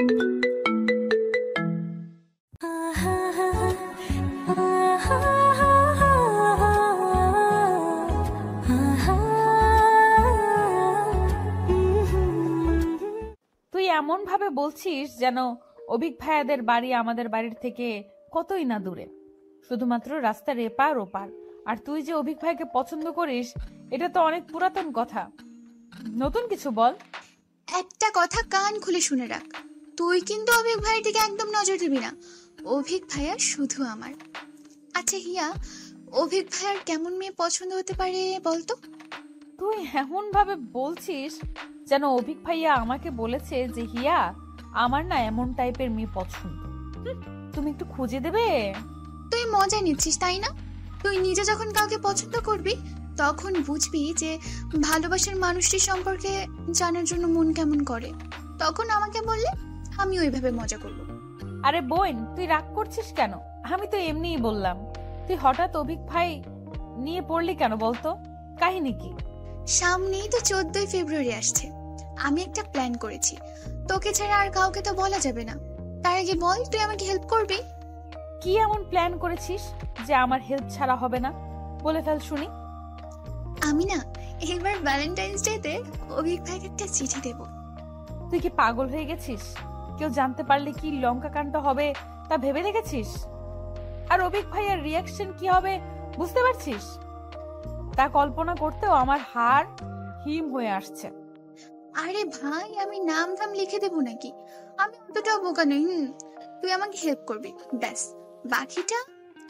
তুই এমন ভাবে বলছিস যেন অভিক ভাইয়াদের বাড়ি আমাদের বাড়ির থেকে কতই না দূরে, শুধুমাত্র রাস্তার এপার ওপার। আর তুই যে অভিক ভাইকে পছন্দ করিস এটা তো অনেক পুরাতন কথা, নতুন কিছু বল। একটা কথা কান খুলে শুনে রাখ, তুই কিন্তু অভিক ভাইয়ের দিকে একদম নজর দিবি না। অভিক ভাইয়া শুধু আমার। আচ্ছা হিয়া, অভিক ভাইয়ার কেমন মেয়ে পছন্দ হতে পারে বলতো? তুই এমন ভাবে বলছিস যেন অভিক ভাইয়া আমাকে বলেছে যে হিয়া আমার না এমন টাইপের মেয়ে পছন্দ। তুমি একটু খুঁজে দেবে? তুই মজা নিচ্ছিস তাই না? তুই নিজে যখন কাউকে পছন্দ করবি তখন বুঝবি যে ভালোবাসার মানুষটি সম্পর্কে জানার জন্য মন কেমন করে, তখন আমাকে বললে আমি ওইভাবে মজা করবো। আরে বোন, তুই রাগ করছিস কেন? আমি তো এমনিই বললাম। তুই হঠাৎ অভিক ভাই নিয়ে পড়লি কেন বলতো? কাহিনী কি? সামনেই তো 14ই ফেব্রুয়ারি আসছে। আমি একটা প্ল্যান করেছি, তোকে ছাড়া আর কাউকে তো বলা যাবে না। তার আগে বল, তুই আমাকে হেল্প করবি? কি এমন প্ল্যান করেছিস যে আমার হেল্প ছাড়া হবে না? বলে ফেল শুনি। আমি না এবার ভ্যালেন্টাইন্স ডেতে অভিক ভাইকে একটা চিঠি দেব। তুই কি পাগল হয়ে গেছিস? কেউ জানতে পারলে কি লঙ্কা কাণ্ড হবে তা ভেবে দেখেছিস? আর অভিক ভাইয়ের রিয়াকশন কি হবে বুঝতে পারছিস? তা কল্পনা করতেও আমার হাড় হিম হয়ে আসছে। আরে ভাই, আমি নাম ধাম লিখে দেবো নাকি? আমি অতটাও বোকা নই। তুই আমাকে হেল্প করবি, ব্যাস। বাকিটা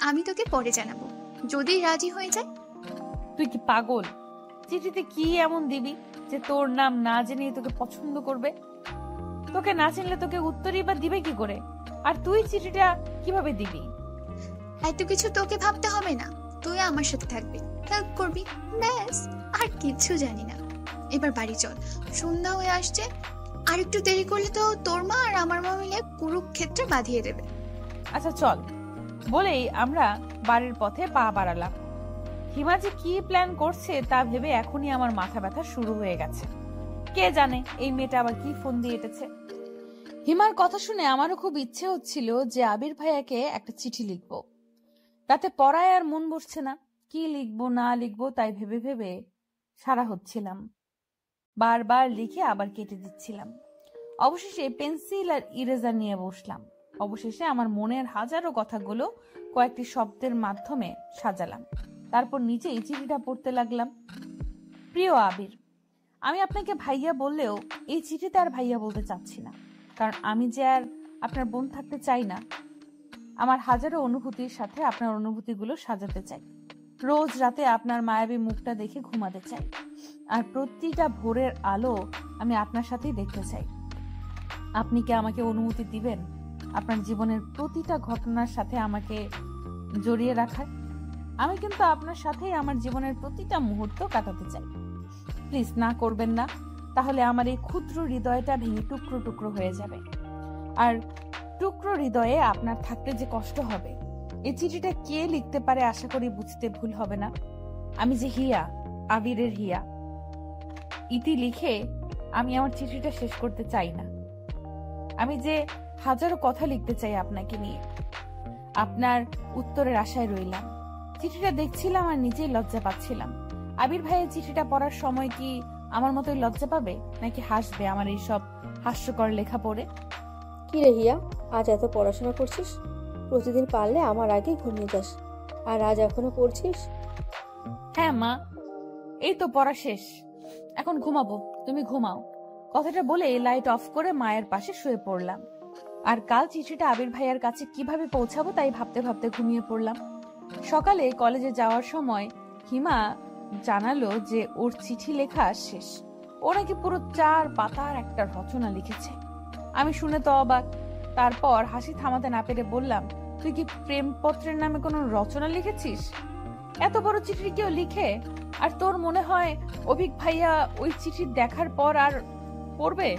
আমি তোকে পরে জানাবো, যদি রাজি হয়ে যায়। তুই কি পাগল? চিঠিতে কি এমন দিবি যে তোর নাম না জেনে তোকে পছন্দ করবে? তোকে না চিনলে তোকে উত্তরই বা দিবে কি করে? আর তুই চিঠিটা কিভাবে দিবি? এত কিছু তোকে ভাবতে হবে না, তুই আমার সাথে থাকবি, হেল্প করবি, ব্যাস। আর কিছু জানি না। এবার বাড়ি চল, সন্ধ্যা হয়ে আসছে। আর একটু দেরি করলে তো তোর মা আর আমার মা মিলে কুরুক্ষেত্রে বাঁধিয়ে দেবে। আচ্ছা চল, বলেই আমরা বাড়ির পথে পা বাড়ালাম। হিমা যে কি প্ল্যান করছে তা ভেবে এখনই আমার মাথা ব্যথা শুরু হয়ে গেছে। কে জানে এই মেয়েটা আবার কি ফোন দিয়ে এটেছে। হিমার কথা শুনে আমারও খুব ইচ্ছে হচ্ছিল যে আবির ভাইয়াকে একটা চিঠি লিখবো। তাতে পড়ায় আর মন বসছে না। কি লিখবো না লিখবো তাই ভেবে ভেবে সারা হচ্ছিলাম। বারবার লিখে আবার কেটে দিচ্ছিলাম। অবশেষে পেন্সিল আর ইরেজার নিয়ে বসলাম। অবশেষে আমার মনের হাজারো কথাগুলো কয়েকটি শব্দের মাধ্যমে সাজালাম। তারপর নিজেই চিঠিটা পড়তে লাগলাম। প্রিয় আবির, আমি আপনাকে ভাইয়া বললেও এই চিঠিতে আর ভাইয়া বলতে চাচ্ছি না, কারণ আমি যে আর আপনার বোন থাকতে চাই না। আমার হাজারো অনুভূতির সাথে আপনার অনুভূতিগুলো সাজাতে চাই। রোজ রাতে আপনার মায়াবী মুখটা দেখে ঘুমাতে চাই। আর প্রতিটা ভোরের আলো আমি আপনার সাথেই দেখতে চাই। আপনি কি আমাকে অনুমতি দিবেন আপনার জীবনের প্রতিটা ঘটনার সাথে আমাকে জড়িয়ে রাখার? আমি কিন্তু আপনার সাথেই আমার জীবনের প্রতিটা মুহূর্ত কাটাতে চাই। প্লিজ না করবেন না, তাহলে আমার এই ক্ষুদ্র হৃদয়টা ভেঙে টুকরো টুকরো হয়ে যাবে। আর টুকরো হৃদয়ে আপনার থাকতে যে কষ্ট হবে, এই চিঠিটা কে লিখতে পারে আশা করি বুঝতে ভুল হবে না। আমি যে হিয়া, আবিরের হিয়া। ইতি লিখে আমি আমার চিঠিটা শেষ করতে চাই না। আমি যে হাজারো কথা লিখতে চাই আপনাকে নিয়ে। আপনার উত্তরের আশায় রইলাম। চিঠিটা দেখছিলাম আর নিজেই লজ্জা পাচ্ছিলাম। আবির ভাইয়ের চিঠিটা পড়ার সময় কি আমার মতোই লজ্জা পাবে, নাকি হাসবে আমার এই সব হাস্যকর লেখা পড়ে? কি রে হিয়া, আজ এত পড়াশোনা করছিস? প্রতিদিন পারলে আমার আগে ঘুমিয়ে যাস, আর আজ এখনো পড়ছিস? হ্যাঁ মা, এই তো পড়া শেষ, এখন ঘুমাবো, তুমি ঘুমাও। কথাটা বলে লাইট অফ করে মায়ের পাশে শুয়ে পড়লাম। আর কাল চিঠিটা আবির ভাইয়ার কাছে কিভাবে পৌঁছাবো তাই ভাবতে ভাবতে ঘুমিয়ে পড়লাম। সকালে কলেজে যাওয়ার সময় হিমা জানালো যে ওর চিঠি লেখা শেষ। ও নাকি পুরো 4 পাতার একটা রচনা লিখেছে। আমি শুনে তো অবাক। তারপর হাসি থামাতে না পেরে বললাম, তুই কি প্রেমপত্রের নামে কোনো রচনা লিখেছিস? এত বড় চিঠি কেউ লিখে? আর তোর মনে হয় অভিক ভাইয়া ওই চিঠি দেখার পর আর পড়বে?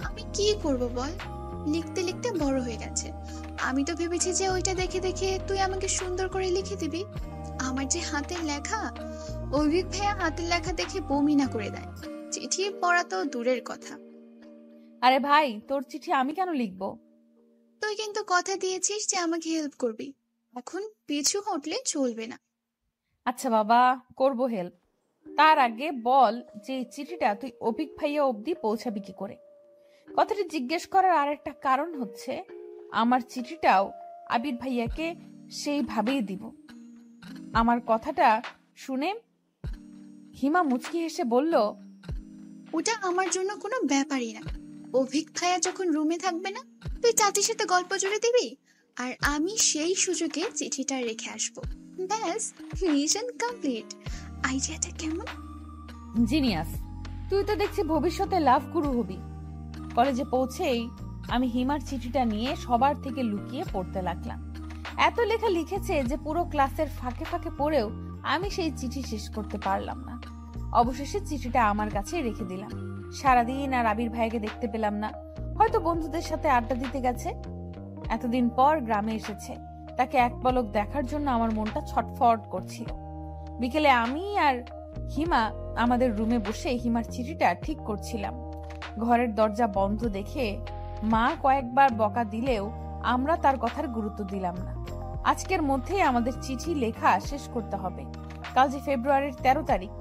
আমি কি করব বল, লিখতে লিখতে বড় হয়ে গেছে। আমি তো ভেবেছি যে ওইটা দেখে দেখে তুই আমাকে সুন্দর করে লিখে দিবি। আমার যে হাতের লেখা, অভিক ভাইয়া হাতের লেখা দেখে বমি না করে দেয়। চিঠি পড়া তো দূরের কথা। আরে ভাই, তোর চিঠি আমি কেন লিখবো? তুই কিন্তু কথা দিয়েছিস যে আমাকে হেল্প করবি, এখন পিছু হটলে চলবে না। আচ্ছা বাবা, করব হেল্প। তার আগে বল যে এই চিঠিটা তুই অভিক ভাইয়া অবধি পৌঁছাবি কি করে? কথাটি জিজ্ঞেস করার আরেকটা কারণ হচ্ছে, আমার চিঠিটাও আবির ভাইয়াকে সেইভাবেই দিব। আমার কথাটা শুনে হিমা মুচকি হেসে বলল, ওটা আমার জন্য কোনো ব্যাপারই না। অভিক ভাইয়া যখন রুমে থাকবে না, তুই চাচির সাথে গল্প জুড়ে দিবি, আর আমি সেই সুযোগে চিঠিটা রেখে আসবো। ব্যাস, মিশন কমপ্লিট। আইডিয়াটা কেমন? জিনিয়াস। তুই তো দেখছি ভবিষ্যতে লাভ গুরু হবি। কলেজে পৌঁছেই আমি হিমার চিঠিটা নিয়ে সবার থেকে লুকিয়ে পড়তে লাগলাম। এত লেখা লিখেছে যে পুরো ক্লাসের ফাঁকে ফাঁকে পড়েও আমি সেই চিঠি শেষ করতে পারলাম না। অবশেষে চিঠিটা আমার কাছে রেখে দিলাম। সারাদিন আর আবির ভাইকে দেখতে পেলাম না, হয়তো বন্ধুদের সাথে আড্ডা দিতে গেছে। এতদিন পর গ্রামে এসেছে, তাকে এক পলক দেখার জন্য আমার মনটা ছটফট করছিল। বিকেলে আমি আর হিমা আমাদের রুমে বসে হিমার চিঠিটা ঠিক করছিলাম। ঘরের দরজা বন্ধ দেখে মা কয়েকবার বকা দিলেও আমরা তার কথার গুরুত্ব দিলাম না। আজকের মধ্যেই আমাদের চিঠি লেখা শেষ করতে হবে। কাল যে ফেব্রুয়ারির 13 তারিখ,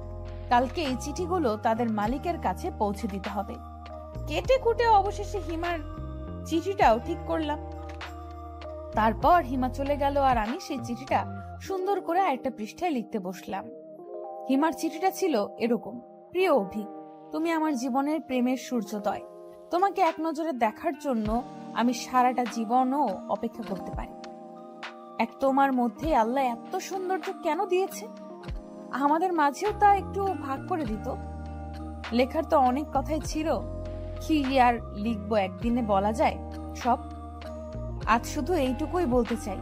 কালকে এই চিঠিগুলো তাদের মালিকের কাছে পৌঁছে দিতে হবে। কেটে কুটে অবশেষে হিমার চিঠিটাও ঠিক করলাম। তারপর হিমা চলে গেল আর আমি সেই চিঠিটা সুন্দর করে একটা পৃষ্ঠায় লিখতে বসলাম। হিমার চিঠিটা ছিল এরকম: প্রিয় অভিক, তুমি আমার জীবনের প্রেমের সূর্যোদয়। তোমাকে এক নজরে দেখার জন্য আমি সারাটা জীবনও অপেক্ষা করতে পারি। এক তোমার মধ্যে আল্লাহ এত সৌন্দর্য কেন দিয়েছে? আমাদের মাঝেও তা একটু ভাগ করে দিত। লেখার তো অনেক কথাই ছিল, কি আর লিখবো, একদিনে বলা যায় সব। আজ শুধু এইটুকুই বলতে চাই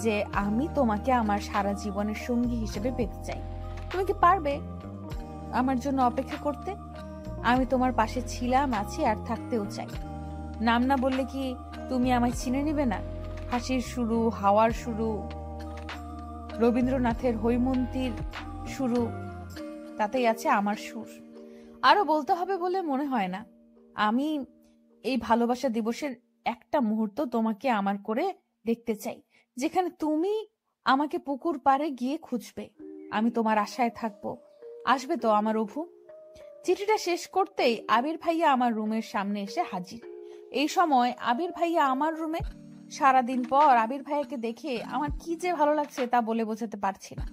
যে আমি তোমাকে আমার সারা জীবনের সঙ্গী হিসেবে পেতে চাই। তুমি কি পারবে আমার জন্য অপেক্ষা করতে? আমি তোমার পাশে ছিলাম, আছি আর থাকতেও চাই। নাম না বললে কি তুমি আমায় চিনে নিবে না? হাসির শুরু, হাওয়ার শুরু, রবীন্দ্রনাথের হৈমন্তীর শুরু, তাতেই আছে আমার সুর। আরো বলতে হবে বলে মনে হয় না। আমি এই ভালোবাসা দিবসের একটা মুহূর্ত তোমাকে আমার করে দেখতে চাই, যেখানে তুমি আমাকে পুকুর পাড়ে গিয়ে খুঁজবে। আমি তোমার আশায় থাকবো। আসবে তো আমার অভু? চিঠিটা শেষ করতেই আবির ভাইয়া আমার রুমের সামনে এসে হাজির। এই সময় আবির ভাইয়া আমার রুমে। সারাদিন পর আবির ভাইয়াকে দেখে আমার কি যে ভালো লাগছে তা বলে বোঝাতে পারছি না।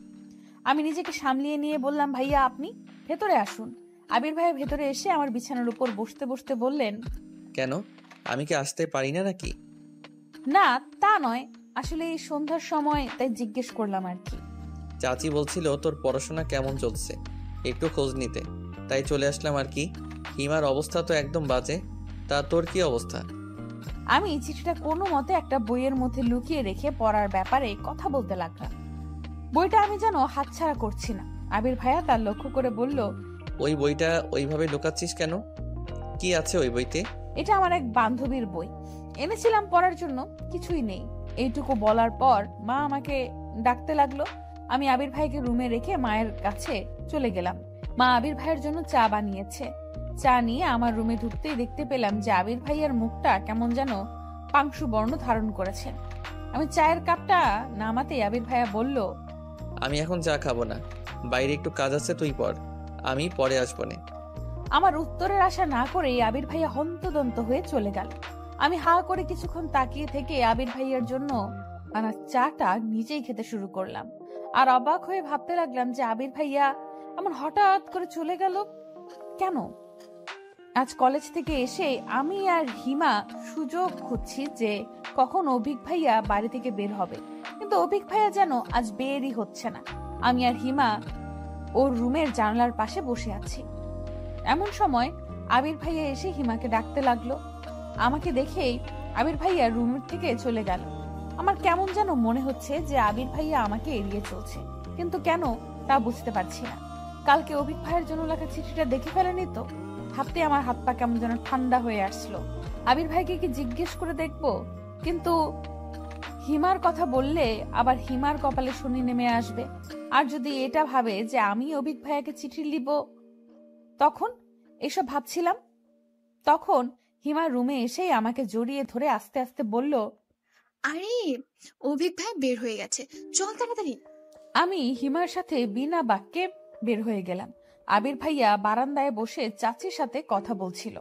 আমি নিজেকে সামলিয়ে নিয়ে বললাম, ভাইয়া আপনি ভেতরে আসুন। আবির ভাইয়া ভেতরে এসে আমার বিছানার উপর বসতে বসতে বললেন, কেন, আমি কি আসতে পারি না নাকি? না তা নয়, আসলে এই সন্ধ্যার সময় তাই জিজ্ঞেস করলাম আর কি। চাচি বলছিল তোর পড়াশোনা কেমন চলছে, একটু খোঁজ নিতে, তাই চলে আসলাম আর কি। হিমার অবস্থা তো একদম বাজে, তা তোর কি অবস্থা? আমি চিঠিটা কোনো মতে একটা বইয়ের মধ্যে লুকিয়ে রেখে পড়ার ব্যাপারে কথা বলতে লাগলাম। বইটা আমি যেন হাতছাড়া করছি না। আবির ভাইয়া তার লক্ষ্য করে বলল, ওই বইটা ওইভাবে লুকাচ্ছিস কেন? কি আছে ওই বইতে? এটা আমার এক বান্ধবীর বই, এনেছিলাম পড়ার জন্য, কিছুই নেই। এইটুকু বলার পর মা আমাকে ডাকতে লাগলো। আমি আবির ভাইকে রুমে রেখে মায়ের কাছে চলে গেলাম। মা আবির ভাইয়ের জন্য চা বানিয়েছে। চা নিয়ে আমার রুমে ঢুকতেই দেখতে পেলাম যে আবির ভাইয়ের মুখটা কেমন যেন পাংশু বর্ণ ধারণ করেছে। আমি চায়ের কাপটা নামাতেই আবির ভাইয়া বলল, আমি এখন চা খাবো না, বাইরে একটু কাজ আছে, তুই পড়, আমি পরে আসবো না। আমার উত্তরের আশা না করেই আবির ভাইয়া হন্তদন্ত হয়ে চলে গেল। আমি হা করে কিছুক্ষণ তাকিয়ে থেকে আবির ভাইয়ার জন্য আনা চাটা নিজেই খেতে শুরু করলাম। আর অবাক হয়ে ভাবতে লাগলাম যে আবির ভাইয়া এমন হঠাৎ করে চলে গেল কেন? আজ কলেজ থেকে এসে আমি আর হিমা সুযোগ খুঁজছি যে কখন অভিক ভাইয়া বাড়ি থেকে বের হবে, কিন্তু অভিক ভাইয়া যেন আজ বেরই হচ্ছে না। আমি আর হিমা ওর রুমের জানালার পাশে বসে আছি। এমন সময় আবির ভাইয়া এসে হিমাকে ডাকতে লাগলো। আমাকে দেখেই আবির ভাইয়া রুম থেকে চলে গেল। আমার কেমন যেন মনে হচ্ছে যে আবির ভাইয়া আমাকে এড়িয়ে চলছে, কিন্তু কেন তা বুঝতে পারছি না। কালকে অভিক ভাইয়ের জন্য লেখা চিঠিটা দেখে ফেলেনি তো? ভাবতে আমার হাত পা কেমন যেন ঠান্ডা হয়ে আসলো। আবির ভাইকে কি জিজ্ঞেস করে দেখবো, কিন্তু হিমার কথা বললে আবার হিমার কপালে শনি নেমে আসবে। আর যদি এটা ভাবে যে আমি অভিক ভাইয়াকে চিঠি লিখব, তখন এসব ভাবছিলাম। তখন হিমা রুমে এসেই আমাকে জড়িয়ে ধরে আস্তে আস্তে বলল, আরে অভিক ভাই বের হয়ে গেছে, চল তাড়াতাড়ি। আমি হিমার সাথে বিনা বাক্যে বের হয়ে গেলাম। আবির ভাইয়া বারান্দায় বসে চাচির সাথে কথা বলছিল।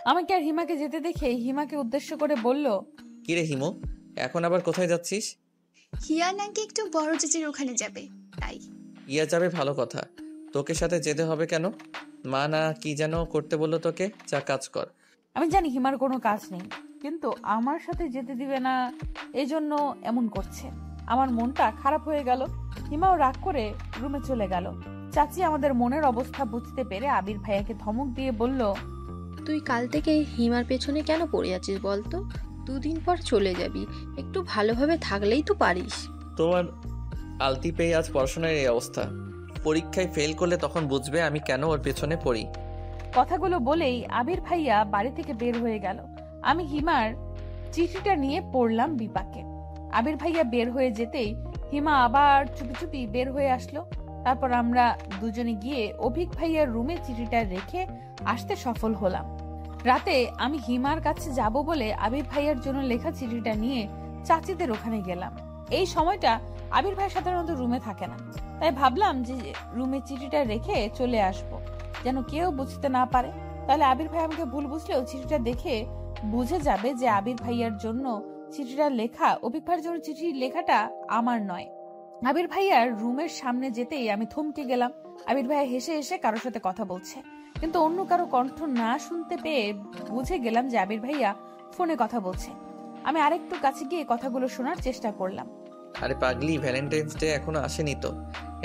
আমাকে আর হিমাকে যেতে দেখে হিমাকে উদ্দেশ্য করে বলল, কিরে হিমু, এখন আবার কোথায় যাচ্ছিস? হিয়া নাকি একটু বড় চেচির ওখানে যাবে, তাই। ইয়া যাবে, ভালো কথা। তোকে সাথে যেতে হবে কেন? মা না কি যেন করতে বললো তোকে, যা কাজ কর। আমি জানি হিমার কোনো কাজ নেই, কিন্তু আমার সাথে যেতে দিবে না, এজন্য এমন করছে। আমার মনটা খারাপ হয়ে গেল। হিমাও রাগ করে রুমে চলে গেল। চাচি আমাদের মনের অবস্থা বুঝতে পেরে আবির ভাইয়াকে ধমক দিয়ে বলল, তুই কাল থেকে হিমার পেছনে কেন পড়ে আছিস বলতো? 2 দিন পর চলে যাবি, একটু ভালোভাবে থাকলেই তো পারিস। তোমার আলতি পেয়ে আজ পড়াশোনার এই অবস্থা। পরীক্ষায় ফেল করলে তখন বুঝবে আমি কেন ওর পেছনে পড়ি। কথাগুলো বলেই আবির ভাইয়া বাড়ি থেকে বের হয়ে গেল। আমি হিমার চিঠিটা নিয়ে পড়লাম বিপাকে। আবির ভাইয়া বের হয়ে যেতেই হিমা আবার চুপি চুপি বের হয়ে আসলো। তারপর আমরা দুজনে গিয়ে অভিক ভাইয়ার রুমে চিঠিটা রেখে আসতে সফল হলাম। রাতে আমি হিমার কাছে যাব বলে আবির ভাইয়ার জন্য লেখা চিঠিটা নিয়ে চাচিদের ওখানে গেলাম। এই সময়টা আবির ভাই সাধারণত রুমে থাকে না, তাই ভাবলাম যে রুমে চিঠিটা রেখে চলে আসব, যেন কেউ বুঝতে না পারে। তাহলে আবির ভাই আমাকে ভুল বুঝলেও চিঠিটা দেখে বুঝে যাবে যে আবির ভাইয়ার জন্য চিঠিটা লেখা, অভিক ভাইয়ের জন্য চিঠি লেখাটা আমার নয়। আবির ভাইয়ার রুমের সামনে যেতেই আমি থমকে গেলাম। আবির ভাইয়া হেসে হেসে কারোর সাথে কথা বলছে, কিন্তু অন্য কারো কণ্ঠ না শুনতে পেয়ে বুঝে গেলাম যে আবির ভাইয়া ফোনে কথা বলছে। আমি আরেকটু কাছে গিয়ে কথাগুলো শোনার চেষ্টা করলাম। আরে পাগলি, ভ্যালেন্টাইন্স ডে এখনো আসেনি তো,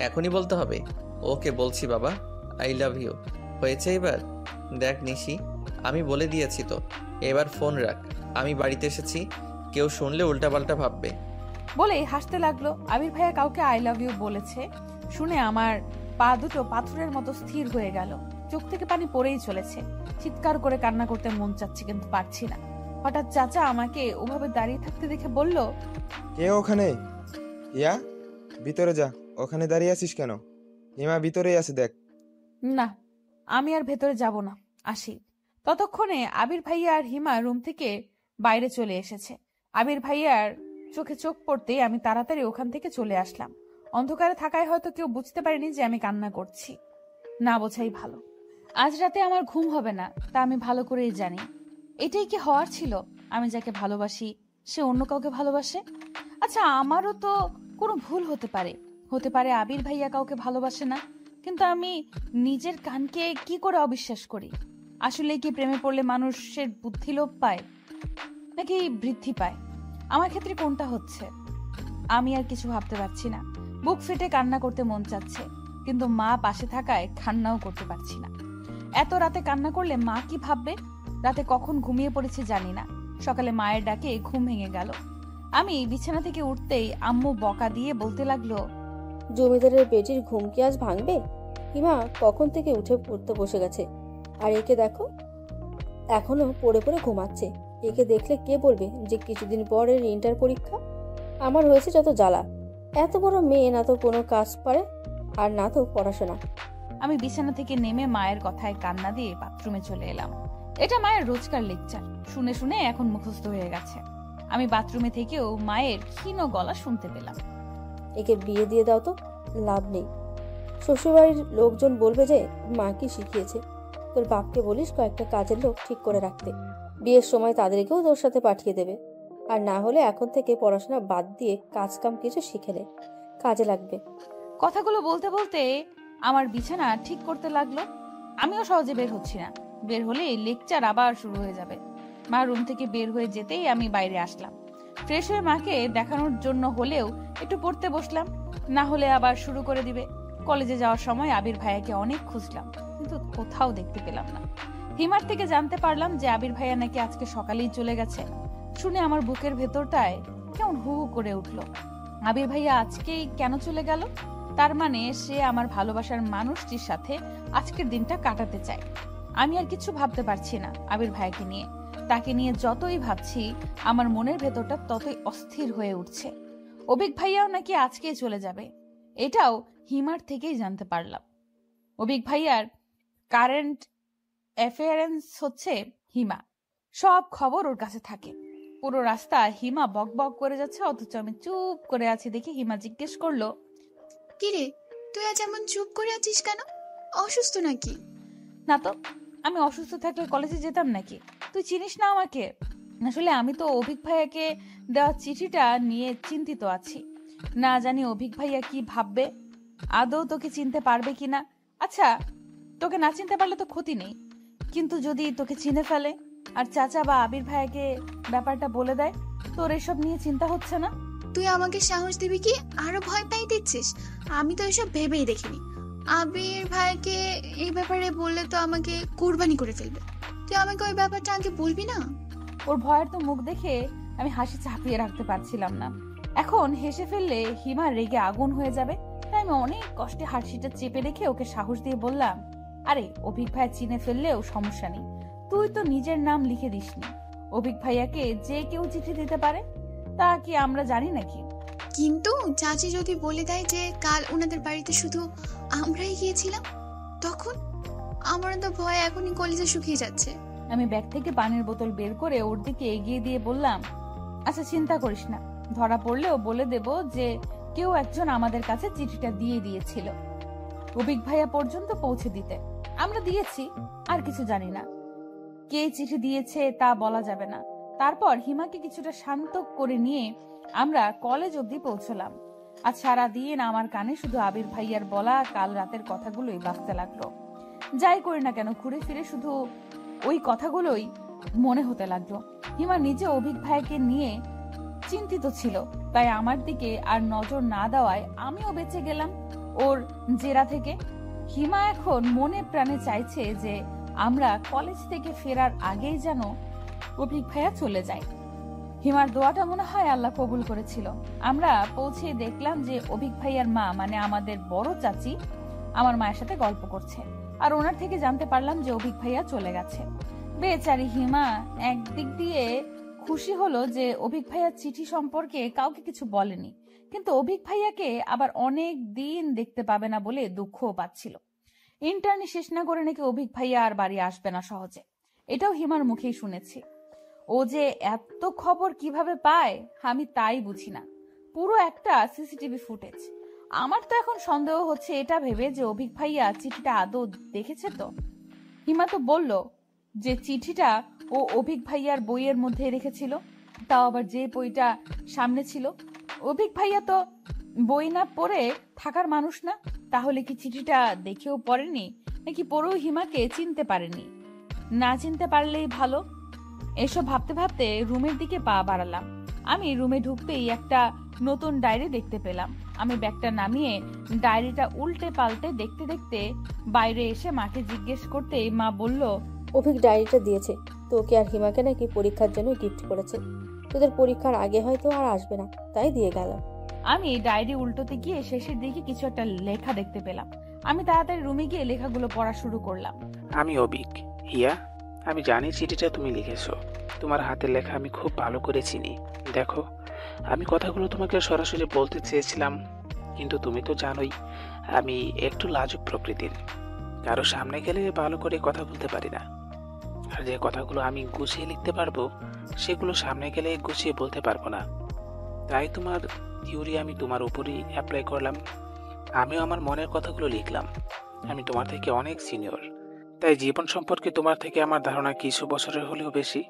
এখনই বলতে হবে? ওকে বলছি বাবা, আই লাভ ইউ। হয়েছে এবার? দেখ নিশি, আমি বলে দিয়েছি তো, এবার ফোন রাখ। আমি বাড়িতে এসেছি, কেউ শুনলে উল্টাপাল্টা ভাববে। বলেই হাসতে লাগলো। আবির ভাইয়া কাউকে আই লাভ ইউ বলেছে শুনে আমার পা দুটো পাথরের মতো স্থির হয়ে গেল। চোখ থেকে পানি পড়েই চলেছে। চিৎকার করে কান্না করতে মন চাচ্ছে, কিন্তু পারছি না। হঠাৎ চাচা আমাকে ওভাবে দাঁড়িয়ে থাকতে দেখে বলল, কে ওখানে? ইয়া, ভিতরে যা। ওখানে দাঁড়িয়ে আছিস কেন? হিমা ভিতরেই আছে, দেখ। না, আমি আর ভেতরে যাব না, আসি। ততক্ষণে আবির ভাইয়া আর হিমা রুম থেকে বাইরে চলে এসেছে। আবির ভাইয়ার চোখে চোখ পড়তেই আমি তাড়াতাড়ি ওখান থেকে চলে আসলাম। অন্ধকারে থাকায় হয়তো কেউ বুঝতে পারেনি যে আমি কান্না করছি। না বোঝাই ভালো। আজ রাতে আমার ঘুম হবে না, তা আমি ভালো করেই জানি। এটাই কি হওয়ার ছিল? আমি যাকে ভালোবাসি সে অন্য কাউকে ভালোবাসে। আচ্ছা, আমারও তো কোনো ভুল হতে পারে। হতে পারে আবির ভাইয়া কাউকে ভালোবাসে না, কিন্তু আমি নিজের কানকে কি করে অবিশ্বাস করি? আসলে কি প্রেমে পড়লে মানুষের বুদ্ধি লোপ পায় নাকি বৃদ্ধি পায়? আমার ক্ষেত্রে কোনটা হচ্ছে? আমি আর কিছু ভাবতে পারছি না। বুক ফেটে কান্না করতে মন চাচ্ছে, কিন্তু মা পাশে থাকায় কান্নাও করতে পারছি না। এত রাতে কান্না করলে মা কি ভাববে? রাতে কখন ঘুমিয়ে পড়েছে জানি না। সকালে মায়ের ডাকে ঘুম ভেঙে গেল। আমি বিছানা থেকে উঠতেই আম্মু বকা দিয়ে বলতে লাগলো, জমিদারের বেটির ঘুম কি আজ ভাঙবে? হিমা কখন থেকে উঠে পড়তে বসে গেছে, আর একে দেখো এখনো পড়ে পড়ে ঘুমাচ্ছে। একে দেখলে কে বলবে যে কিছুদিন পর এর ইন্টার পরীক্ষা? আমার হয়েছে যত জ্বালা। এত বড় মেয়ে, না তো কোনো কাজ পারে আর না তো পড়াশোনা। আমি বিছানা থেকে নেমে মায়ের কথায় কান্না দিয়ে বাথরুমে চলে এলাম। এটা মায়ের রোজকার লেকচার, শুনে শুনে এখন মুখস্থ হয়ে গেছে। আমি বাথরুমে থেকেও মায়ের ক্ষীণ গলা শুনতে পেলাম, একে বিয়ে দিয়ে দাও তো, লাভ নেই। শ্বশুরবাড়ির লোকজন বলবে যে মা কি শিখিয়েছে। তোর বাপকে বলিস কয়েকটা কাজের লোক ঠিক করে রাখতে, বিয়ের সময় তাদেরকেও তোর সাথে পাঠিয়ে দেবে। আর না হলে এখন থেকে পড়াশোনা বাদ দিয়ে কাজ কাম কিছু শিখে নে, কাজে লাগবে। কথাগুলো বলতে বলতে আমার বিছানা ঠিক করতে লাগলো। আমিও সহজে বের হচ্ছি না। বের হলে লেকচার আবার শুরু হয়ে যাবে। মা রুম থেকে বের হয়ে যেতেই আমি বাইরে আসলাম। ফ্রেশ হয়ে মাকে দেখানোর জন্য হলেও একটু পড়তে বসলাম, না হলে আবার শুরু করে দিবে। কলেজে যাওয়ার সময় আবির ভাইয়াকে অনেক খুঁজলাম, কিন্তু কোথাও দেখতে পেলাম না। হিমার থেকে জানতে পারলাম যে আবির ভাইয়া নাকি আজকে সকালেই চলে গেছে। শুনে আমার বুকের ভেতরটায় কেমন হু হু করে উঠলো। আবির ভাইয়া আজকেই কেন চলে গেল? তার মানে সে আমার ভালোবাসার মানুষটির সাথে আজকের দিনটা কাটাতে চায়। আমি আর কিছু ভাবতে পারছি না আবির ভাইয়াকে নিয়ে। তাকে নিয়ে যতই ভাবছি আমার মনের ভেতরটা ততই অস্থির হয়ে উঠছে। অভিক ভাইয়াও নাকি আজকেই চলে যাবে, এটাও হিমার থেকেই জানতে পারলাম। অভিক ভাইয়ার কারেন্ট অ্যাফেয়ারেন্স হচ্ছে হিমা। সব খবর ওর কাছে থাকে। পুরো রাস্তা হিমা বক বক করে যাচ্ছে, অথচ আমি চুপ করে আছি দেখে হিমা জিজ্ঞেস করলো, কিরে, তুই আজ এমন চুপ করে আছিস কেন? অসুস্থ নাকি? না তো, আমি অসুস্থ থাকলে কলেজে যেতাম নাকি? তুই চিনিস না আমাকে। আসলে আমি তো অভিক ভাইয়াকে দেওয়া চিঠিটা নিয়ে চিন্তিত আছি। না জানি অভিক ভাইয়া কি ভাববে, আদৌ তোকে চিনতে পারবে কিনা। আচ্ছা, তোকে না চিনতে পারলে তো ক্ষতি নেই, কিন্তু যদি তোকে চিনে ফেলে আর চাচা বা আবির ভাইয়াকে ব্যাপারটা বলে দেয়, তোর এসব নিয়ে চিন্তা হচ্ছে না? তুই আমাকে সাহস দিবি কি আরো ভয় পাই দিচ্ছিস? আমি তো এসব ভেবেই দেখিনি। আবির ভাইকে এই ব্যাপারে বললে তো আমাকে কুরবানি করে ফেলবে। তুই আমাকে ওই ব্যাপারটা আগে বলবি না? ওর ভয়ের তো মুখ দেখে আমি হাসি চাপিয়ে রাখতে পারছিলাম না। এখন হেসে ফেললে হিমা রেগে আগুন হয়ে যাবে, তাই আমি অনেক কষ্টে হাসিটা চেপে রেখে ওকে সাহস দিয়ে বললাম, আরে অভিক ভাই চিনে ফেললেও সমস্যা নেই, তুই তো নিজের নাম লিখে দিসনি। অভিক ভাইয়াকে যে কেউ চিঠি দিতে পারে, তা কি আমরা জানি নাকি? কিন্তু চাচি যদি বলে দেয় যে কাল ওনাদের বাড়িতে শুধু আমরাই গিয়েছিলাম, তখন আমার তো ভয় এখনই কলিজা শুকিয়ে যাচ্ছে। আমি ব্যাগ থেকে পানির বোতল বের করে ওর দিকে এগিয়ে দিয়ে বললাম, আচ্ছা চিন্তা করিস না, ধরা পড়লেও বলে দেব যে কেউ একজন আমাদের কাছে চিঠিটা দিয়ে দিয়েছিল অভিক ভাইয়া পর্যন্ত পৌঁছে দিতে। আমরা দিয়েছি, আর কিছু জানি না। কে চিঠি দিয়েছে তা বলা যাবে না। তারপর হিমাকে কিছুটা শান্ত করে নিয়ে আমরা কলেজ অবধি পৌঁছলাম। আজ সারাদিন আমার কানে শুধু আবির ভাইয়ার বলা কাল রাতের কথাগুলোই বাজতে লাগলো। যাই করি না কেন ঘুরে ফিরে শুধু ওই কথাগুলোই মনে হতে লাগলো। হিমা নিজে অভিক ভাইকে নিয়ে চিন্তিত ছিল, তাই আমার দিকে আর নজর না দেওয়ায় আমিও বেঁচে গেলাম ওর জেরা থেকে। হিমা এখন মনে প্রাণে চাইছে যে আমরা কলেজ থেকে ফেরার আগেই যেন অভিক ভাইয়া চলে যায়। হিমার দোয়াটা মনে হয় আল্লাহ কবুল করেছিল। আমরা পৌঁছে দেখলাম যে অভিক ভাইয়ার মা মানে আমাদের বড় চাচি আমার মায়ের সাথে গল্প করছে, আর ওনার থেকে জানতে পারলাম যে অভিক ভাইয়া চলে গেছে। বেচারি হিমা একদিক দিয়ে খুশি হলো যে অভিক ভাইয়ার চিঠি সম্পর্কে কাউকে কিছু বলেনি, কিন্তু অভিক ভাইয়াকে আবার অনেক দিন দেখতে পাবে না বলে দুঃখও পাচ্ছিল। ইন্টার্নি শেষ না করে নাকি অভিক ভাইয়া আর বাড়ি আসবে না সহজে, এটাও হিমার মুখেই শুনেছি। ও যে এত খবর কিভাবে পায় আমি তাই বুঝি না। পুরো একটা সিসিটিভি ফুটেজ। আমার তো এখন সন্দেহ হচ্ছে এটা ভেবে যে অভিক ভাইয়া চিঠিটা আদৌ দেখেছে তো। হিমা তো বলল যে চিঠিটা ও অভিক ভাইয়ার বইয়ের মধ্যে রেখেছিল, তাও আবার যে বইটা সামনে ছিল। অভিক ভাইয়া তো বই না পড়ে থাকার মানুষ না, তাহলে কি চিঠিটা দেখেও পড়েনি, নাকি পড়েও হিমাকে চিনতে পারেনি? না চিনতে পারলেই ভালো। এসব ভাবতে ভাবতে রুমের দিকে পা বাড়ালাম। আমি রুমে ঢুকতেই একটা নতুন ডায়েরি দেখতে পেলাম। আমি ব্যাগটা নামিয়ে ডায়েরিটা উল্টে পাল্টে দেখতে দেখতে বাইরে এসে মাকে জিজ্ঞেস করতেই মা বলল, অভিক ডায়েরিটা দিয়েছে তোকে আর হিমাকে, নাকি পরীক্ষার জন্য গিফট করেছে। তোদের পরীক্ষার আগে হয়তো আর আসবে না, তাই দিয়ে গেল। আমি ডায়েরি উল্টোতে গিয়ে শেষের দিকে কিছু একটা লেখা দেখতে পেলাম। আমি তাড়াতাড়ি রুমে গিয়ে লেখাগুলো পড়া শুরু করলাম। আমি অভিক। হিয়া, আমি জানি চিঠিটা তুমি লিখেছো। তোমার হাতের লেখা আমি খুব ভালো করে চিনি। দেখো, আমি কথাগুলো তোমাকে সরাসরি বলতে চেয়েছিলাম, কিন্তু তুমি তো জানোই আমি একটু লাজুক প্রকৃতির। কারো সামনে গেলে ভালো করে কথা বলতে পারি না, আর যে কথাগুলো আমি গুছিয়ে লিখতে পারবো সেগুলো সামনে গেলে গুছিয়ে বলতে পারবো না। তাই তোমার থিওরি আমি তোমার উপরই অ্যাপ্লাই করলাম। আমিও আমার মনের কথাগুলো লিখলাম। আমি তোমার থেকে অনেক সিনিয়র, তাই জীবন সম্পর্কে তোমার থেকে আমার ধারণা কিছু বছরের হলেও বেশি।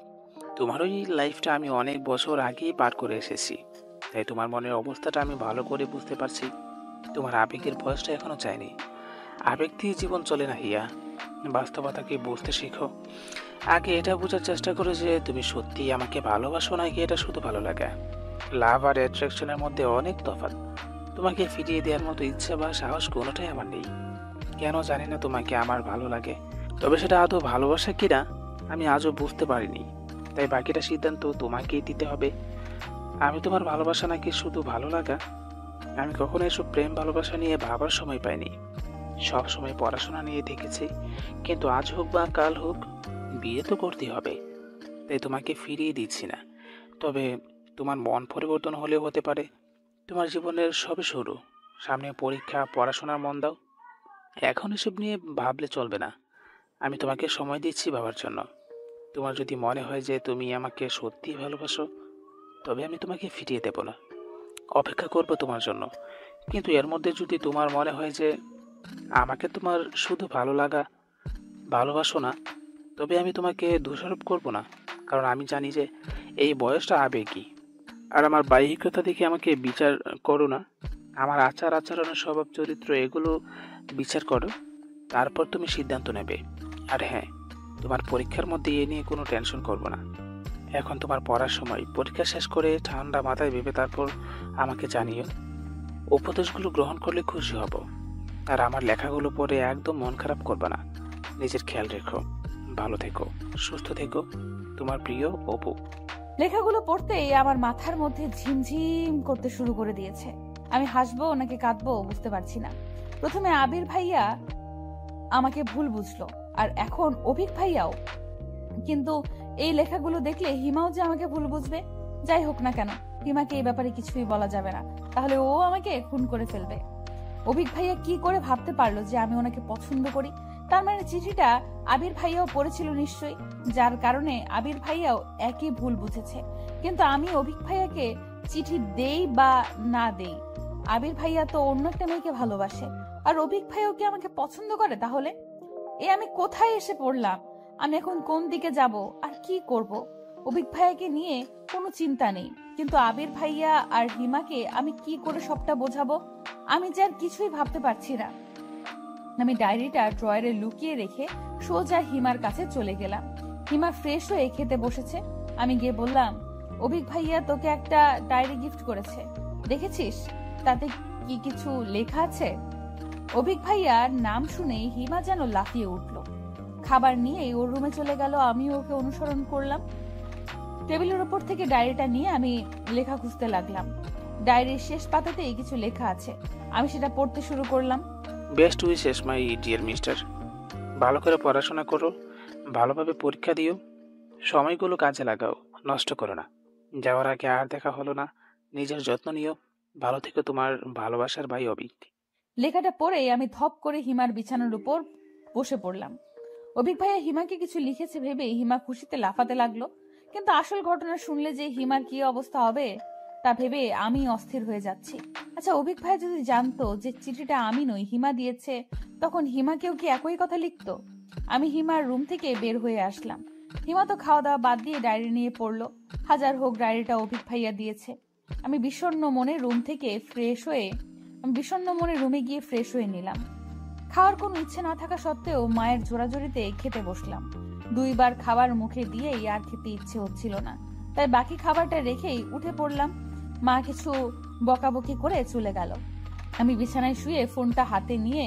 তোমার ওই লাইফটা আমি অনেক বছর আগেই পার করে এসেছি, তাই তোমার মনের অবস্থাটা আমি ভালো করে বুঝতে পারছি। তোমার আবেগের বয়সটা এখনো চাইনি। আবেগ দিয়ে জীবন চলে না হিয়া, বাস্তবতাকে বুঝতে শেখো। আগে এটা বোঝার চেষ্টা করো যে তুমি সত্যিই আমাকে ভালোবাসো, নাকি এটা শুধু ভালো লাগে। লাভ আর অ্যাট্রাকশনের মধ্যে অনেক তফাৎ। তোমাকে ফিরিয়ে দেওয়ার মতো ইচ্ছা বা সাহস কোনোটাই আমার নেই। কেন জানি না তোমাকে আমার ভালো লাগে, তবে সেটা আদৌ ভালোবাসা কিনা আমি আজও বুঝতে পারিনি। তাই বাকিটা সিদ্ধান্ত তোমাকেই দিতে হবে। আমি তোমার ভালোবাসা নাকি শুধু ভালো লাগা। আমি কখনো এসব প্রেম ভালোবাসা নিয়ে ভাবার সময় পাইনি। সব সময় পড়াশোনা নিয়ে দেখেছি, কিন্তু আজ হোক বা কাল হোক বিয়ে তো করতেই হবে। তাই তোমাকে ফিরিয়ে দিচ্ছি না, তবে তোমার মন পরিবর্তন হলেও হতে পারে। তোমার জীবনের সবে শুরু, সামনে পরীক্ষা, পড়াশোনার মন দাও। এখন এসব নিয়ে ভাবলে চলবে না। আমি তোমাকে সময় দিচ্ছি ভাবার জন্য। তোমার যদি মনে হয় যে তুমি আমাকে সত্যিই ভালোবাসো, তবে আমি তোমাকে ফিরিয়ে দেব না, অপেক্ষা করব তোমার জন্য। কিন্তু এর মধ্যে যদি তোমার মনে হয় যে আমাকে তোমার শুধু ভালোবাসো না, তবে আমি তোমাকে দোষারোপ করব না, কারণ আমি জানি যে এই বয়সটা আবেগী। আর আমার বাহ্যিকতা দেখে আমাকে বিচার করো না, আমার আচার আচরণের স্বভাব চরিত্র এগুলো বিচার করো, তারপর তুমি সিদ্ধান্ত নেবে। আর হ্যাঁ, তোমার পরীক্ষার মধ্যে এ নিয়ে কোনো টেনশন করবো না। এখন তোমার পড়ার সময়, পরীক্ষা শেষ করে ঠান্ডা মাথায় ভেবে তারপর আমাকে জানিও। উপদেশগুলো গ্রহণ করলে খুশি হব। আর আমার লেখাগুলো পড়ে একদম মন খারাপ করবে না। নিজের খেয়াল রেখো, ভালো থেকো, সুস্থ থেকো। তোমার প্রিয় অপু। লেখাগুলো পড়তেই আমার মাথার মধ্যে ঝিমঝিম করতে শুরু করে দিয়েছে। আমি হাসবো নাকি কাঁদবো বুঝতে পারছি না। প্রথমে আবির ভাইয়া আমাকে ভুল বুঝলো, আর এখন অভিক ভাইয়াও। কিন্তু এই লেখাগুলো দেখলে হিমাও যে আমাকে ভুল বুঝবে। যাই হোক না কেন, হিমাকে এই ব্যাপারে কিছুই বলা যাবে না, তাহলে ও আমাকে খুন করে ফেলবে। অভিক ভাইয়া কি করে ভাবতে পারলো যে আমি ওনাকে পছন্দ করি? তার মানে চিঠিটা আবির ভাইয়াও পড়েছিল নিশ্চয়ই, যার কারণে আবির ভাইয়াও একই ভুল বুঝেছে। কিন্তু আমি অভিক ভাইয়াকে চিঠি দেই বা না দেই, আবির ভাইয়া তো অন্য একটা মেয়েকে ভালোবাসে, আর অভিক ভাইয়াও কি আমাকে পছন্দ করে? তাহলে আমি কোথায় এসে পড়লাম? আমি এখন কোন দিকে যাব আর কি করব? অভিক ভাইয়াকে নিয়ে কোনো চিন্তা নেই, কিন্তু আবির ভাইয়া আর হিমাকে আমি কি করে সবটা বোঝাবো? আমি যে আর কিছুই ভাবতে পারছি না। আমি ডায়েরিটা ড্রয়ারে লুকিয়ে রেখে সোজা হিমার কাছে চলে গেলাম। হিমা ফ্রেশ হয়ে খেতে বসেছে। আমি গিয়ে বললাম, অভিক ভাইয়া তোকে একটা ডায়েরি গিফট করেছে, দেখেছিস তাতে কি কিছু লেখা আছে? অভিক ভাইয়ার নাম শুনেই হিমা যেন লাফিয়ে উঠল। খাবার নিয়েই ওর রুমে চলে গেল। আমি ওকে অনুসরণ করলাম। টেবিলের উপর থেকে ডায়েরিটা নিয়ে আমি লেখা খুঁজতে লাগলাম। ডায়েরির শেষ পাতাতেই কিছু লেখা আছে। আমি সেটা পড়তে শুরু করলাম। Best wishes my dear mister. ভালো করে পড়াশোনা করো, ভালোভাবে পরীক্ষা দিও, সময়গুলো কাজে লাগাও, নষ্ট করো না। যাওয়ার আগে আর দেখা হলো না, নিজের যত্ন নিও। ভালো থেকো, তোমার ভালোবাসার ভাই অভিক। লেখাটা পড়ে আমি ধপ করে হিমার বিছানার উপর বসে পড়লাম। অভিক ভাইয়া হিমাকে কিছু লিখেছে ভেবে হিমা খুশিতে লাফাতে লাগলো, কিন্তু আসল ঘটনা শুনলে যে হিমার কি অবস্থা হবে তা ভেবে আমি অস্থির হয়ে যাচ্ছি। আচ্ছা, অভিক ভাইয়া যদি জানতো যে চিঠিটা আমি নই হিমা দিয়েছে, তখন হিমাকেও কি একই কথা লিখতো? আমি হিমার রুম থেকে বের হয়ে আসলাম। হিমা তো খাওয়া দাওয়া বাদ দিয়ে ডায়েরি নিয়ে পড়লো। হাজার হোক, ডায়েরিটা অভিক ভাইয়া দিয়েছে। আমি বিষণ্ণ মনে রুমে গিয়ে ফ্রেশ হয়ে নিলাম। খাওয়ার কোনো ইচ্ছে না থাকা সত্ত্বেও মায়ের জোরাজোরিতে খেতে বসলাম। 2 বার খাবার মুখে দিয়েই আর খেতে ইচ্ছে হচ্ছিল না, তাই বাকি খাবারটা রেখেই উঠে পড়লাম। মা কিছু বকাবকি করে চলে গেল। আমি বিছানায় শুয়ে ফোনটা হাতে নিয়ে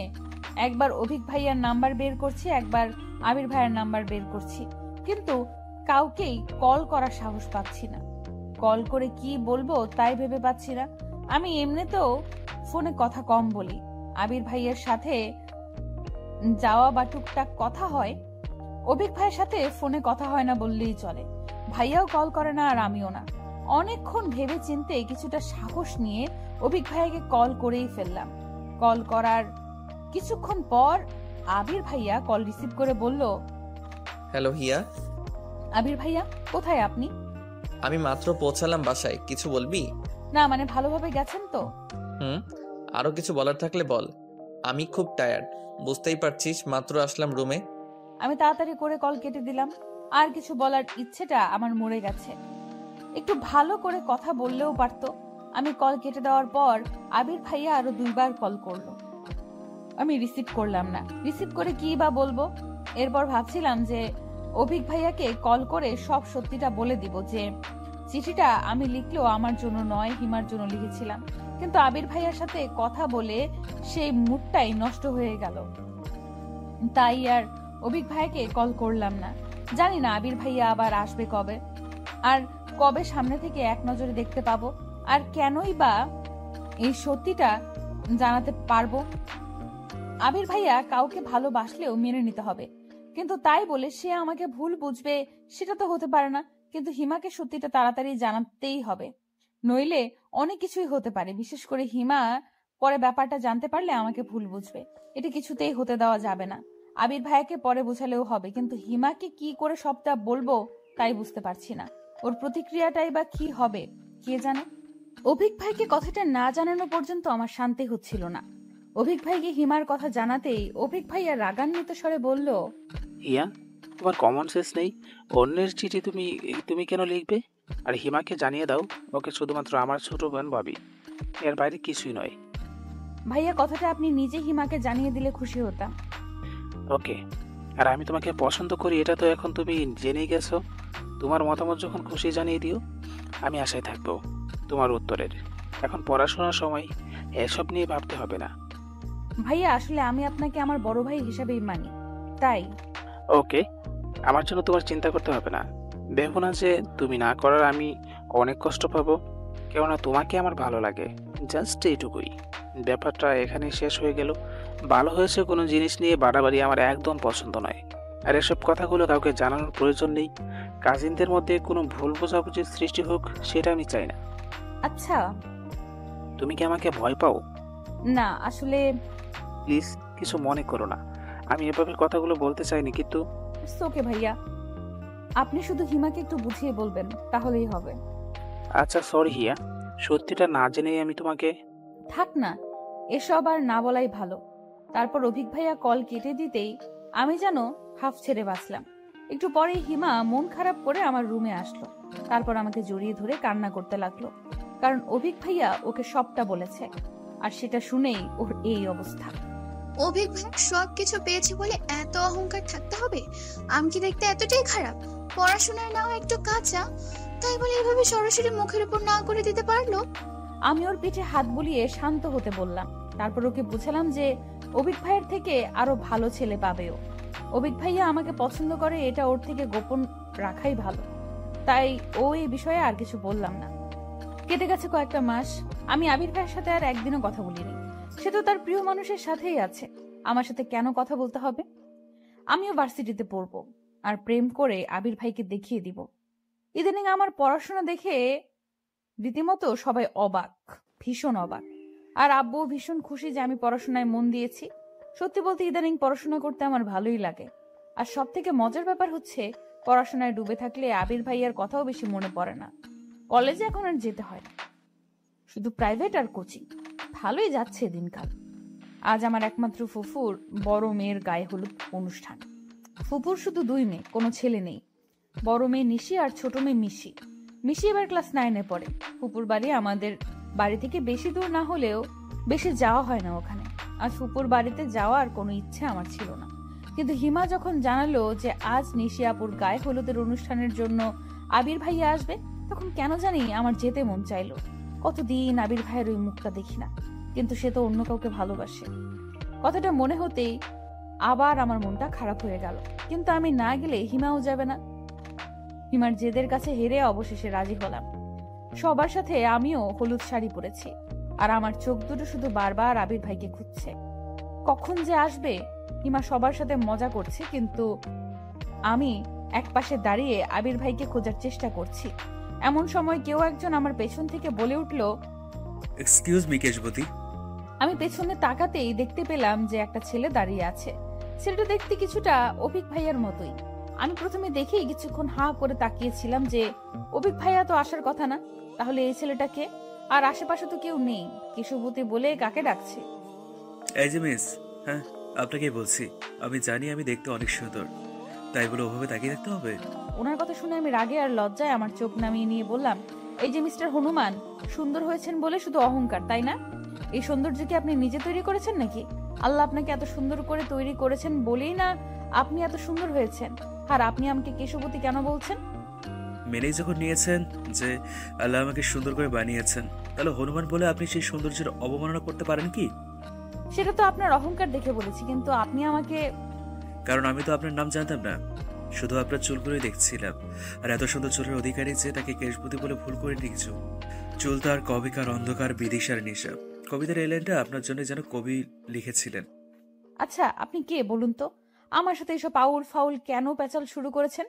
একবার অভিক ভাইয়ার নাম্বার বের করছি, একবার আবির ভাইয়ার নাম্বার বের করছি, কিন্তু কাউকেই কল করার সাহস পাচ্ছি না। কল করে কি বলবো তাই ভেবে পাচ্ছি না। আমি এমনিতেও ফোনে কথা কম বলি। আবির ভাইয়ের সাথে যাওয়া বা টুকটাক কথা হয়, অভিক ভাইয়ের সাথে ফোনে কথা হয় না বললেই চলে। ভাইয়াও কল করে না আর আমিও না। অনেকক্ষণ ভেবে চিন্তে কিছুটা সাহস নিয়ে অভিক ভাইয়াকে কল করেই ফেললাম। কল করার কিছুক্ষণ পর আবির ভাইয়া কল রিসিভ করে বলল, হ্যালো হিয়া। আবির ভাইয়া, কোথায় আপনি? আমি মাত্র পৌঁছালাম বাসায়, কিছু বলবি? না মানে ভালোভাবে গেছেন তো? আরো কিছু বলার থাকলে বল। আমি খুব টায়ার্ড, বুঝতেই পারছিস, মাত্র আসলাম রুমে। আমি তাড়াতাড়ি করে কল কেটে দিলাম। আর কিছু বলার ইচ্ছেটা আমার মরে গেছে। একটু ভালো করে কথা বললেও পারতো। আমি কল কেটে দেওয়ার পর আবির ভাইয়া আরো 2 বার কল করলো। আমি রিসিভ করলাম না। রিসিভ করে কি বা বলবো? এরপর ভাবছিলাম যে অভিক ভাইয়াকে কল করে সব সত্যিটা বলে দিব, যে চিঠিটা আমি লিখলেও আমার জন্য নয়, হিমার জন্য লিখেছিলাম। কিন্তু আবির ভাইয়ার সাথে কথা বলে সেই মুডটাই নষ্ট হয়ে গেল। তাই আর অভিক ভাইয়াকে কল করলাম না। জানি না আবির ভাইয়া আবার আসবে কবে, আর কবে সামনে থেকে এক নজরে দেখতে পাবো, আর কেনই বা এই সত্যিটা জানাতে পারবো। আবির ভাইয়া কাউকে ভালোবাসলেও মেনে নিতে হবে, কিন্তু তাই বলে সে আমাকে ভুল বুঝবে সেটা তো হতে পারে না। কিন্তু হিমাকে সত্যিটা তাড়াতাড়ি জানাতেই হবে, নইলে অনেক কিছুই হতে পারে। বিশেষ করে হিমা পরে ব্যাপারটা জানতে পারলে আমাকে ভুল বুঝবে। এটা কিছুতেই হতে দেওয়া যাবে না। আবির ভাইয়াকে পরে বোঝালেও হবে, কিন্তু হিমাকে কি করে সবটা বলবো তাই বুঝতে পারছি না। ওর প্রতিক্রিয়াটাই বা কি হবে কে জানে। অভিক ভাইকে কথাটা না জানানো পর্যন্ত আমার শান্তি হচ্ছিল না। অভিক ভাইকে হিমার কথা জানাতেই অভিক ভাইয়া রাগান্বিত স্বরে বলল, হিয়া, তোমার কমন সেন্স নেই? অন্যের চিঠি তুমি তুমি কেন লিখবে? আর হিমাকে জানিয়ে দাও, ওকে শুধুমাত্র আমার ছোট বোন ভাবি, এর বাইরে কিছুই নয়। ভাইয়া কথাটা আপনি নিজে হিমাকে জানিয়ে দিলে খুশি হতাম। ওকে, আর আমি তোমাকে পছন্দ করি এটা তো এখন তুমি জেনেই গেছো। তোমার মতামত যখন খুশি জানিয়ে দিও, আমি আশায় থাকবো তোমার উত্তরের। এখন পড়াশোনার সময়, এসব নিয়ে ভাবতে হবে না। ভাইয়া আসলে আমি আপনাকে আমার বড় ভাই হিসাবেই মানি, তাই। ওকে, আমার জন্য তোমার চিন্তা করতে হবে না। ভেবো না যে তুমি না করার আমি অনেক কষ্ট পাবো, কেননা তোমাকে আমার ভালো লাগে, জাস্ট এইটুকুই। ব্যাপারটা এখানে শেষ হয়ে গেল। ভালো হয়েছে কোনো জিনিস নিয়ে বাড়াবাড়ি আমার একদম পছন্দ নয়। আর এসব কথাগুলো কাউকে জানানোর প্রয়োজন নেই। কাজিনদের মধ্যে কোনো ভুল বোঝাবুঝির সৃষ্টি হোক, সেটা আমি চাই না। আচ্ছা। তুমি কি আমাকে ভয় পাও? না আসলে। প্লিজ কিছু মনে করো না, আমি এভাবে কথাগুলো বলতে চাইনি, কিন্তু ওকে ভাইয়া, আপনি শুধু হিমাকে একটু বুঝিয়ে বলবেন তাহলেই হবে। আচ্ছা সরি হিয়া, সত্যিটা না জেনেই আমি তোমাকে। থাক না, এসব আর না বলাই ভালো। তারপর অভিক ভাইয়া কল কেটে দিতেই আমি যেন হাফ ছেড়ে বাঁচলাম। একটু পরেই হিমা মন খারাপ করে আমার রুমে আসলো। তারপর আমাকে জড়িয়ে ধরে কান্না করতে লাগলো, কারণ অভিক ভাইয়া ওকে সবটা বলেছে, আর সেটা শুনেই ওর এই অবস্থা। অভিক ভাই সব কিছু পেয়েছে বলে এত অহংকার থাকতে হবে? আমি কি দেখতে এতটাই খারাপ? পড়াশোনায় নাও একটু কাঁচা, তাই বলে এভাবে সরাসরি মুখের উপর না করে দিতে পারলো? আমি ওর পিঠে হাত বুলিয়ে শান্ত হতে বললাম। তারপর ওকে বুঝালাম যে অভিক ভাইয়ের থেকে আরো ভালো ছেলে পাবে ও। অভিক ভাইয়া আমাকে পছন্দ করে, এটা ওর থেকে গোপন রাখাই ভালো। তাই ও এই বিষয়ে আর কিছু বললাম না। কেটে গেছে কয়েকটা মাস। আমি আবির ভাইয়ের সাথে আর একদিনও কথা বলিনি। সে তো তার প্রিয় মানুষের সাথেই আছে, আমার সাথে কেন কথা বলতে হবে? আমিও ভার্সিটিতে পড়বো, আর প্রেম করে আবির ভাইকে দেখিয়ে দিব। ইদানিং আমার পড়াশোনা দেখে রীতিমতো সবাই অবাক, ভীষণ অবাক। আর আব্বুও ভীষণ খুশি যে আমি পড়াশোনায় মন দিয়েছি। সত্যি বলতে ইদানিং পড়াশোনা করতে আমার ভালোই লাগে। আর সব থেকে মজার ব্যাপার হচ্ছে, পড়াশোনায় ডুবে থাকলে আবির ভাইয়ার কথাও বেশি মনে পড়ে না। কলেজে এখন আর যেতে হয় না, শুধু প্রাইভেট আর কোচিং। ভালোই যাচ্ছে দিনকাল। আজ আমার একমাত্র ফুফুর বড় মেয়ের গায়ে হলুদ অনুষ্ঠান। ফুফুর শুধু 2 মেয়ে, কোনো ছেলে নেই। বড় মেয়ে নিশি আর ছোট মেয়ে মিশি। মিশি এবার ক্লাস 9-এ পড়ে। ফুপুর বাড়ি আমাদের বাড়ি থেকে বেশি দূর না হলেও বেশি যাওয়া হয় না ওখানে। আর ফুপুর বাড়িতে যাওয়ার কোনো ইচ্ছে আমার ছিল না, কিন্তু হিমা যখন জানালো যে আজ নিশি আপুর গায়ে হলুদের অনুষ্ঠানের জন্য আবির ভাইয়া আসবে, তখন কেন জানি আমার যেতে মন চাইলো। কতদিন আবির ভাইয়ের ওই মুখটা দেখি না, কিন্তু সে তো অন্য কাউকে ভালোবাসে। কথাটা মনে হতেই আবার আমার মনটা খারাপ হয়ে গেল। কিন্তু আমি না গেলে হিমাও যাবে না। হিমার জেদের কাছে হেরে অবশেষে রাজি হলাম। সবার সাথে আমিও হলুদ শাড়ি পরেছি, আর আমার চোখ দুটো শুধু বারবার আবির ভাইকে খুঁজছে। কখন যে আসবে? হিমা সবার সাথে মজা করছে, কিন্তু আমি একপাশে দাঁড়িয়ে আবির ভাইকে খোঁজার চেষ্টা করছি। এমন সময় কেউ একজন আমার পেছন থেকে বলে উঠল, এক্সকিউজ মি কেশবতী। আমি পেছনে তাকাতেই দেখতে পেলাম যে একটা ছেলে দাঁড়িয়ে আছে। ছেলেটা দেখতে কিছুটা অভিক ভাইয়ার মতোই। আমি প্রথমে দেখেই কিছুক্ষণ হা করে তাকিয়েছিলাম যে অভিক ভাইয়া তো আসার কথা না, তাহলে এই ছেলেটাকে? আর আশেপাশে তো কেউ নেই, কেশবতী বলে কাকে ডাকছে? এই যে মিস, হ্যাঁ আপনাকেই বলছি। আমি জানি আমি দেখতে অনেক সুন্দর, তাই বলে ওভাবে তাকিয়ে থাকতে হবে? ওনার কথা শুনে আমি রাগে আর লজ্জায় আমার চোখ নামিয়ে নিয়ে বললাম, এই যে মিস্টার হনুমান, সুন্দর হয়েছেন বলে শুধু অহংকার, তাই না? এই সৌন্দর্য কি আপনি নিজে তৈরি করেছেন নাকি? আল্লাহ আপনাকে এত সুন্দর করে তৈরি করেছেন বলেই না আপনি এত সুন্দর হয়েছেন। আর আপনি আমাকে কেশবতী কেন বলছেন? মেনেই যখন নিয়েছেন যে আল্লাহ আমাকে সুন্দর করে বানিয়েছেন, তাহলে হনুমান বলে আপনি সেই সৌন্দর্যের অবমাননা করতে পারেন কি? সেটা তো আপনার অহংকার দেখে বলেছি, কিন্তু আপনি আমাকে। কারণ আমি তো আপনার নাম জানতাম না, শুধু আপনার চুলগুলোই দেখছিলাম। আর এত সুন্দর চুলের অধিকারী যে তাকে কেশবতী বলে ভুল করে কিছু। চুল তার কবিকার অন্ধকার বিদিশার নেশা। কবিতার এই লাইনটা আপনার জন্য যেন কবি লিখেছিলেন। আচ্ছা আপনি কে বলুন তো? আমার সাথে এসব আউল ফাউল কেন পেঁচাল শুরু করেছেন?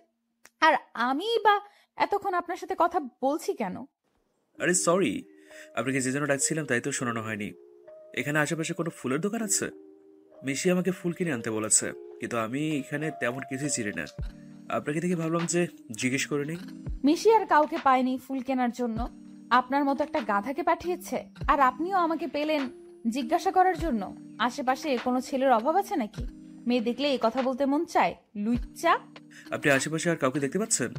আর আমি বা এতক্ষণ আপনার সাথে কথা বলছি কেন? আরে সরি, আপনাকে যে জন্য ডাকছিলাম তাই তো শোনানো হয়নি। এখানে আশেপাশে কোনো ফুলের দোকান আছে? মিশি আমাকে ফুল কিনে আনতে বলেছে, কিন্তু আমি এখানে তেমন কিছুই চিনি না। আপনাকে দেখে ভাবলাম যে জিজ্ঞেস করে নিই। মিশি আর কাউকে পায়নি ফুল কেনার জন্য, আপনার মতো একটা গাধাকে পাঠিয়েছে। আর আপনিও আমাকে পেলেন জিজ্ঞাসা করার জন্য। আশেপাশে কোনো ছেলের অভাব আছে নাকি? মেয়ে দেখলে এই কথা বলতে মন চায়, লুচ্চা। আপনি আশেপাশে আর কাউকে দেখতে পাচ্ছেন?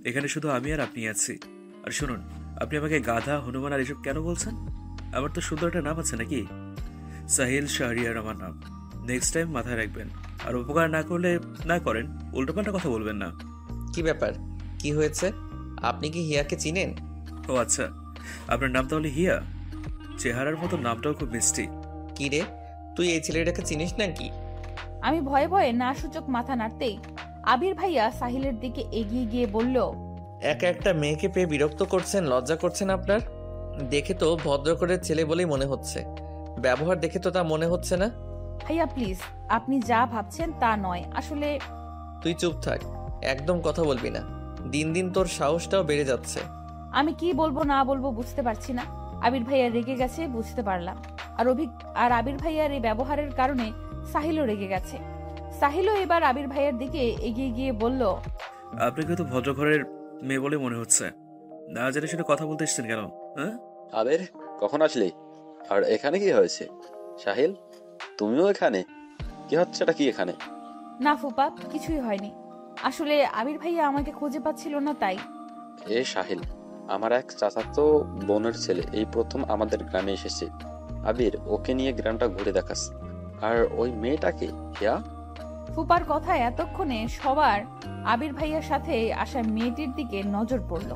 এখানে শুধু আমি আর আপনি আছি। আর শুনুন, আপনি আমাকে গাধা, হনুমান আর এসব কেন বলছেন? আমার তো সুন্দর একটা নাম আছে নাকি? সাহিল শাহরিয়ার আমার নাম। নেক্সট টাইম মাথায় রাখবেন। আর উপকার না করলে না করেন, উল্টোপাল্টা কথা বলবেন না। কি ব্যাপার? কি হয়েছে? আপনি কি হিয়াকে চিনেন? ও আচ্ছা, আপনার নাম তাহলে হিয়া? চেহারার মতো নামটাও খুব মিষ্টি। কি রে, তুই এই ছেলেটাকে চিনিস নাকি? আমি ভয়ে ভয়ে না সূচক মাথা নাড়তেই আবির ভাইয়া সাহিলের দিকে এগিয়ে গিয়ে বলল, একা একটা মেয়েকে পেয়ে বিরক্ত করছেন, লজ্জা করছেন আপনার? দেখে তো ভদ্র করে ছেলে বলেই মনে হচ্ছে, ব্যবহার দেখে তো তা মনে হচ্ছে না। ভাইয়া প্লিজ, আপনি যা ভাবছেন তা নয় আসলে। তুই চুপ থাক, একদম কথা বলবি না। দিন দিন তোর সাহসটাও বেড়ে যাচ্ছে। আমি কি বলবো না বলবো বুঝতে পারছি না। আবির ভাইয়া রেগে গেছে বুঝতে পারলাম। আর আবির ভাইয়ার এই ব্যবহারের কারণে সাহিলও রেগে গেছে। সাহিলও এবার আবির ভাইয়ার দিকে এগিয়ে গিয়ে বলল, আপনাকে তো ভদ্র ঘরের মেয়ে বলে মনে হচ্ছে। না জেনে শুনে কথা বলতে এসছেন কেন? হ্যাঁ, আবির, কখন আসলি? আর এখানে কি হয়েছে? সাহিল, তুমিও এখানে? কি হচ্ছে এটা কি এখানে? না ফুপা, কিছুই হয়নি। আসলে আবির ভাইয়া আমাকে খুঁজে পাচ্ছিল না তাই। এ সাহিল, আমার এক চাচাতো বোনের ছেলে এই প্রথম আমাদের গ্রামে এসেছে। আবির, ওকে নিয়ে গ্রামটা ঘুরে দেখাস। আর ওই মেয়েটাকে হিয়া। ফুপার কথায় এতক্ষণে সবার আবির ভাইয়ার সাথে আসা মেয়েটির দিকে নজর পড়ল।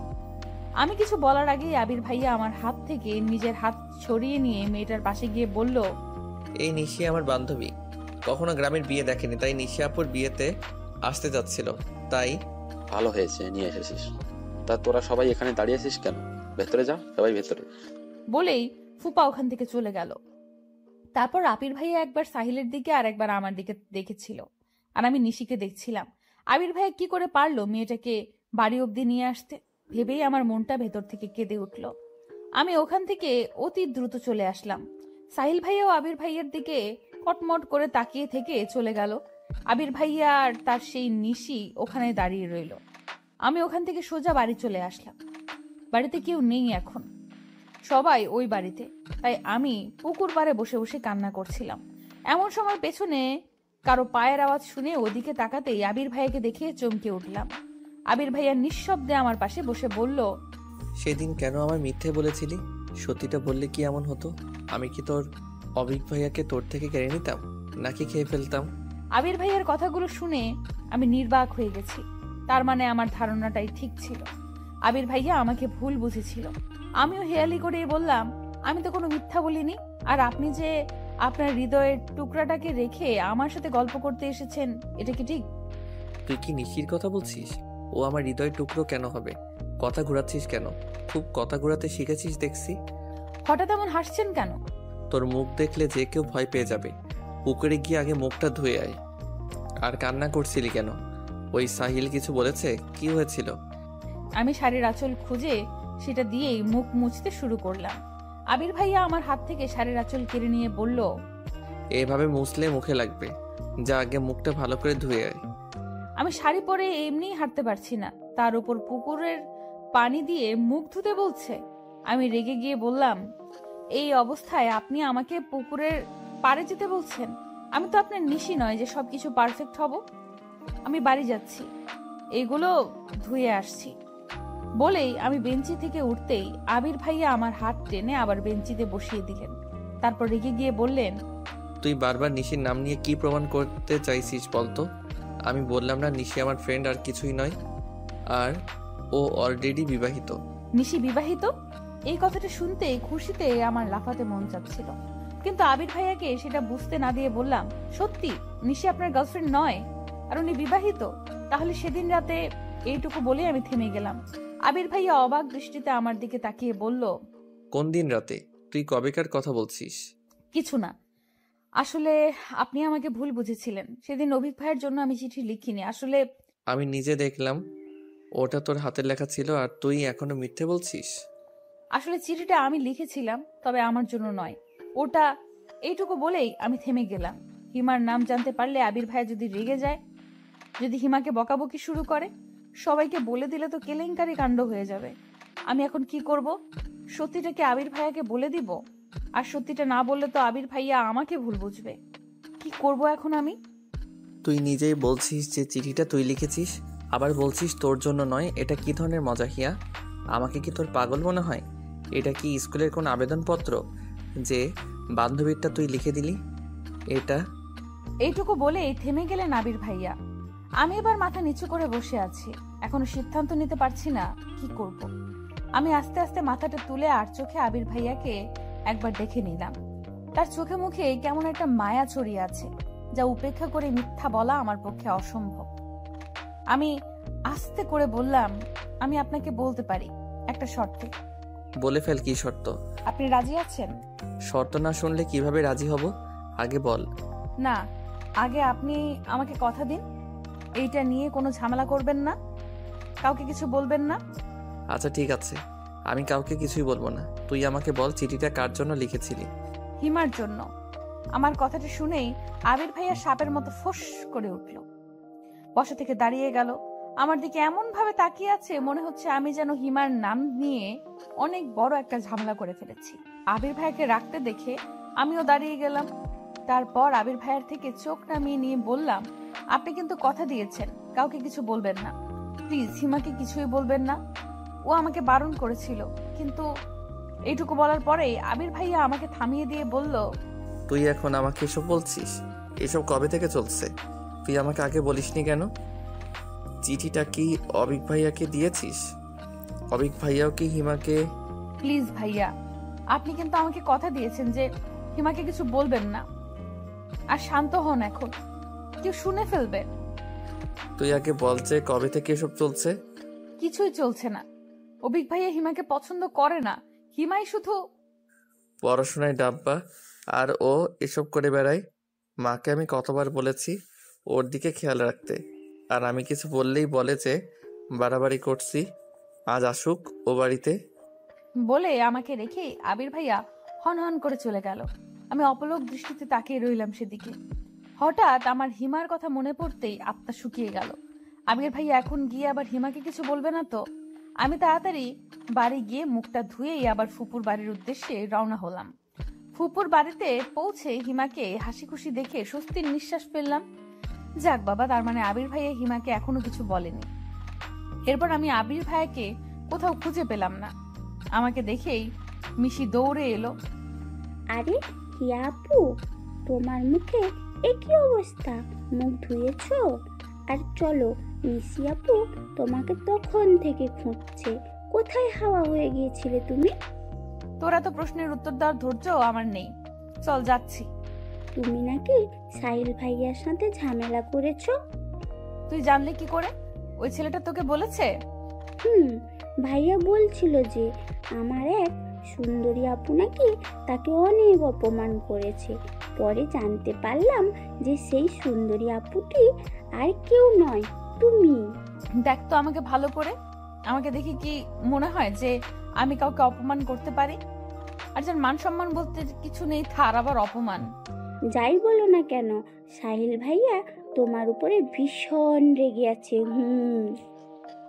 আমি কিছু বলার আগেই আবির ভাইয়া আমার হাত থেকে নিজের হাত ছড়িয়ে নিয়ে মেয়েটার পাশে গিয়ে বলল, এই নিশি আমার বান্ধবী, কখনো গ্রামের বিয়ে দেখেনি, তাই নিশি আপুর বিয়েতে আসতে যাচ্ছিল, তাই। ভালো হয়েছে নিয়ে এসেছিস। তা তোরা সবাই এখানে দাঁড়িয়েছিস কেন? ভেতরে যা, সবাই ভেতরে। বলেই ফুপা ওখান থেকে চলে গেল। তারপর আবির ভাইয়া একবার সাহিলের দিকে আর একবার আমার দিকে দেখেছিল, আর আমি নিশিকে দেখছিলাম। আবির ভাইয়া কি করে পারলো মেয়েটাকে বাড়ি অব্দি নিয়ে আসতে, ভেবেই আমার মনটা ভেতর থেকে কেঁদে উঠল। আমি ওখান থেকে অতি দ্রুত চলে আসলাম। সাহিল ভাইয়াও আবির ভাইয়ার দিকে কটমট করে তাকিয়ে থেকে চলে গেল। আবির ভাইয়া আর তার সেই নিশি ওখানে দাঁড়িয়ে রইল। আমি ওখান থেকে সোজা বাড়ি চলে আসলাম। বাড়িতে কেউ নেই এখন, সবাই ওই বাড়িতে। তাই আমি পুকুর পাড়ে বসে বসে কান্না করছিলাম। এমন সময় পেছনে কারো পায়ের আওয়াজ শুনে ওদিকে তাকাতেই আবির ভাইয়াকে দেখে চমকে উঠলাম। আবির ভাইয়া নিঃশব্দে আমার পাশে বসে বলল, সেদিন কেন আমার মিথ্যে বলেছিলি? সত্যিটা বললে কি এমন হতো? আমি কি তোর অবিক ভাইয়াকে তোর থেকে কেড়ে নিতাম, নাকি খেয়ে ফেলতাম? আবির ভাইয়ার কথাগুলো শুনে আমি নির্বাক হয়ে গেছি। তার মানে আমার ধারণাটাই ঠিক ছিল, আবির ভাইয়া আমাকে ভুল বুঝেছিল। আমিও হেয়ালি করে বললাম, আমি তো কোনো মিথ্যা বলিনি। আর আপনি যে আপনার হৃদয়ের টুকরাটাকে রেখে আমার সাথে গল্প করতে এসেছেন, এটা কি ঠিক? তুই কি নিশির কথা বলছিস? ও আমার হৃদয় টুকরো কেন হবে? কথা ঘোরাচ্ছিস কেন? খুব কথা ঘোরাতে শিখেছিস দেখছি। হঠাৎ এমন হাসছেন কেন? তোর মুখ দেখলে যে কেউ ভয় পেয়ে যাবে। পুকুরে গিয়ে আগে মুখটা ধুয়ে আয়। আর কান্না করছিলি কেন? ওই সাহিল কিছু বলেছে? কি হয়েছিল? আমি শাড়ির আঁচল খুঁজে সেটা দিয়েই মুখ মুছতে শুরু করলাম। আবির ভাইয়া আমার হাত থেকে শাড়ির আঁচল কেড়ে নিয়ে বলল, এভাবে মুছলে মুখে লাগবে, যা আগে মুখটা ভালো করে ধুয়ে আয়। আমি শাড়ি পরে এমনিই হাঁটতে পারছি না, তার উপর পুকুরের পানি দিয়ে মুখ ধুতে বলছে। আমি রেগে গিয়ে বললাম, এই অবস্থায় আপনি আমাকে পুকুরের পাড়ে যেতে বলছেন? আমি তো আপনার নিশি নয় যে সবকিছু পারফেক্ট হব। আমি বাড়ি যাচ্ছি, এগুলো ধুয়ে আসছি। বলেই আমি বেঞ্চি থেকে উঠতেই আবির ভাইয়া আমার হাত টেনে আবার বেঞ্চিতে বসিয়ে দিলেন। তারপর রেগে গিয়ে বললেন, তুই বারবার নিশির নাম নিয়ে কি প্রমাণ করতে চাইছিস বলতো? আমি বললাম না নিশি আমার ফ্রেন্ড আর কিছুই নয়। আর ও অলরেডি বিবাহিত। নিশি বিবাহিত? এই কথাটা শুনতেই খুশিতে আমার লাফাতে মন চাচ্ছিল, কিন্তু আবির ভাইয়াকে সেটা বুঝতে না দিয়ে বললাম, সত্যি নিশি আপনার গার্লফ্রেন্ড নয় আর উনি বিবাহিত? তাহলে সেদিন রাতে এইটুকু বলে আমি থেমে গেলাম। আবির ভাইয়া অবাক দৃষ্টিতে আমার দিকে তাকিয়ে বলল, কোন দিন রাতে? তুই কবেকার কথা বলছিস? কিছু না, আসলে আপনি আমাকে ভুল বুঝেছিলেন। সেদিন অভিক ভাইয়ের জন্য আমি চিঠি লিখিনি আসলে। আমি নিজে দেখলাম ওটা তোর হাতের লেখা ছিল, আর তুই এখনো মিথ্যে বলছিস। আসলে চিঠিটা আমি লিখেছিলাম, তবে আমার জন্য নয় ওটা। এইটুকু বলেই আমি থেমে গেলাম। হিমার নাম জানতে পারলে আবির ভাই যদি রেগে যায়, যদি হিমাকে বকাবকি শুরু করে, সবাইকে বলে দিলে তো কেলেঙ্কারি কাণ্ড হয়ে যাবে। আমি এখন কি করব? সত্যিটা কি আবির ভাইয়াকে বলে দিব? আর সত্যিটা না বললে তো আবির ভাইয়া আমাকে ভুল বুঝবে। কি করব এখন আমি? তুই নিজেই বলছিস যে চিঠিটা তুই লিখেছিস, আবার বলছিস তোর জন্য নয়। এটা কি ধরনের মজা হিয়া? আমাকে কি তোর পাগল মনে হয়? এটা কি স্কুলের কোন আবেদনপত্র যে বান্ধবীরটা তুই লিখে দিলি? এটা এইটুকু বলেই থেমে গেলেন আবির ভাইয়া। আমি এবার মাথা নিচু করে বসে আছি, এখনো সিদ্ধান্ত নিতে পারছি না কি করব। আমি আস্তে আস্তে মাথাটা তুলে আর চোখে আবির ভাইয়াকে একবার দেখে নিলাম। তার চোখে মুখে কেমন একটা মায়া ছড়িয়ে আছে, যা উপেক্ষা করে মিথ্যা বলা আমার পক্ষে অসম্ভব। আমি আস্তে করে বললাম, আমি আপনাকে বলতে পারি, একটা শর্তে। বলে ফেল, কি শর্ত? আপনি রাজি আছেন? শর্ত না শুনলে কিভাবে রাজি হব? আগে বল। না, আগে আপনি আমাকে কথা দিন, এইটা নিয়ে কোনো ঝামেলা করবেন না, কাউকে কিছু বলবেন না। আচ্ছা ঠিক আছে, আমি কাউকে কিছুই বলবো না। তুই আমাকে বল, চিঠিটা কার জন্য লিখেছিলি? হিমার জন্য। আমার কথাটা শুনেই আবির ভাইয়া সাপের মতো ফোঁস করে উঠল, বসা থেকে দাঁড়িয়ে গেল, আমার দিকে এমন ভাবে তাকিয়ে আছে মনে হচ্ছে আমি যেন হিমার নাম নিয়ে অনেক বড় একটা ঝামেলা করে ফেলেছি। আবির ভাইয়াকে রাখতে দেখে আমিও দাঁড়িয়ে গেলাম। তারপর আবির ভাইয়ার থেকে চোখ নামিয়ে নিয়ে বললাম, আপনি কিন্তু কথা দিয়েছেন কাউকে কিছু বলবেন না, প্লিজ হিমাকে কিছুই বলবেন না। ও আমাকে বারণ করেছিল, কিন্তু এইটুকু বলার পরেই আবির ভাইয়া আমাকে থামিয়ে দিয়ে বলল, তুই এখন আমাকে এসব বলছিস? এসব কবে থেকে চলছে? তুই আমাকে আগে বলিসনি কেন? চিঠিটা কি অবিক ভাইয়াকে দিয়েছিস? অবিক ভাইয়াও কি হিমাকে? প্লিজ ভাইয়া, আপনি কিন্তু আমাকে কথা দিয়েছেন যে হিমাকে কিছু বলবেন না। আর শান্ত হন, এখন কেউ শুনে ফেলবে। তুই আগে বল যে কবে থেকে এসব চলছে? কিছুই চলছে না। অবিক ভাইয়া হিমাকে পছন্দ করে না, হিমাই শুধু পড়াশোনায় ডাব্বা, আর ও এসব করে বেড়ায়। মাকে আমি কতবার বলেছি ওর দিকে খেয়াল রাখতে, আর আমি কিছু বললেই বলে যে বাড়াবাড়ি করছি। আজ আসুক ও বাড়িতে। বলে আমাকে রেখে আবির ভাইয়া হন হন করে চলে গেল। আমি অপলক দৃষ্টিতে তাকিয়ে রইলাম সেদিকে। হঠাৎ আমার হিমার কথা মনে পড়তেই আত্মা শুকিয়ে গেল। আবির ভাইয়া এখন গিয়ে আবার হিমাকে কিছু বলবে না তো? আমি তাড়াতাড়ি বাড়ি গিয়ে মুখটা ধুয়েই আবার ফুপুর বাড়ির উদ্দেশ্যে রওনা হলাম। ফুপুর বাড়িতে পৌঁছে হিমাকে হাসি খুশি দেখে স্বস্তির নিঃশ্বাস ফেললাম। যাক বাবা, তার মানে আবির ভাইয়া হিমাকে এখনো কিছু বলেনি। এরপর আমি আবির ভাইয়াকে কোথাও খুঁজে পেলাম না। আমাকে দেখেই মিশি দৌড়ে এলো। আরে হিয়া আপু, তোমার মুখে একই অবস্থা, মুখ ধুয়েছো? আর চলো, মিশি আপু তোমাকে তখন থেকে খুঁজছে, কোথায় হাওয়া হয়ে গিয়েছিলে তুমি? তোরা তো প্রশ্নের উত্তর দেওয়ার ধৈর্য আমার নেই, চল যাচ্ছি। তুমি নাকি সাহিল ভাইয়ার সাথে ঝামেলা করেছো? তুই জানলে কি করে? ওই ছেলেটা তোকে বলেছে? ভাইয়া বলছিল যে আমার এক সুন্দরী আপু নাকি তাকে অনেক অপমান করেছে। পরে জানতে পারলাম যে সেই সুন্দরী আপুটি আর কেউ নয়, তুমি। দেখ তো আমাকে ভালো করে, আমাকে দেখি কি মনে হয় যে আমি কাউকে অপমান করতে পারি? আর যার মান সম্মান বলতে কিছু নেই, তার আবার অপমান। যাই বলো না কেন, সাহিল ভাইয়া তোমার উপরে ভীষণ রেগে আছে।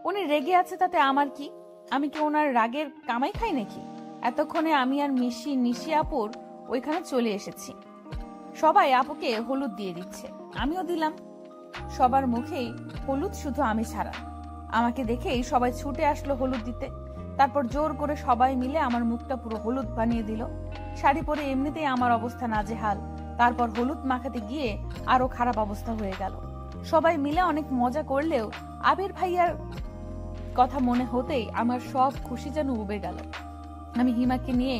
উনি রেগে আছে তাতে আমার কি? আমি কি ওনার রাগের কামাই খাই নাকি? এতক্ষণে আমি আর মিশি নিশি আপুর ওইখানে চলে এসেছি। সবাই আপুকে হলুদ দিয়ে দিচ্ছে, আমিও দিলাম। সবার মুখেই হলুদ, শুধু আমি ছাড়া। আমাকে দেখেই সবাই ছুটে আসলো হলুদ দিতে। তারপর জোর করে সবাই মিলে আমার মুখটা পুরো হলুদ বানিয়ে দিল। শাড়ি পরে এমনিতেই আমার অবস্থা নাজেহাল, তারপর হলুদ মাখাতে গিয়ে আরো খারাপ অবস্থা হয়ে গেল। সবাই মিলে অনেক মজা করলেও আবির ভাইয়ার কথা মনে হতেই আমার সব খুশি যেন উবে গেল। আমি হিমাকে নিয়ে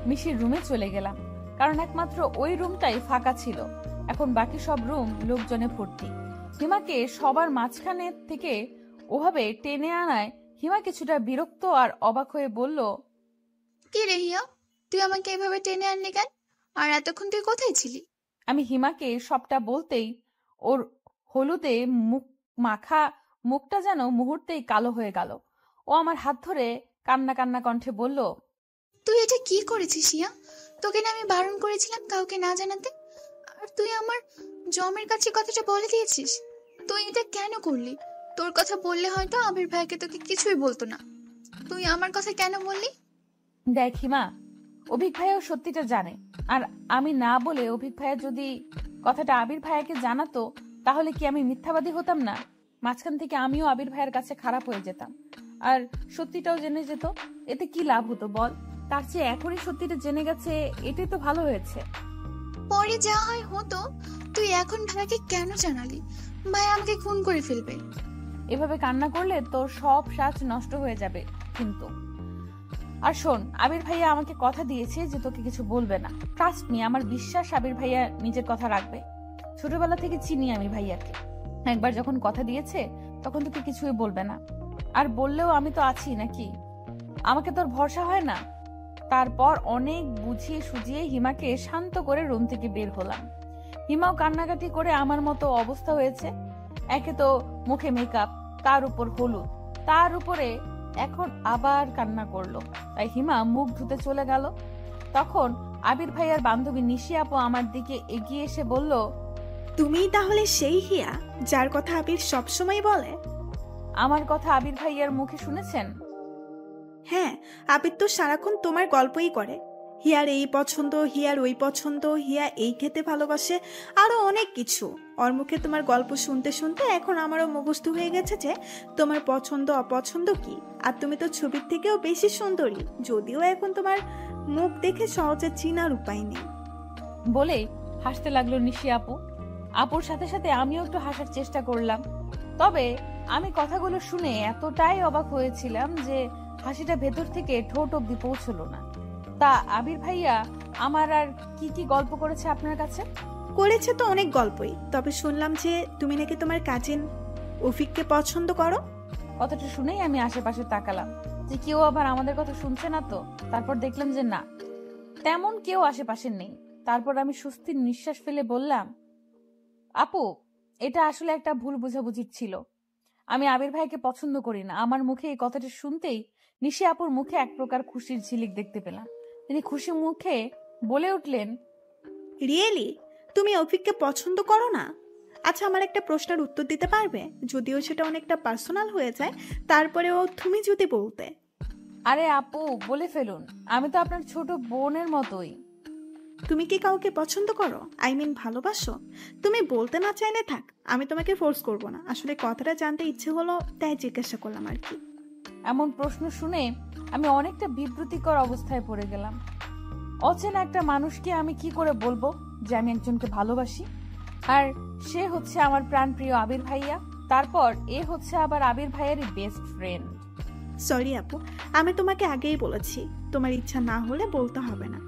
মিশির রুমে চলে গেলাম, কারণ একমাত্র ওই রুমটাই ফাঁকা ছিল। এখন বাকি সব রুম লোকজনে ভর্তি। হিমাকে সবার মাঝখানে থেকে ওভাবে টেনে আনায় হিমা কিছুটা বিরক্ত আর অবাক হয়ে বলল, কি রে হিয়া, তুই আমাকে এভাবে টেনে আনলি কেন? আর এতক্ষণ তুই কোথায় ছিলি? আমি হিমাকে সবটা বলতেই ওর হলুদে মুখ মাখা মুখটা যেন মুহূর্তেই কালো হয়ে গেল। ও আমার হাত ধরে কান্না কান্না কণ্ঠে বলল, তুই এটা কি করেছিস হিয়া? তোকে না আমি বারণ করেছিলাম কাউকে না জানাতে? আর তুই আমার জমের কাছে কথাটা বলে দিয়েছিস। তুই এটা কেন করলি? তোর কথা বললে হয়তো আবির ভাইকে তোকে কিছুই বলতো না, তুই আমার কথা কেন বললি? দেখ হিমা, অভিক ভাইয়াও সত্যিটা জানে, আর আমি না বলে অভিক ভাইয়া যদি কথাটা আবির ভাইয়াকে জানাতো তাহলে কি আমি মিথ্যাবাদী হতাম না? মাঝখান থেকে আমিও আবির ভাইয়ের কাছে খারাপ হয়ে যেতাম, আর সত্যিটাও জেনে যেত। এতে কি লাভ হতো বল? তার চেয়ে এখনই সত্যিটা জেনে গেছে, এটাই তো ভালো হয়েছে। পরে যা হয় হতো, তুই এখন ভাইয়াকে কেন জানালি? ভাই আমাকে খুন করে ফেলবে। এভাবে কান্না করলে তোর সব সাজ নষ্ট হয়ে যাবে কিন্তু। আর শোন, আবির ভাইয়া আমাকে কথা দিয়েছে যে তোকে কিছু বলবে না। ট্রাস্ট মি, আমার বিশ্বাস আবির ভাইয়া নিজের কথা রাখবে। ছোটবেলা থেকে চিনি আমি ভাইয়াকে, একবার যখন কথা দিয়েছে তখন তোকে কিছুই বলবে না। আর বললেও আমি তো আছি নাকি? আমাকে তোর ভরসা হয় না? তারপর অনেক বুঝিয়ে সুজিয়ে হিমাকে শান্ত করে রুম থেকে বের হলাম। হিমাও কান্নাকাটি করে আমার মতো অবস্থা হয়েছে। একে তো মুখে মেকআপ, তার উপর হলুদ, তার উপরে এখন আবার কান্না করলো। তাই হিমা মুখ ধুতে চলে গেল। তখন আবির ভাইয়ার বান্ধবী নিশি আপু আমার দিকে এগিয়ে এসে বলল, তুমিই তাহলে সেই হিয়া যার কথা আবির সবসময় বলে? আমার কথা আবির ভাইয়ার মুখে শুনেছেন? হ্যাঁ, আবির তো সারাক্ষণ তোমার গল্পই করে। হিয়ার এই পছন্দ, হিয়ার ওই পছন্দ, হিয়া এই খেতে ভালোবাসে, আরো অনেক কিছু। ওর মুখে তোমার গল্প শুনতে শুনতে এখন আমারও মুখস্থ হয়ে গেছে যে তোমার পছন্দ অপছন্দ কি। আর তুমি তো ছবির থেকেও বেশি সুন্দরী, যদিও এখন তোমার মুখ দেখে সহজে চিনার উপায় নেই। বলে হাসতে লাগলো নিশি আপু। আপুর সাথে সাথে আমিও একটু হাসার চেষ্টা করলাম। তবে আমি কথাগুলো শুনে এতটাই অবাক হয়েছিলাম যে হাসিটা ভেতর থেকে ঠোঁট অব্দি পৌঁছলো না। তা আবির ভাইয়া আমার আর কি কি গল্প করেছে আপনার কাছে? করেছে তো অনেক গল্পই, তবে শুনলাম যে তুমি নাকি তোমার কাজিন অফিককে পছন্দ করো। কথাটা শুনেই আমি আশেপাশে তাকালাম যে কেউ আবার আমাদের কথা শুনছে না তো। তারপর দেখলাম যে না, তেমন কেউ আশেপাশে নেই। তারপর আমি স্বস্তির নিঃশ্বাস ফেলে বললাম, আপু, এটা আসলে একটা ভুল বোঝাবুঝি ছিল। আমি আবির ভাইকে পছন্দ করি না। আমার মুখে এই কথাটা শুনতেই নিশি আপুর মুখে এক প্রকার খুশির ঝিলিক দেখতে পেলাম। তিনি খুশি মুখে বলে উঠলেন, রিয়েলি তুমি অফিককে পছন্দ করো না? আচ্ছা, আমার একটা প্রশ্নের উত্তর দিতে পারবে? যদিও সেটা অনেকটা পার্সোনাল হয়ে যায়, তারপরেও তুমি যদি বলতে। আরে আপু, বলে ফেলুন, আমি তো আপনার ছোট বোনের মতোই। তুমি কি কাউকে পছন্দ করো? আই মিন ভালোবাসো? তুমি বলতে না চাইলে থাক, আমি তোমাকে ফোর্স করব না। আসলে কথাটা জানতে ইচ্ছে হলো, তাই জিজ্ঞাসা করলাম আর কি। এমন প্রশ্ন শুনে আমি অনেকটা বিব্রতিকর অবস্থায় পড়ে গেলাম। অচেনা একটা মানুষকে আমি কি করে বলবো যে আমি একজনকে ভালোবাসি? আর সে হচ্ছে আমার প্রাণপ্রিয় আবির ভাইয়া। তারপর এ হচ্ছে আবার আবির ভাইয়ারই বেস্ট ফ্রেন্ড। সরি আপু, আমি তোমাকে আগেই বলেছি, তোমার ইচ্ছা না হলে বলতে হবে না।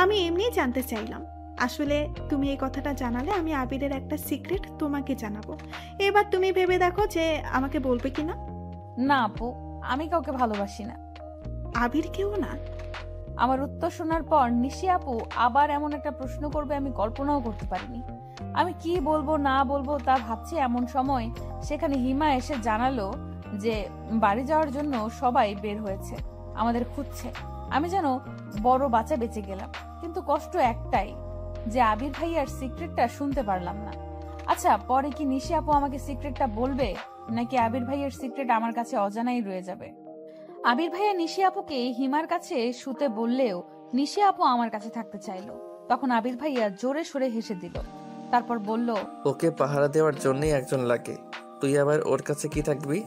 আমি এমনিই জানতে চাইলাম। আসলে তুমি এই কথাটা জানালে আমি আবিরের একটা সিক্রেট তোমাকে জানাবো। এবার তুমি ভেবে দেখো যে আমাকে বলবে কিনা। না আপু, আমি কাউকে ভালোবাসি না। আবির কেউ না? আমার উত্তর শোনার পর নিশি আপু আবার এমন একটা প্রশ্ন করবে আমি কল্পনাও করতে পারিনি। আমি কি বলবো না বলবো তা ভাবছি, এমন সময় সেখানে হিমা এসে জানালো যে বাড়ি যাওয়ার জন্য সবাই বের হয়েছে, আমাদের খুঁজছে। আমি যেন বড় বাচ্চা বেঁচে গেলাম, কিন্তু কষ্ট একটাই যে আবির ভাইয়ার সিক্রেটটা শুনতে পারলাম না। আচ্ছা, পরে কি নিশি আপু আমাকে সিক্রেটটা বলবে, নাকি আবির ভাইয়ার সিক্রেট আমার কাছে অজানাই রয়ে যাবে? আবির ভাইয়া নিশি আপুকে হিমার কাছে শুতে বললেও নিশি আপু আমার কাছে থাকতে চাইলো। তখন আবির ভাইয়া জোরে সরে হেসে দিল। তারপর বলল, ওকে পাহারা দেওয়ার জন্যই একজন লাগে, তুই আবার ওর কাছে কি থাকবি?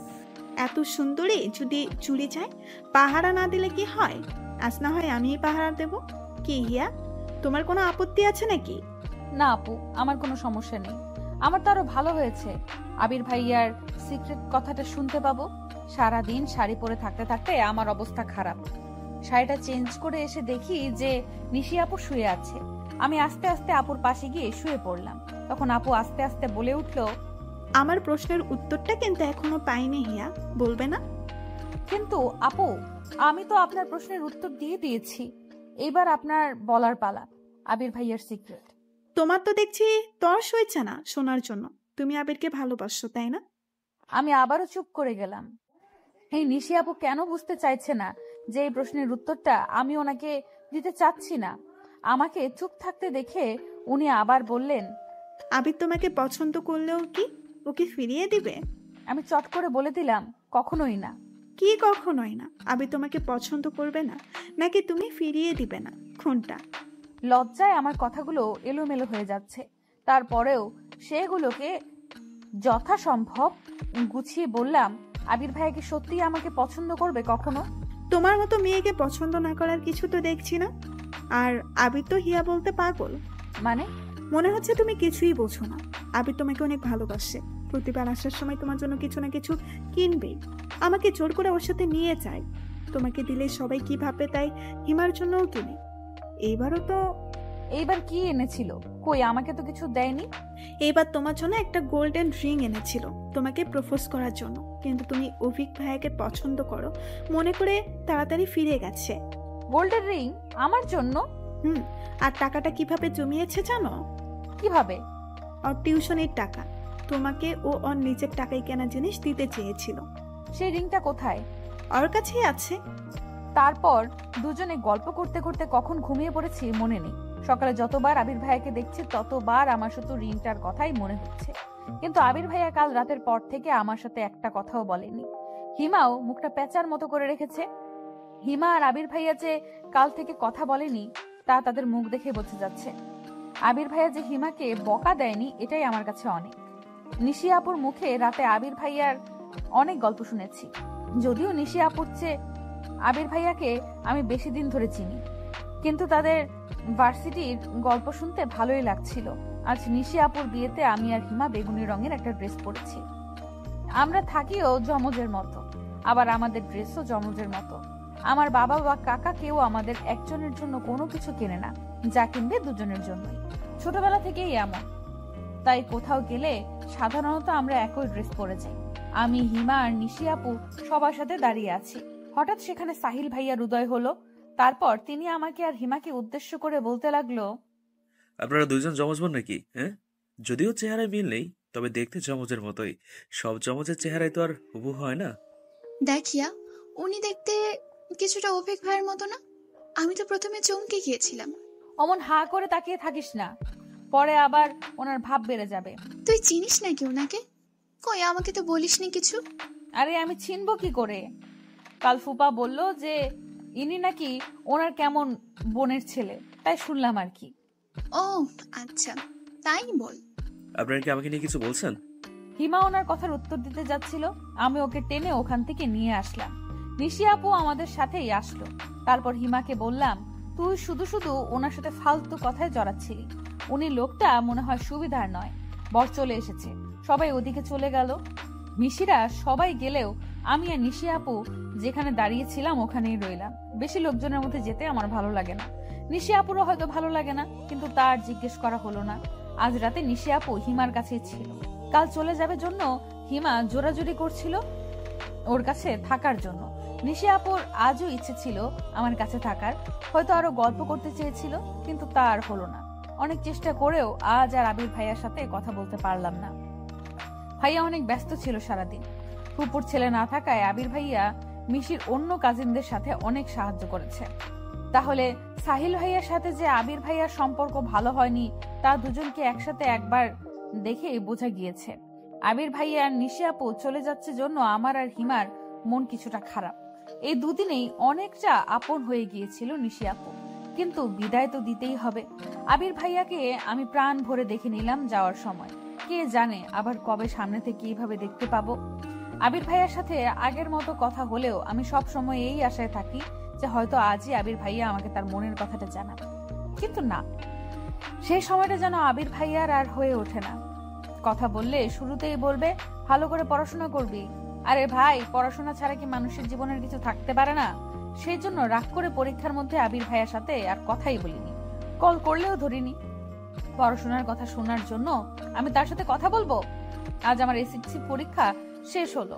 এত সুন্দরী যদি চুরি যায়, পাহারা না দিলে কি হয়? আজ না হয় আমিই পাহারা দেব। কি হিয়া, তোমার কোনো আপত্তি আছে নাকি? না আপু, আমার কোনো সমস্যা নেই। আমার তো আরো ভালো হয়েছে আবির ভাইয়ার সিক্রেট কথাটা শুনতে পাবো। সারাদিন শাড়ি পরে থাকতে থাকতে আমার অবস্থা খারাপ। শাড়িটা চেঞ্জ করে এসে দেখি যে নিশি আপু শুয়ে আছে। আমি আস্তে আস্তে আপুর পাশে গিয়ে শুয়ে পড়লাম। তখন আপু আস্তে আস্তে বলে উঠলো, আমার প্রশ্নের উত্তরটা কিন্তু এখনো পাইনি হিয়া, বলবে না? কিন্তু আপু, আমি তো আপনার প্রশ্নের উত্তর দিয়ে দিয়েছি। এবার আপনার বলার পালা, আবির ভাইয়ার সিক্রেট। তোমার তো দেখছি তর্স হয়েছে না শোনার জন্য। তুমি আবিরকে ভালোবাসো, তাই না? আমি আবারও চুপ করে গেলাম। এই নিশি আপু কেন বুঝতে চাইছে না যে এই প্রশ্নের উত্তরটা আমি ওনাকে দিতে চাচ্ছি না? আমাকে চুপ থাকতে দেখে উনি আবার বললেন, আবির তোমাকে পছন্দ করলেও কি ওকে ফিরিয়ে দিবে? আমি চট করে বলে দিলাম, কখনোই না। কি কখনোই না? আবির তোমাকে পছন্দ করবে না, নাকি তুমি ফিরিয়ে দিবে না? কোনটা? লজ্জায় আমার কথাগুলো এলোমেলো হয়ে যাচ্ছে। তারপরেও সেগুলোকে যথাসম্ভব গুছিয়ে বললাম, আবির ভাইয়া কি সত্যিই আমাকে পছন্দ করবে কখনো? তোমার মতো মেয়েকে পছন্দ না করার কিছু তো দেখছি না। আর আবির তো হিয়া বলতে পাগল। মানে? মনে হচ্ছে তুমি কিছুই বোঝো না। আবির তোমাকে অনেক ভালোবাসে, প্রতিবার আসার সময় তোমার জন্য কিছু না কিছু কিনবেই। আমাকে জোর করে ওর সাথে নিয়ে যায়। তোমাকে দিলে সবাই কি ভাববে তাই হিমার জন্যও কিনে। এইবারও তো। এইবার কি এনেছিল? কই, আমাকে তো কিছু দেয়নি। এইবার তোমার জন্য একটা গোল্ডেন রিং এনেছিল, তোমাকে প্রপোজ করার জন্য। কিন্তু তুমি অভিক ভাইয়াকে পছন্দ করো মনে করে তাড়াতাড়ি ফিরে গেছে। গোল্ডেন রিং আমার জন্য? আর টাকাটা কিভাবে জমিয়েছে জানো? কিভাবে? ওর টিউশনের টাকা। তোমাকে ও ওর নিজের টাকায় কেনা জিনিস দিতে চেয়েছিল। সেই রিংটা কোথায়? ওর কাছেই আছে। তারপর দুজনে গল্প করতে করতে কখন ঘুমিয়ে পড়েছি মনে নেই। সকালে যতবার আবির ভাইয়াকে দেখছি ততবার আমার শুধু রিংটার কথাই মনে হচ্ছে। কিন্তু আবির ভাইয়া কাল রাতের পর থেকে আমার সাথে একটা কথাও বলেনি। হিমাও মুখটা পেঁচার মতো করে রেখেছে। হিমা আর আবির ভাইয়া যে কাল থেকে কথা বলেনি তা তাদের মুখ দেখে বোঝা যাচ্ছে। আবির ভাইয়া যে হিমাকে বকা দেয়নি এটাই আমার কাছে অনেক। নিশি আপুর মুখে রাতে আবির ভাইয়ার অনেক গল্প শুনেছি। যদিও নিশি আপুর চেয়ে আবির ভাইয়াকে আমি বেশি দিন ধরে চিনি, কিন্তু তাদের ভার্সিটির গল্প শুনতে ভালোই লাগছিল। আজ নিশি আপুর বিয়েতে আমি আর হিমা বেগুনি রঙের একটা ড্রেস পরেছি। আমরা থাকিও জমজের মতো, আবার আমাদের ড্রেসও জমজের মতো। আমার বাবা বা কাকা কেউ আমাদের একজনের জন্য কোনো কিছু কেনে না, যা কিনবে দুজনের জন্যই। ছোটবেলা থেকেই এমন, তাই কোথাও গেলে সাধারণত আমরা একই ড্রেস পরে যাই। আমি, হিমা আর নিশি আপু সবার সাথে দাঁড়িয়ে আছি। হঠাৎ সেখানে সাহিল ভাইয়ার উদয় হলো। তারপর তিনি আমাকে আর হিমাকে উদ্দেশ্য করে বলতে লাগলো, আপনারা দুইজন জমজ বোন নাকি? হ্যাঁ, যদিও চেহারায় মিল নেই, তবে দেখতে জমজের মতোই। সব জমজের চেহারায় তো আর হুবহু হয় না। দেখিয়া উনি দেখতে কিছুটা অভিক ভাইয়ের মতো না? আমি তো প্রথমে চমকে গিয়েছিলাম। অমন হা করে তাকিয়ে থাকিস না, পরে আবার ওনার ভাব বেড়ে যাবে। তুই চিনিস নাকি ওনাকে? কই, আমাকে তো বলিসনি কিছু। আরে আমি চিনবো কি করে? কাল ফুপা বলল যে ইনি নাকি ওনার কেমন বোনের ছেলে, তাই শুনলাম আর কি। ও আচ্ছা, তাই বল। আপনারা কি আমাকে নিয়ে কিছু বলছেন? হিমা ওনার কথার উত্তর দিতে যাচ্ছিল, আমি ওকে টেনে ওখান থেকে নিয়ে আসলাম। নিশি আপু আমাদের সাথেই আসলো। তারপর হিমাকে বললাম, তুই শুধু শুধু ওনার সাথে ফালতু কথায় জড়াচ্ছিলি। উনি লোকটা মনে হয় সুবিধার নয়। বর চলে এসেছে, সবাই ওদিকে চলে গেল। মিশিরা সবাই গেলেও আমি আর নিশি আপু যেখানে দাঁড়িয়েছিলাম ওখানেই রইলাম। বেশি লোকজনের মধ্যে যেতে আমার ভালো লাগে না। নিশি আপুরও হয়তো ভালো লাগে না, কিন্তু তার জিজ্ঞেস করা হলো না। আজ রাতে নিশি আপু হিমার কাছেই ছিল। কাল চলে যাবে জন্য হিমা জোরাজুরি করছিল ওর কাছে থাকার জন্য। নিশি আপুর আজও ইচ্ছে ছিল আমার কাছে থাকার, হয়তো আরো গল্প করতে চেয়েছিল, কিন্তু তা আর হলো না। অনেক চেষ্টা করেও আজ আর আবির ভাইয়ার সাথে কথা বলতে পারলাম না। ভাইয়া অনেক ব্যস্ত ছিল সারাদিন। ফুপুর ছেলে না থাকায় আবির ভাইয়া মিশির অন্য কাজিনদের সাথে অনেক সাহায্য করেছে। তাহলে সাহিল ভাইয়ার সাথে যে আবির ভাইয়ার সম্পর্ক ভালো হয়নি তা দুজনকে একসাথে একবার দেখেই বোঝা গিয়েছে। আবির ভাইয়া আর নিশি আপু চলে যাচ্ছে জন্য আমার আর হিমার মন কিছুটা খারাপ। এই দুদিনেই অনেকটা আপন হয়ে গিয়েছিল নিশি আপু, কিন্তু বিদায় তো দিতেই হবে। আবির ভাইয়াকে আমি প্রাণ ভরে দেখে নিলাম যাওয়ার সময়। কে জানে আবার কবে সামনে থেকে এইভাবে দেখতে পাবো। আবির ভাইয়ার সাথে আগের মতো কথা হলেও আমি সব সময় এই আশায় থাকি যে হয়তো আজই আবির ভাইয়া আমাকে তার মনের কথাটা জানাবে, কিন্তু না, সেই সময়টা যেন আবির ভাইয়ার আর হয়ে ওঠে না। কথা বললে শুরুতেই বলবে ভালো করে পড়াশোনা করবি। আরে ভাই, পড়াশোনা ছাড়া কি মানুষের জীবনের কিছু থাকতে পারে না? সেই জন্য রাগ করে পরীক্ষার মধ্যে আবির ভাইয়ার সাথে আর কথাই বলিনি, কল করলেও ধরিনি। পড়াশোনার কথা শোনার জন্য আমি তার সাথে কথা বলবো? আজ আমার এসএসসি পরীক্ষা শেষ হলো।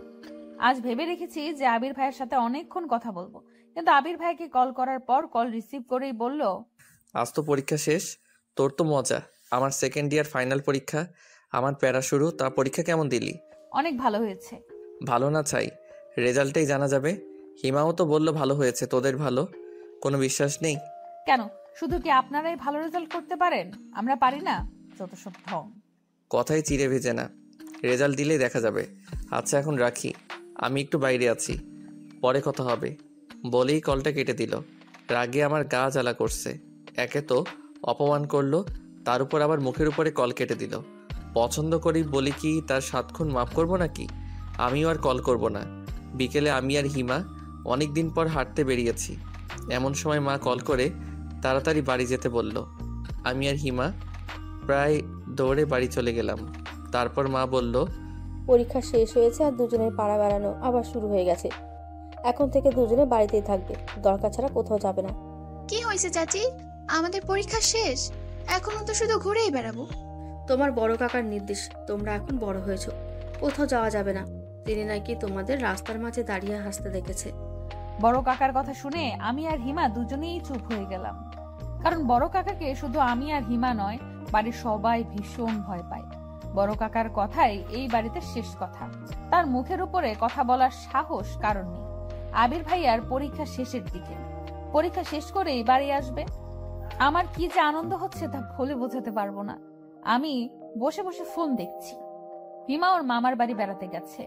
আজ ভেবে রেখেছি যে আবির ভাইয়ের সাথে অনেকক্ষণ কথা বলবো, কিন্তু আবির ভাইকে কল করার পর কল রিসিভ করেই বলল, আজ তো পরীক্ষা শেষ, তোর তো মজা। আমার সেকেন্ড ইয়ার ফাইনাল পরীক্ষা, আমার প্যারা শুরু। তা পরীক্ষা কেমন দিলি? অনেক ভালো হয়েছে। ভালো না চাই, রেজাল্টেই জানা যাবে। হিমাও তো বললো ভালো হয়েছে। তোদের ভালো কোনো বিশ্বাস নেই? কেন, শুধু কি আপনারাই ভালো রেজাল্ট করতে পারেন? আমরা পারি না? যত সব ঢং। কথাই চিড়ে ভেজে না, রেজাল্ট দিলেই দেখা যাবে। আচ্ছা এখন রাখি, আমি একটু বাইরে আছি, পরে কথা হবে বলেই কলটা কেটে দিল। রাগে আমার গা জ্বালা করছে। একে তো অপমান করলো, তার উপর আবার মুখের উপরে কল কেটে দিল। পছন্দ করি বলি কি তার 7 খুন মাফ করবো নাকি? আমিও আর কল করব না। বিকেলে আমি আর হিমা অনেক দিন পর হাঁটতে বেরিয়েছি। এমন সময় মা কল করে তাড়াতাড়ি বাড়ি যেতে বলল। আমি আর হিমা প্রায় দৌড়ে বাড়ি চলে গেলাম। তারপর মা বলল, পরীক্ষা শেষ হয়েছে আর দুজনের পাড়া বেড়ানো আবার শুরু হয়ে গেছে। এখন থেকে দুজনে বাড়িতেই থাকবে, দরকার ছাড়া কোথাও যাবে না। কি হয়েছে চাচি? আমাদের পরীক্ষা শেষ, এখনো তো শুধু ঘুরেই বেড়াবো। তোমার বড় কাকার নির্দেশ, তোমরা এখন বড় হয়েছো, কোথাও যাওয়া যাবে না। তিনি নাকি তোমাদের রাস্তার মাঝে দাঁড়িয়ে হাসতে দেখেছে। বড় কাকার কথা শুনে আমি আর হিমা দুজনেই চুপ হয়ে গেলাম। কারণ বড় কাকাকে শুধু আমি আর হিমা নয়, বাড়ির সবাই ভীষণ ভয় পায়। বড় কাকার কথাই এই বাড়িতে শেষ কথা। তার মুখের উপরে কথা বলার সাহস কারণ নেই। আবির ভাইয়ার পরীক্ষা শেষের দিকে, পরীক্ষা শেষ করেই বাড়ি আসবে। আমার কি যে আনন্দ হচ্ছে তা বলে বোঝাতে পারবো না। আমি বসে বসে ফোন দেখছি। হিমা ওর মামার বাড়ি বেড়াতে গেছে।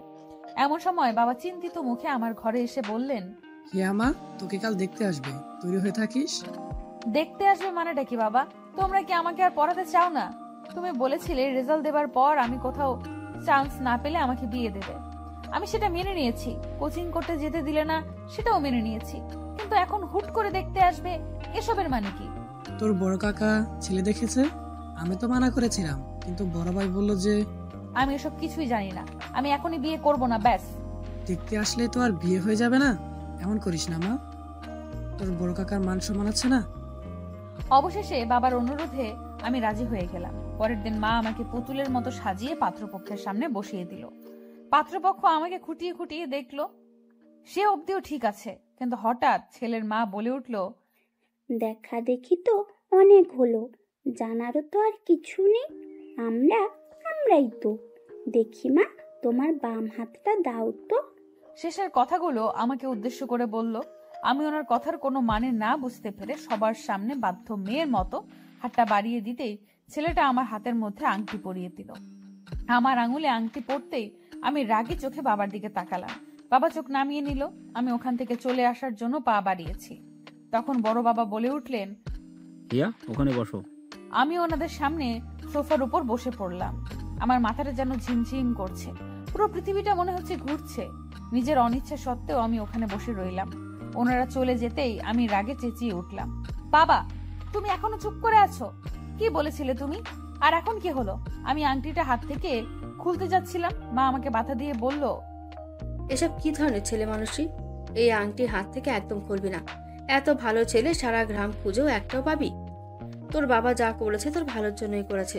এমন সময় বাবা চিন্তিত মুখে আমার ঘরে এসে বললেন, হিয়া মা, তোকে কাল দেখতে আসবে, তৈরি হয়ে থাকিস। দেখতে আসবে মানেটা কি বাবা? তোমরা কি আমাকে আর পড়াতে চাও না? তুমি বলেছিলে রেজাল্ট দেবার পর আমি কোথাও চান্স না পেলে আমাকে বিয়ে দেবে। আমি সেটা মেনে নিয়েছি। কোচিং করতে যেতে দিলে না, সেটাও মেনে নিয়েছি। কিন্তু এখন হুট করে দেখতে আসবে, এসবের মানে কি? তোর বড় কাকা ছেলে দেখেছে, আমি তো মানা করেছিলাম, কিন্তু বড় ভাই বলল যে আমি এসব কিছুই জানি না। আমি এখনই বিয়ে করব না, ব্যাস। দেখতে আসলে তো আর বিয়ে হয়ে যাবে না, এমন করিস না মা, তোর বড় কাকার মান সম্মান আছে না। অবশেষে বাবার অনুরোধে আমি রাজি হয়ে গেলাম। পরের দিন মা আমাকে পুতুলের মতো সাজিয়ে পাত্রপক্ষের সামনে বসিয়ে দিল। পাত্রপক্ষ আমাকে খুঁটিয়ে খুঁটিয়ে দেখলো। সে অবধিও ঠিক আছে, কিন্তু হঠাৎ ছেলের মা বলে উঠল, দেখা দেখি তো অনেক হলো, জানারও তো আর কিছু নেই। আমরাই তো। দেখি মা, তোমার বাম হাতটা দাও তো। শেষের কথাগুলো আমাকে উদ্দেশ্য করে বলল। আমি ওনার কথার কোনো মানে না বুঝতে পেরে সবার সামনে বাধ্য মেয়ের মতো হাতটা বাড়িয়ে দিতেই ছেলেটা আমার হাতের মধ্যে আংটি পরিয়ে দিল। আমার আঙুলে আংটি পড়তেই আমি রাগী চোখে বাবার দিকে তাকালাম। বাবা চোখ নামিয়ে নিল। আমি ওখান থেকে চলে আসার জন্য পা বাড়িয়েছি। তখন বড় বাবা বলে উঠলেন, হিয়া, ওখানে বসো। আমি ওনাদের সামনে সোফার উপর বসে পড়লাম। আমার মাথাটা যেন ঝিমঝিম করছে, পুরো পৃথিবীটা মনে হচ্ছে ঘুরছে। নিজের অনিচ্ছা সত্ত্বেও আমি ওখানে বসে রইলাম। ওনারা চলে যেতেই আমি রাগে চেঁচিয়ে উঠলাম, বাবা, তুমি এখনো চুপ করে আছো? কি বলেছিলে তুমি? আর এখন কি হলো? আমি আংটিটা হাত থেকে খুলতে যাচ্ছিলাম, মা আমাকে বাধা দিয়ে বলল, এসব কি ধরনের ছেলে মানুষই? এই আংটি হাত থেকে একদম খুলবি না। এত ভালো ছেলে সারা গ্রাম খুঁজেও একটাও পাবি? তোর বাবা যা করেছে তোর ভালোর জন্যই করেছে।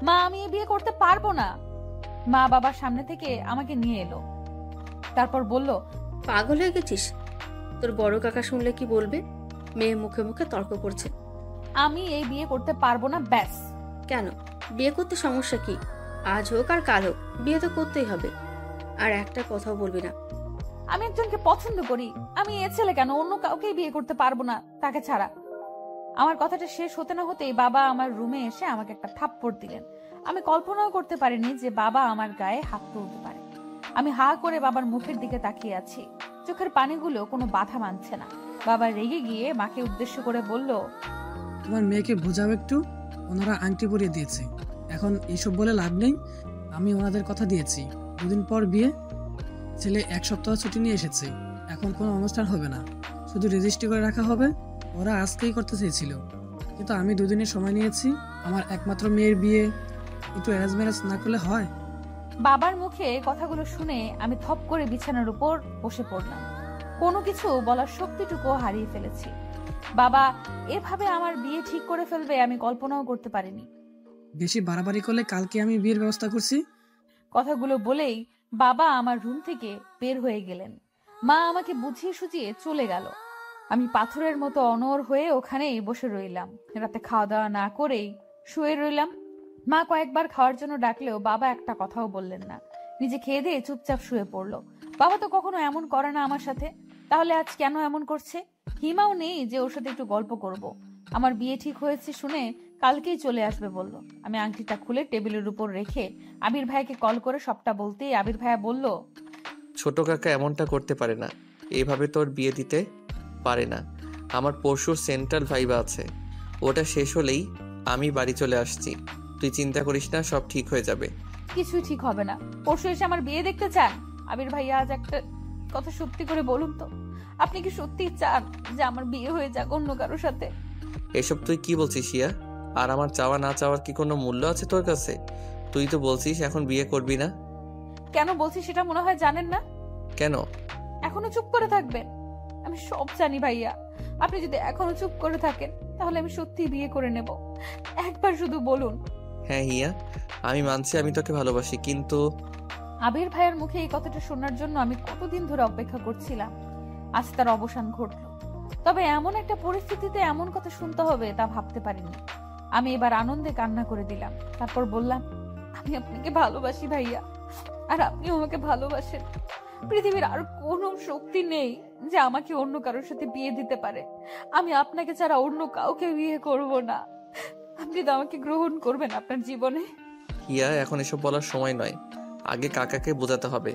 মা, আমি বিয়ে করতে পারবো না। মা বাবার সামনে থেকে আমাকে নিয়ে এলো। তারপর বলল, পাগল হয়ে গেছিস? তোর বড় কাকা শুনলে কি বলবে? মেয়ে মুখে মুখে তর্ক করছে। আমি এই বিয়ে করতে পারবো না, ব্যাস। কেন? বিয়ে করতে সমস্যা কি? আজ হোক আর কাল হোক, বিয়ে তো করতেই হবে। আর একটা কথাও বলবি না। আমি একজনকে পছন্দ করি। আমি এ ছেলে কেন, অন্য কাউকেই বিয়ে করতে পারবো না তাকে ছাড়া। আমার কথাটা শেষ হতে না হতেই বাবা আমার রুমে এসে আমাকে একটা থাপ্পড় দিলেন। আমি কল্পনাও করতে পারিনি যে বাবা আমার গায়ে হাত তুলতে পারে। আমি হা করে বাবার মুখের দিকে তাকিয়ে আছি। চোখের পানিগুলো কোনো বাধা মানছে না। বাবা রেগে গিয়ে মাকে উদ্দেশ্য করে বলল, তোমার মেয়েকে বোঝাও একটু, ওনারা আংটি পরিয়ে দিয়েছে, এখন এইসব বলে লাভ নেই। আমি ওনাদের কথা দিয়েছি, 2 দিন পর বিয়ে। ছেলে 1 সপ্তাহ ছুটি নিয়ে এসেছে, এখন কোনো অনুষ্ঠান হবে না, শুধু রেজিস্ট্রি করে রাখা হবে। ওরা আজকেই করতে চেয়েছিল, কিন্তু আমি 2 দিনের সময় নিয়েছি। আমার একমাত্র মেয়ের বিয়ে একটু অ্যারেঞ্জ ম্যারেজ না করলে হয়? বাবার মুখে কথাগুলো শুনে আমি থপ করে বিছানার উপর বসে পড়লাম। কোনো কিছু বলার শক্তিটুকু হারিয়ে ফেলেছি। বাবা এভাবে আমার বিয়ে ঠিক করে ফেলবে আমি কল্পনাও করতে পারিনি। বেশি বাড়াবাড়ি করলে কালকে আমি বিয়ের ব্যবস্থা করছি। কথাগুলো বলেই বাবা আমার রুম থেকে বের হয়ে গেলেন। মা আমাকে বুঝিয়ে সুঝিয়ে চলে গেল। আমি পাথরের মতো অনড় হয়ে ওখানেই বসে রইলাম। রাতে খাওয়া দাওয়া না করেই শুয়ে রইলাম। মা কয়েকবার খাওয়ার জন্য ডাকলেও বাবা একটা কথাও বললেন না। নিজে খেয়ে দিয়ে চুপচাপ শুয়ে পড়লো। বাবা তো কখনো এমন করে না আমার সাথে। তাহলে আজ কেন এমন করছে? হিমাও নেই যে ওর সাথে একটু গল্প করব। আমার বিয়ে ঠিক হয়েছে শুনে কালকেই চলে আসবে বলল। আমি আংটিটা খুলে টেবিলের উপর রেখে আবির ভাইয়াকে কল করে সবটা বলতেই আবির ভাইয়া বলল, ছোট কাকা এমনটা করতে পারে না, এইভাবে তোর বিয়ে দিতে পারে না। আমার পরশুর সেন্ট্রাল ভাইবা আছে, ওটা শেষ হলেই আমি বাড়ি চলে আসছি। তুই চিন্তা করিস না, সব ঠিক হয়ে যাবে। কিছুই ঠিক হবে না। পরশু এসে আমার বিয়ে দেখতে চান? আবির ভাইয়া আজ একটা কথা সত্যি করে বলুন তো, আপনি কি সত্যি চান যে আমার বিয়ে হয়ে যাক অন্য কারোর সাথে? এসব তুই কি বলছিস হিয়া? আর আমার চাওয়া না চাওয়ার কি কোনো মূল্য আছে তোর কাছে? তুই তো বলছিস এখন বিয়ে করবি না। কেন বলছি সেটা মনে হয় জানেন না। কেন এখনো চুপ করে থাকবেন? আমি সব জানি ভাইয়া, আপনি যদি এখনো চুপ করে থাকেন তাহলে আমি সত্যি বিয়ে করে নেব। একবার শুধু বলুন। হ্যাঁ হিয়া, আমি মানছি আমি তোকে ভালোবাসি, কিন্তু আবির ভাইয়ের মুখে এই কথাটা শোনার জন্য আমি কতদিন ধরে অপেক্ষা করছিলাম। আজ তার অবসান ঘটল, তবে এমন একটা পরিস্থিতিতে এমন কথা শুনতে হবে তা ভাবতে পারিনি। আমি এবার আনন্দে কান্না করে দিলাম। তারপর বললাম, আমি আপনাকে ভালোবাসি ভাইয়া, আর আপনিও আমাকে ভালোবাসেন। পৃথিবীর আর কোনো শক্তি নেই যে আমাকে অন্য কারোর সাথে বিয়ে দিতে পারে। আমি আপনাকে ছাড়া অন্য কাউকে বিয়ে করব না। আপনি তো আমাকে গ্রহণ করবেন আপনার জীবনে। হিয়া, এখন এসব বলার সময় নয়, আগে কাকাকে বোঝাতে হবে।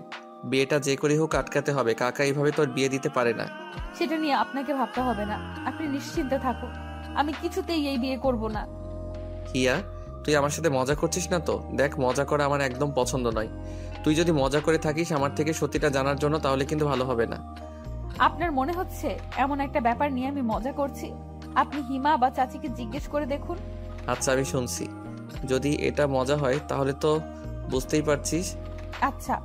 বিয়েটা যে করে হোক আটকাতে হবে। কাকা এইভাবে তোর বিয়ে দিতে পারে না। সেটা নিয়ে আপনাকে ভাবতে হবে না, আপনি নিশ্চিন্তে থাকুন। আমি কিছুতেই এই বিয়ে করব না। হিয়া, তুই আমার সাথে মজা করছিস না তো? দেখ, মজা করা আমার একদম পছন্দ নয়। তুই যদি মজা করে থাকিস আমার থেকে সত্যিটা জানার জন্য, তাহলে কিন্তু ভালো হবে না। আপনার মনে হচ্ছে এমন একটা ব্যাপার নিয়ে আমি মজা করছি? আপনি হিমা বা চাচিকে জিজ্ঞেস করে দেখুন। আচ্ছা, আমি শুনছি। যদি এটা মজা হয় তাহলে তো বুঝতেই পারছিস। আচ্ছা,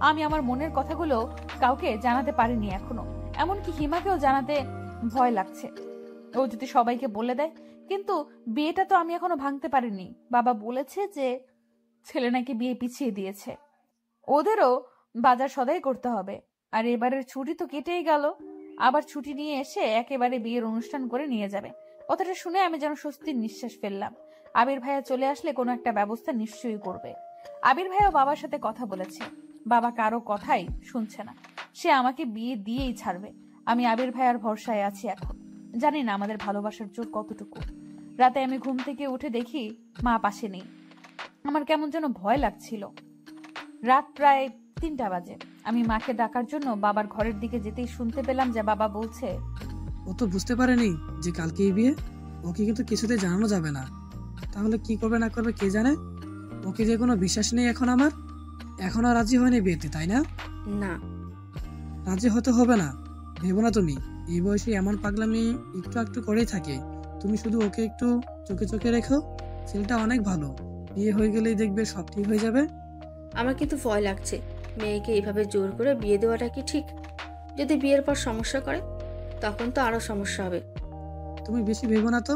আমি আমার মনের কথাগুলো কাউকে জানাতে পারিনি এখনো, এমনকি হিমাকেও জানাতে ভয় লাগছে। ও যদি সবাইকে বলে দেয়। কিন্তু বিয়েটা তো আমি এখনো ভাঙতে পারিনি। বাবা বলেছে যে ছেলে নাকি বিয়ে পিছিয়ে দিয়েছে। ওদেরও বাজার সদাই করতে হবে। আর এবারের ছুটি তো কেটেই গেল, আবার ছুটি নিয়ে এসে একেবারে বিয়ের অনুষ্ঠান করে নিয়ে যাবে। কথাটা শুনে আমি যেন স্বস্তির নিঃশ্বাস ফেললাম। আবির ভাইয়া চলে আসলে কোনো একটা ব্যবস্থা নিশ্চয়ই করবে। আবির ভাইয়া বাবার সাথে কথা বলেছে, বাবা কারো কথাই শুনছে না। সে আমাকে বিয়ে দিয়েই ছাড়বে। আমি আবির ভাইয়ার ভরসায় আছি এখন। জানি না আমাদের ভালোবাসার জোর কতটুকু। রাতে আমি ঘুম থেকে উঠে দেখি মা পাশে নেই। আমার কেমন যেন ভয় লাগছিল। রাত প্রায় 3টা বাজে। আমি মাকে ডাকার জন্য বাবার ঘরের দিকে যেতেই শুনতে পেলাম যে বাবা বলছে, ও তো বুঝতে পারেনি যে কালকেই বিয়ে। ওকে কিন্তু কিছুতে জানানো যাবে না। তাহলে কি করবে না করবে কে জানে। ওকে যে কোনো বিশ্বাস নেই এখন আমার। এখনো রাজি হয়নি বিয়েতে, তাই না? না, রাজি হতে হবে না। ভেবো না তুমি, এই বয়সে এমন পাগলামি একটু একটু করেই থাকে। তুমি শুধু ওকে একটু চোখে চোখে রেখো। ছেলেটা অনেক ভালো, বিয়ে হয়ে গেলেই দেখবে সব ঠিক হয়ে যাবে। আমার কিন্তু ভয় লাগছে। মেয়েকে এইভাবে জোর করে বিয়ে দেওয়াটা কি ঠিক? যদি বিয়ের পর সমস্যা করে তখন তো আরো সমস্যা হবে। তুমি বেশি ভেবো না তো।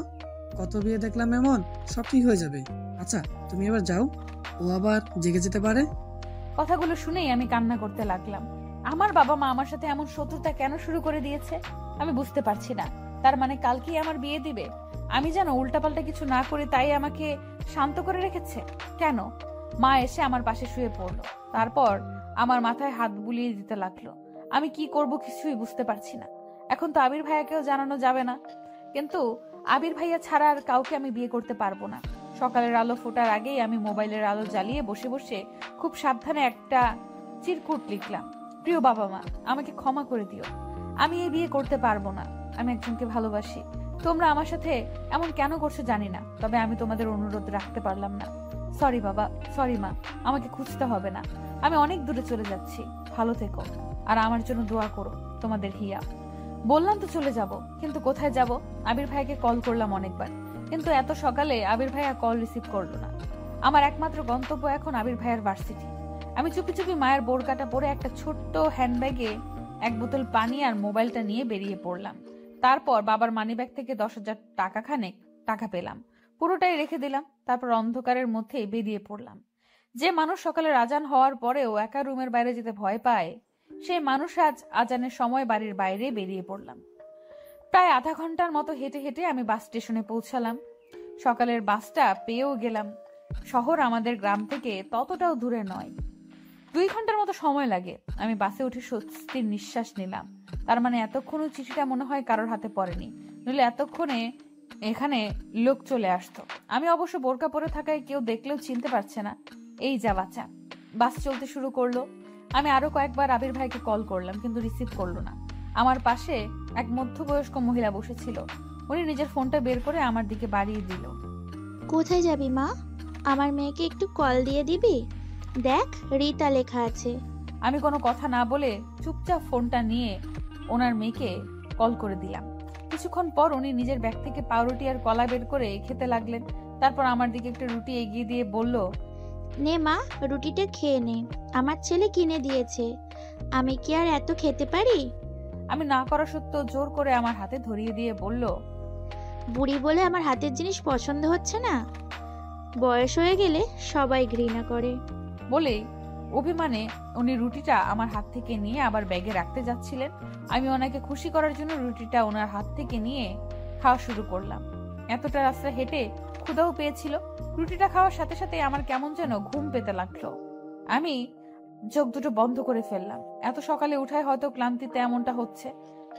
কত বিয়ে দেখলাম এমন, সব ঠিক হয়ে যাবে। আচ্ছা, তুমি এবার যাও, ও আবার জেগে যেতে পারে। কথাগুলো শুনেই আমি কান্না করতে লাগলাম। আমার বাবা মা আমার সাথে এমন শত্রুতা কেন শুরু করে দিয়েছে আমি বুঝতে পারছি না। তার মানে কালকেই আমার বিয়ে দিবে? আমি যেন উল্টাপাল্টা কিছু না করে তাই আমাকে শান্ত করে রেখেছে কেন? মা এসে আমার পাশে শুয়ে পড়লো, তারপর আমার মাথায় হাত বুলিয়ে দিতে লাগলো। আমি কি করব কিছুই বুঝতে পারছি না। এখন তো আবির ভাইয়াকেও জানানো যাবে না, কিন্তু আবির ভাইয়া ছাড়া আর কাউকে আমি বিয়ে করতে পারবো না। সকালের আলো ফোটার আগেই আমি মোবাইলের আলো জ্বালিয়ে বসে বসে খুব সাবধানে একটা চিরকুট লিখলাম, প্রিয় বাবা মা, আমাকে ক্ষমা করে দিও। আমি এই বিয়ে করতে পারবো না। আমি একজনকে ভালোবাসি। তোমরা আমার সাথে এমন কেন করছো জানি না, তবে আমি তোমাদের অনুরোধ রাখতে পারলাম না। সরি বাবা, সরি মা, আমাকে খুঁজতে হবে না। আমি অনেক দূরে চলে যাচ্ছি। ভালো থেকো আর আমার জন্য দোয়া করো। তোমাদের হিয়া। বললাম তো চলে যাব, কিন্তু কোথায় যাব? আবির ভাইকে কল করলাম অনেকবার, কিন্তু এত সকালে আবির ভাইয়া কল রিসিভ করলো না। আমার একমাত্র গন্তব্য এখন আবির ভাইয়ার ভার্সিটি। আমি চুপি চুপি মায়ের বোরকাটা পরে একটা ছোট্ট হ্যান্ডব্যাগে 1 বোতল পানি আর মোবাইলটা নিয়ে বেরিয়ে পড়লাম। তারপর বাবার মানিব্যাগ থেকে 10,000 টাকা খানেক টাকা পেলাম, পুরোটাই রেখে দিলাম। তারপর অন্ধকারের মধ্যে বেরিয়ে পড়লাম। যে মানুষ সকালের আজান হওয়ার পরেও একা রুমের বাইরে যেতে ভয় পায়, সেই মানুষ আজ আজানের সময় বাড়ির বাইরে বেরিয়ে পড়লাম। প্রায় আধা ঘন্টার মতো হেঁটে হেঁটে আমি বাস স্টেশনে পৌঁছালাম। সকালের বাসটা পেয়েও গেলাম। শহর আমাদের গ্রাম থেকে ততটাও দূরে নয়। 2 ঘন্টার মতো সময় লাগে। আমি বাসে উঠে স্বস্তির নিঃশ্বাস নিলাম। তার মানে এতক্ষণও চিঠিটা মনে হয় কারোর হাতে পড়েনি, নইলে এতক্ষণে এখানে লোক চলে আসতো। আমি অবশ্য বোরকা পরে থাকায় কেউ দেখলেও চিনতে পারছে না। এই যা বাচ্চা। বাস চলতে শুরু করলো। আমি আরো কয়েকবার আবির ভাইকে কল করলাম, কিন্তু রিসিভ করলো না। আমার পাশে এক মধ্যবয়স্ক মহিলা বসেছিল। উনি নিজের ফোনটা বের করে আমার দিকে বাড়িয়ে দিল। কোথায় যাবি মা? আমার মেয়েকে একটু কল দিয়ে দিবি? দেখ রিতা লেখা আছে। আমি কোনো কথা না বলে চুপচাপ ফোনটা নিয়ে ওনার মেয়েকে কল করে দিলাম। কিছুক্ষণ পর উনি নিজের ব্যাগ থেকে পাউরুটি আর কলা বের করে খেতে লাগলেন। তারপর আমার দিকে একটা রুটি এগিয়ে দিয়ে বলল, নে মা, রুটিটা খেয়ে নে, আমার ছেলে কিনে দিয়েছে। আমি কি আর এত খেতে পারি? আমি না করা সত্ত্বেও জোর করে আমার হাতে ধরিয়ে দিয়ে বলল, বুড়ি বলে আমার হাতের জিনিস পছন্দ হচ্ছে না? বয়স হয়ে গেলে সবাই ঘৃণা করে। বলে অভিমানে উনি রুটিটা আমার হাত থেকে নিয়ে আবার ব্যাগে রাখতে যাচ্ছিলেন। আমি ওনাকে খুশি করার জন্য রুটিটা ওনার হাত থেকে নিয়ে খাওয়া শুরু করলাম। এতটা রাস্তা হেঁটে ক্ষুধাও পেয়েছিল। রুটিটা খাওয়ার সাথে সাথে আমার কেমন যেন ঘুম পেতে লাগলো। আমি চোখ দুটো বন্ধ করে ফেললাম। এত সকালে উঠায় হয়তো ক্লান্তিতে এমনটা হচ্ছে।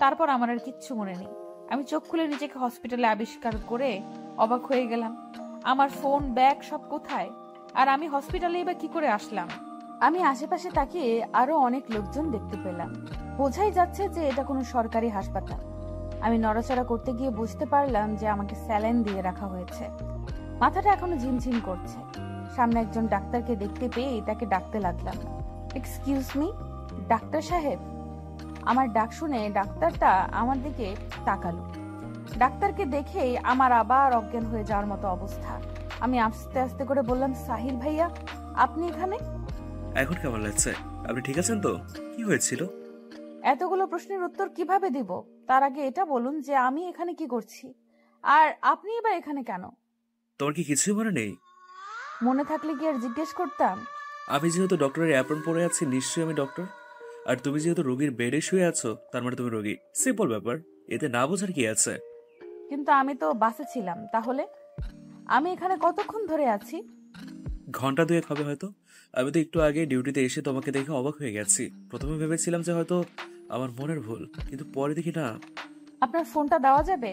তারপর আমার আর কিচ্ছু মনে নেই। আমি চোখ খুলে নিজেকে হসপিটালে আবিষ্কার করে অবাক হয়ে গেলাম। আমার ফোন, ব্যাগ সব কোথায়? আর আমি হসপিটালে এবার কি করে আসলাম? আমি আশেপাশে তাকিয়ে আরো অনেক লোকজন দেখতে পেলাম। বোঝাই যাচ্ছে যে এটা কোনো সরকারি হাসপাতাল। আমি নড়াচড়া করতে গিয়ে বুঝতে পারলাম যে আমাকে স্যালাইন দিয়ে রাখা হয়েছে। মাথাটা এখনো ঝিমঝিম করছে। সামনে একজন ডাক্তারকে দেখতে পেয়ে তাকে ডাকতে লাগলাম, এক্সকিউজ মি ডাক্তার সাহেব। আমার ডাক শুনে ডাক্তারটা আমার দিকে তাকালো। ডাক্তারকে দেখেই আমার আবার অজ্ঞান হয়ে যাওয়ার মতো অবস্থা। আমি আস্তে আস্তে করে বললাম, সাহিল ভাইয়া আপনি এখানে? এখন কেমন লাগছে? আপনি ঠিক আছেন তো? কি হয়েছিল? এতগুলো প্রশ্নের উত্তর কিভাবে দিব? তার আগে এটা বলুন যে আমি এখানে কি করছি, আর আপনি এবার এখানে কেন? তোমার কি কিছুই মনে নেই? মনে থাকলে কি আর জিজ্ঞেস করতাম? আমি যেহেতু ডক্টরের অ্যাপ্রন পরে আছি, নিশ্চয়ই আমি ডক্টর। আর তুমি যেহেতু রোগীর বেডে শুয়ে আছো, তার মানে তুমি রোগী। সিম্পল ব্যাপার, এতে না বোঝার কি আছে? কিন্তু আমি তো বাসে ছিলাম। তাহলে আমি এখানে কতক্ষণ ধরে আছি? ঘন্টা 2 হবে হয়তো। আমি তো একটু আগে ডিউটিতে এসে তোমাকে দেখে অবাক হয়ে গেছি। প্রথমে ভেবেছিলাম যে হয়তো আমার মনের ভুল, কিন্তু পরে দেখি না। আপনার ফোনটা দেওয়া যাবে?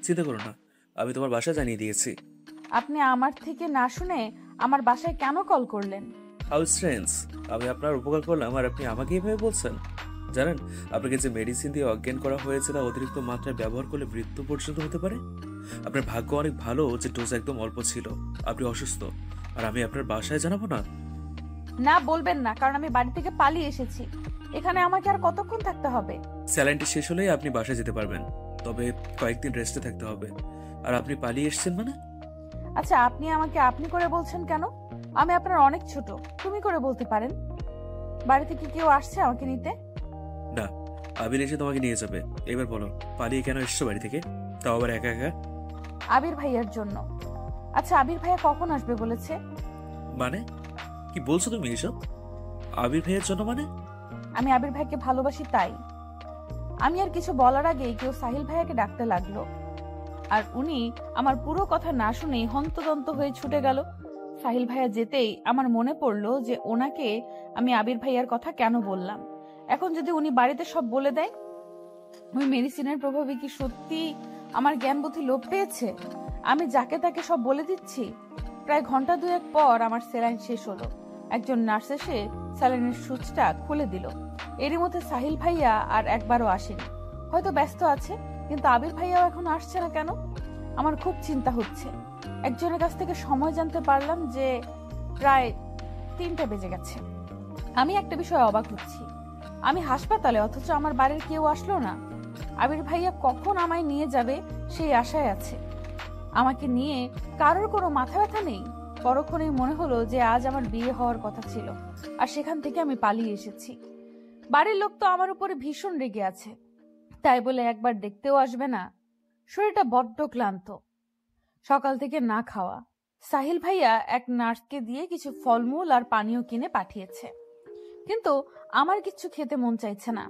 চিন্তা করো না, আমি তোমার বাসা জানিয়ে দিয়েছি। আপনি আমার থেকে না শুনে আমার বাসায় কেন কল করলেন? হাউ স্ট্রেঞ্জ, আমি আপনার উপকার করলাম আর আপনি আমাকে এভাবে বলছেন? জানেন আপনাকে যে মেডিসিন দিয়ে অজ্ঞান করা হয়েছে তা অতিরিক্ত মাত্রায় ব্যবহার করলে মৃত্যু পর্যন্ত হতে পারে। আপনার ভাগ্য অনেক ভালো যে ডোজ একদম অল্প ছিল। আপনি অসুস্থ আর আমি আপনার বাসায় জানাবো না? না বলবেন না, কারণ আমি বাড়ি থেকে পালিয়ে এসেছি। এখানে আমাকে আর কতক্ষণ থাকতে হবে? স্যালাইনটি শেষ হলেই আপনি বাসায় যেতে পারবেন, তবে কয়েকদিন রেস্টে থাকতে হবে। আর আপনি পালিয়ে এসেছেন মানে? আচ্ছা, আপনি আমাকে আপনি করে বলছেন কেন? আমি আপনার অনেক ছোট, তুমি করে বলতে পারেন। বাড়ি থেকে কেউ আসছে আমাকে নিতে? না, আবির এসে তোমাকে নিয়ে যাবে। এবার বলো, পালিয়ে কেন এসছো বাড়ি থেকে, তাও আবার একা একা? আবির ভাইয়ার জন্য। আচ্ছা, আবির ভাইয়া কখন আসবে বলেছে? মানে কি বলছো তুমি এসব? আবির ভাইয়ের জন্য মানে? আমি আবির ভাইকে ভালোবাসি তাই। আমি আর কিছু বলার আগেই কেউ সাহিল ভাইয়াকে ডাকতে লাগলো। আর উনি আমার পুরো কথা না শুনেই হন্তদন্ত হয়ে ছুটে গেল। সাহিল ভাইয়া যেতেই আমার মনে পড়লো যে ওনাকে আমি আবির ভাইয়ার কথা কেন বললাম। এখন যদি উনি বাড়িতে সব বলে দেয়, ওই মেডিসিনের প্রভাবে কি সত্যি আমার জ্ঞান বুদ্ধি লোপ পেয়েছে? আমি যাকে তাকে সব বলে দিচ্ছি। প্রায় ঘন্টা 2 পর আমার স্যালাইন শেষ হলো। একজন নার্স এসে স্যালাইনের সুচটা খুলে দিল। এরই মধ্যে সাহিল ভাইয়া আর একবারও আসেনি। হয়তো ব্যস্ত আছে, কিন্তু আবির ভাইয়াও এখন আসছে না কেন? আমার খুব চিন্তা হচ্ছে। একজনের কাছ থেকে সময় জানতে পারলাম যে প্রায় 3টা বেজে গেছে। আমি একটা বিষয়ে অবাক হচ্ছি। আমি হাসপাতালে, অথচ আমার বাড়ির কেউ আসলো না। আবির ভাইয়া কখন আমায় নিয়ে যাবে সেই আশায় আছে। আমাকে নিয়ে কারোর কোনো মাথা ব্যথা নেই। পরক্ষণেই মনে হলো যে আজ আমার বিয়ে হওয়ার কথা ছিল, আর সেখান থেকে আমি পালিয়ে এসেছি। বাড়ির লোক তো আমার উপরে ভীষণ রেগে আছে, তাই বলে একবার দেখতেও আসবে না। শরীরটা বড্ড ক্লান্ত, সকাল থেকে না খাওয়া। সাহিল ভাইয়া এক নার্সকে দিয়ে কিছু ফলমূল আর পানীয় কিনে পাঠিয়েছে, কিন্তু আমার কিছু খেতে মন চাইছে না।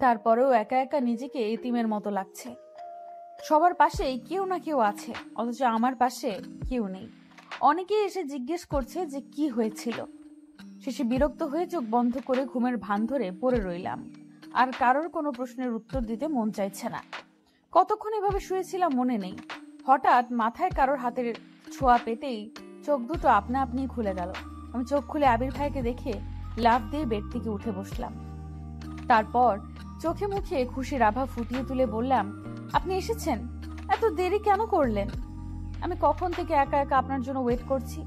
তারপরেও একা একা নিজেকে এতিমের মতো লাগছে। সবার পাশে কেউ না কেউ আছে, অথচ আমার পাশে কেউ নেই। অনেকেই এসে জিজ্ঞেস করছে যে কি হয়েছিল। শেষে বিরক্ত হয়ে চোখ বন্ধ করে ঘুমের ভান ধরে পড়ে রইলাম। আর কারোর কোনো প্রশ্নের উত্তর দিতে মন চাইছে না। কতক্ষণ এভাবে শুয়েছিলাম মনে নেই। হঠাৎ মাথায় কারোর হাতের ছোঁয়া পেতেই চোখ দুটো আপনা আপনি খুলে গেল। আমি চোখ খুলে আবির ভাইকে দেখে লাফ দিয়ে বেড থেকে উঠে বসলাম। তারপর চোখে মুখে খুশির আভা ফুটিয়ে তুলে বললাম, আপনি এসেছেন? এত দেরি কেন করলেন? আমি কখন থেকে একা একা আপনার জন্য ওয়েট করছি।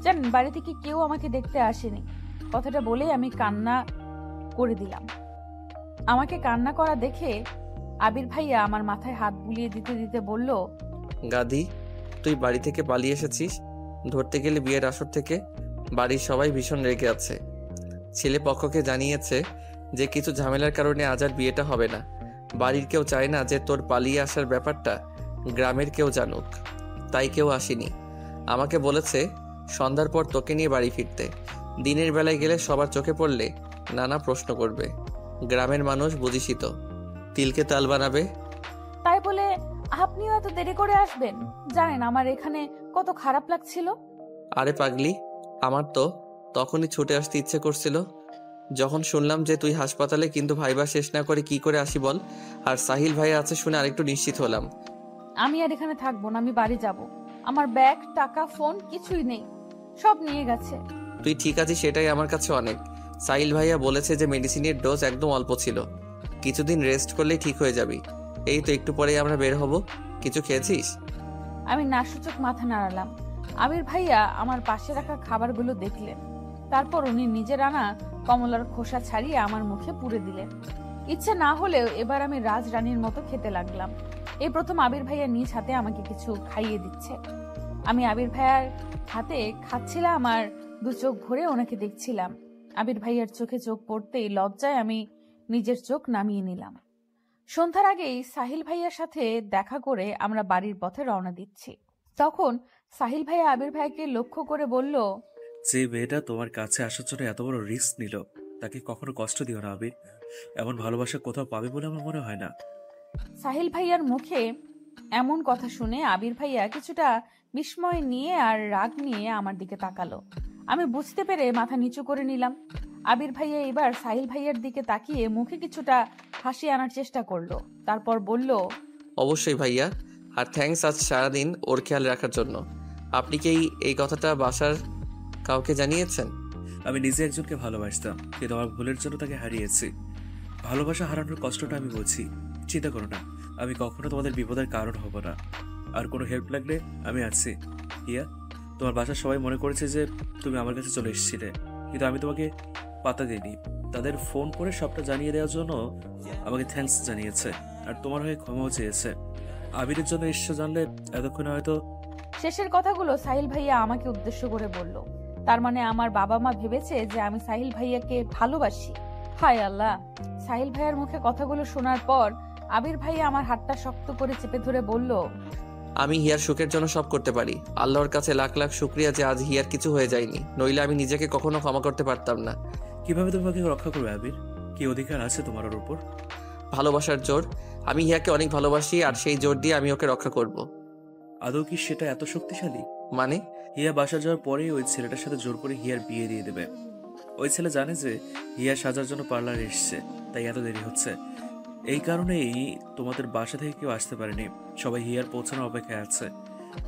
জানেন, বাড়ি থেকে কেউ আমাকে দেখতে আসেনি। কথাটা বলে আমি কান্না করে দিলাম। আমাকে কান্না করা দেখে আবির ভাইয়া আমার মাথায় হাত বুলিয়ে দিতে দিতে বলল, গাদি, তুই বাড়ি থেকে পালিয়ে এসেছিস। ধরতে গেলে বিয়ের আসর থেকে বাড়ির সবাই ভীষণ রেগে আছে। ছেলে পক্ষকে জানিয়েছে যে কিছু ঝামেলার কারণে আজ আর বিয়েটা হবে না। বাড়ির কেউ চায় না যে তোর পালিয়ে আসার ব্যাপারটা গ্রামের কেউ জানুক, তাই কেউ আসেনি। আমাকে বলেছে সন্ধ্যার পর তোকে নিয়ে বাড়ি ফিরতে। দিনের বেলায় গেলে সবার চোখে পড়লে নানা প্রশ্ন করবে। গ্রামের মানুষ বুঝিসই তো, তিলকে তাল বানাবে। তাই বলে আপনিও এত দেরি করে আসবেন? জানেন আমার এখানে কত খারাপ লাগছিল। আরে পাগলি, আমার তো তখনই ছুটে আসতে ইচ্ছে করছিল যখন শুনলাম যে তুই হাসপাতালে, কিন্তু ভাইবা শেষ না করে কি করে আসি বল। আর সাহিল ভাই আছে শুনে আরেকটু নিশ্চিত হলাম। আমি আর এখানে থাকবো না, আমি বাড়ি যাব। আমার ব্যাগ, টাকা, ফোন কিছুই নেই, সব নিয়ে গেছে। তুই ঠিক আছিস সেটাই আমার কাছে অনেক। সাহিল ভাইয়া বলেছে যে মেডিসিনের ডোজ একদম অল্প ছিল, কিছুদিন রেস্ট করলেই ঠিক হয়ে যাবি। এই তো একটু পরেই আমরা বের হব। কিছু খেয়েছিস? আমি নাসূচক মাথা নাড়ালাম। আবির ভাইয়া আমার পাশে রাখা খাবারগুলো দেখলেন। তারপর উনি নিজের আনা কমলার খোসা ছাড়িয়ে আমার মুখে পুরে দিলেন। ইচ্ছে না হলেও এবার আমি রাজরানীর মতো খেতে লাগলাম। এই প্রথম আবির ভাইয়া নিজ হাতে আমাকে কিছু খাইয়ে দিচ্ছে। আমি আবির ভাইয়ার হাতে খাচ্ছিলাম আর দু চোখ ভরে ওনাকে দেখছিলাম। আবির ভাইয়ার চোখে চোখ পড়তেই লজ্জায় আমি নিজের চোখ নামিয়ে নিলাম। সন্ধ্যার আগেই সাহিল ভাইয়ার সাথে দেখা করে আমরা বাড়ির পথে রওনা দিচ্ছি। তখন সাহিল ভাইয়া আবির ভাইয়াকে লক্ষ্য করে বলল, যে মেয়েটা তোমার কাছে আসার জন্য এত বড় রিস্ক নিল, তাকে কখনো কষ্ট দিও না আবির। এমন ভালোবাসা কোথাও পাবে বলে আমার মনে হয় না। সাহিল ভাইয়ার মুখে এমন কথা শুনে আবির ভাইয়া কিছুটা বিস্ময় নিয়ে আর রাগ নিয়ে আমার দিকে তাকালো। আমি বুঝতে পেরে মাথা নিচু করে নিলাম। আবির ভাইয়া এবার সাহিল ভাইয়ার দিকে তাকিয়ে মুখে কিছুটা হাসি আনার চেষ্টা করলো। তারপর বলল, অবশ্যই ভাইয়া, আর থ্যাঙ্কস আজ সারাদিন ওর খেয়াল রাখার জন্য। আপনি কি এই কথাটা বাসার কাউকে জানিয়েছেন? আমি নিজে একজনকে ভালোবাসতাম, কিন্তু আমার ভুলের জন্য তাকে হারিয়েছি। ভালোবাসা হারানোর কষ্টটা আমি বুঝি। চিন্তা করো না, আমি কখনো তোমাদের বিপদের কারণ হব না। আর কোনো হেল্প লাগলে আমি আছি। ইয়া, তোমার বাসার সবাই মনে করেছে যে তুমি আমার কাছে চলে এসেছিলে, কিন্তু আমি তোমাকে পাতা দিইনি। তাদের ফোন করে সবটা জানিয়ে দেওয়ার জন্য আমাকে থ্যাঙ্কস জানিয়েছে, আর তোমার হয়ে ক্ষমাও চেয়েছে। আবিরের জন্য এসে জানলে এতক্ষণে হয়তো। শেষের কথাগুলো সাহিল ভাইয়া আমাকে উদ্দেশ্য করে বলল। তার মানে আমার বাবা মা ভেবেছে যে আমি সাহিল ভাইয়াকে ভালোবাসি। হায় আল্লাহ! সাহিল ভাইয়ার মুখে কথাগুলো শোনার পর আবির ভাইয়া আমার হাতটা শক্ত করে চেপে ধরে বলল, আমি হিয়ার সুখের জন্য সব করতে পারি। আল্লাহর কাছে লাখ লাখ শুক্রিয়া যে আজ হিয়ার কিছু হয়ে যায়নি, নইলে আমি নিজেকে কখনো ক্ষমা করতে পারতাম না। কিভাবে তোমাকে রক্ষা করবে আবির? কি অধিকার আছে তোমার ওর উপর? ভালোবাসার জোর। আমি হিয়াকে অনেক ভালোবাসি, আর সেই জোর দিয়ে আমি ওকে রক্ষা করব। আদৌ কি সেটা এত শক্তিশালী? মানে? হিয়া বাসা যাওয়ার পরেই ওই ছেলেটার সাথে জোর করে হিয়ার বিয়ে দিয়ে দেবে। ওই ছেলে জানে যে হিয়া সাজার জন্য পার্লারে এসছে, তাই এত দেরি হচ্ছে। এই কারণেই তোমাদের বাসা থেকে কেউ আসতে পারেনি। সবাই হিয়ার পৌঁছানোর অপেক্ষায় আছে।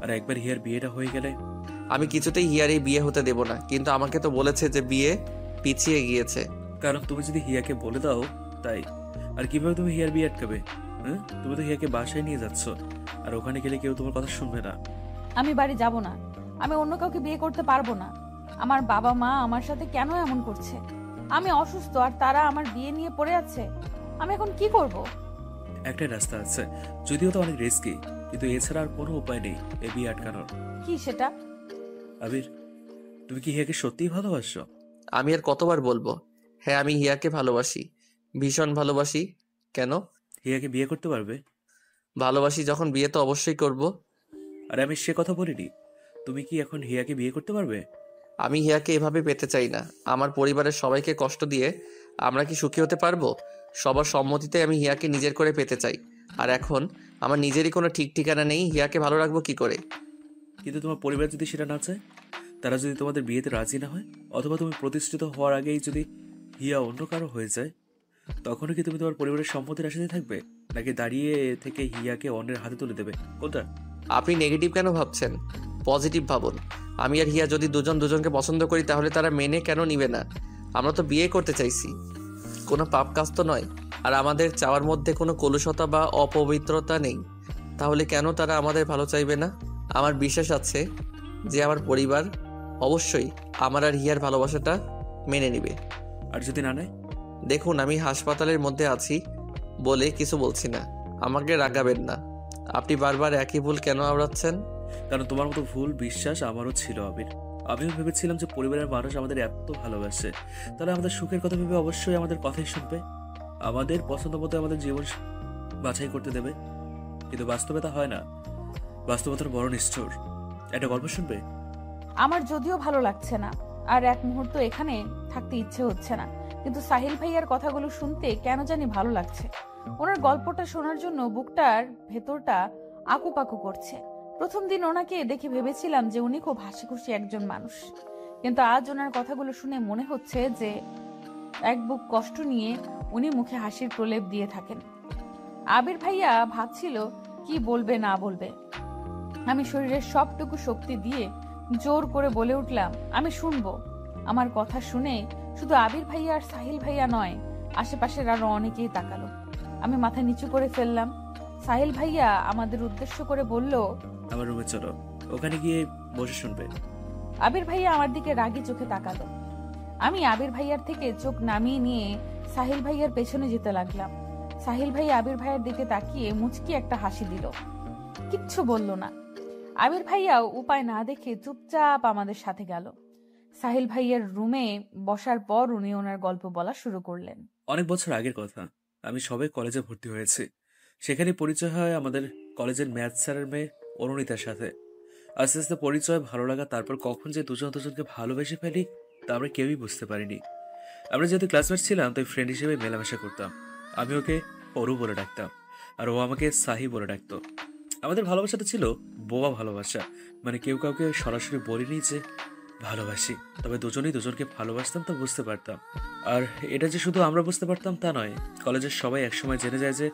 আর একবার হিয়ার বিয়েটা হয়ে গেলে আমি কিছুতেই হিয়ার এই বিয়ে হতে দেব না। কিন্তু আমাকে তো বলেছে যে বিয়ে পিছিয়ে গিয়েছে। কারণ তুমি যদি হিয়াকে বলে দাও তাই। আর কিভাবে তুমি হিয়ার বিয়ে আটকাবে? হ্যাঁ, তুমি তো হিয়াকে বাসায় নিয়ে যাচ্ছ, আর ওখানে গেলে কেউ তোমার কথা শুনবে না। আমি বাড়ি যাব না। আমি অন্য কাউকে বিয়ে করতে পারবো না। আমার বাবা মা আমার সাথে কেন এমন করছে? আমি অসুস্থ আর তারা আমার বিয়ে নিয়ে পড়ে আছে। আমি এখন কি করব? একটাই রাস্তা আছে, যদিও তো অনেক রিস্কি, কিন্তু এছাড়া আর কোনো উপায় নেই এই বিয়ে আটকানোর। কি সেটা? আবির, তুমি কি হিয়াকে সত্যিই ভালোবাসো? আমি আর কতবার বলবো? হ্যাঁ, আমি হিয়াকে ভালোবাসি, ভীষণ ভালোবাসি। কেন? হিয়াকে বিয়ে করতে পারবে? ভালোবাসি যখন, বিয়ে তো অবশ্যই করব। আরে আমি সে কথা বলিনি। তুমি কি এখন হিয়াকে বিয়ে করতে পারবে? আমি হিয়াকে এভাবে পেতে চাই না। আমার পরিবারের সবাইকে কষ্ট দিয়ে আমরা কি সুখী হতে পারবো? সবার সম্মতিতে আমি হিয়াকে নিজের করে পেতে চাই। আর এখন আমার নিজেরই কোনো ঠিক ঠিকানা নেই, হিয়াকে ভালো রাখবো কি করে? কিন্তু তোমার পরিবার যদি সেটা না চায়? তারা যদি তোমাদের বিয়েতে রাজি না হয়, অথবা তুমি প্রতিষ্ঠিত হওয়ার আগেই যদি হিয়া অন্য কারো হয়ে যায়, তখনও কি তুমি তোমার পরিবারের সম্পত্তির আশাতে থাকবে, নাকি দাঁড়িয়ে থেকে হিয়াকে অন্যের হাতে তুলে দেবে? কোনটা? আপনি নেগেটিভ কেন ভাবছেন? পজিটিভ ভাবুন। আমি আর হিয়া যদি দুজন দুজনকে পছন্দ করি, তাহলে তারা মেনে কেন নিবে না? আমরা তো বিয়ে করতে চাইছি, কোনো পাপ কাজ তো নয়। আর আমাদের চাওয়ার মধ্যে কোনো কলুষতা বা অপবিত্রতা নেই। তাহলে কেন তারা আমাদের ভালো চাইবে না? আমার বিশ্বাস আছে যে আমার পরিবার অবশ্যই আমার আর হিয়ার ভালোবাসাটা মেনে নিবে। আর যদি না নেয়? দেখুন, আমি হাসপাতালের মধ্যে আছি বলে কিছু বলছি না, আমাকে রাগাবেন না। আপনি বারবার একই ভুল কেন আওড়াচ্ছেন? কারণ তোমার মতো ভুল বিশ্বাস আমারও ছিল আবির। আমিও ভেবেছিলাম যে পরিবারের মানুষ আমাদের এত ভালোবাসে, তাহলে আমাদের সুখের কথা ভেবে অবশ্যই আমাদের কথাই শুনবে, আমাদের পছন্দ মতো আমাদের জীবন বাছাই করতে দেবে। কিন্তু বাস্তবে তা হয় না। বাস্তবতার বড় নিষ্ঠুর। একটা গল্প শুনবে? আমার যদিও ভালো লাগছে না, আর এক মুহূর্ত এখানে থাকতে ইচ্ছে হচ্ছে না, কিন্তু সাহিল ভাইয়ার কথাগুলো শুনতে কেন জানি ভালো লাগছে। ওনার গল্পটা শোনার জন্য বুকটার ভেতরটা আকুপাকু করছে। প্রথম দিন ওনাকে দেখে ভেবেছিলাম যে উনি খুব হাসি খুশি একজন মানুষ, কিন্তু আজ ওনার কথাগুলো শুনে মনে হচ্ছে যে এক বুক কষ্ট নিয়ে উনি মুখে হাসির প্রলেপ দিয়ে থাকেন। আবির ভাইয়া ভাবছিল কি বলবে না বলবে। আমি শরীরের সবটুকু শক্তি দিয়ে জোর করে বলে উঠলাম, আমি শুনবো। আমার কথা শুনে শুধু আবির ভাইয়া আর সাহিল ভাইয়া নয়, আশেপাশের আরো অনেকেই তাকালো। আমি মাথা নিচু করে ফেললাম। সাহিল ভাইয়া আমাদের উদ্দেশ্য করে বলল, আমার রুমে চলো, ওখানে গিয়ে বসে শুনবে। আবির ভাইয়া আমার দিকে রাগী চোখে তাকালো। আমি আবির ভাইয়ার থেকে চোখ নামিয়ে নিয়ে সাহিল ভাইয়ার পেছনে যেতে লাগলাম। সাহিল ভাইয়া আবির ভাইয়ার দিকে তাকিয়ে মুচকি একটা হাসি দিল, কিচ্ছু বলল না। আবির ভাইয়াও উপায় না দেখে চুপচাপ আমাদের সাথে গেল। সাহিল ভাইয়ার রুমে বসার পর উনি ওনার গল্প বলা শুরু করলেন। অনেক বছর আগের কথা, আমি সবে কলেজে ভর্তি হয়েছি। সেখানে পরিচয় হয় আমাদের কলেজের ম্যাথ স্যারের মেয়ে অরুণিতার সাথে। আস্তে আস্তে পরিচয়, ভালো লাগা, তারপর কখন যে দুজন দুজনকে ভালোবেসে ফেলি তা আমরা কেউই বুঝতে পারিনি। আমরা যেহেতু ক্লাসমেট ছিলাম, তাই ফ্রেন্ড হিসেবে মেলামেশা করতাম। আমি ওকে অরু বলে ডাকতাম, আর ও আমাকে সাহি বলে ডাকতো। আমাদের ভালোবাসাটা ছিল বোবা ভালোবাসা, মানে কেউ কাউকে সরাসরি বলিনি যে ভালোবাসি, তবে দুজনেই দুজনকে ভালোবাসতাম তা বুঝতে পারতাম। আর এটা যে শুধু আমরা বুঝতে পারতাম তা নয়, কলেজের সবাই একসময় জেনে যায় যে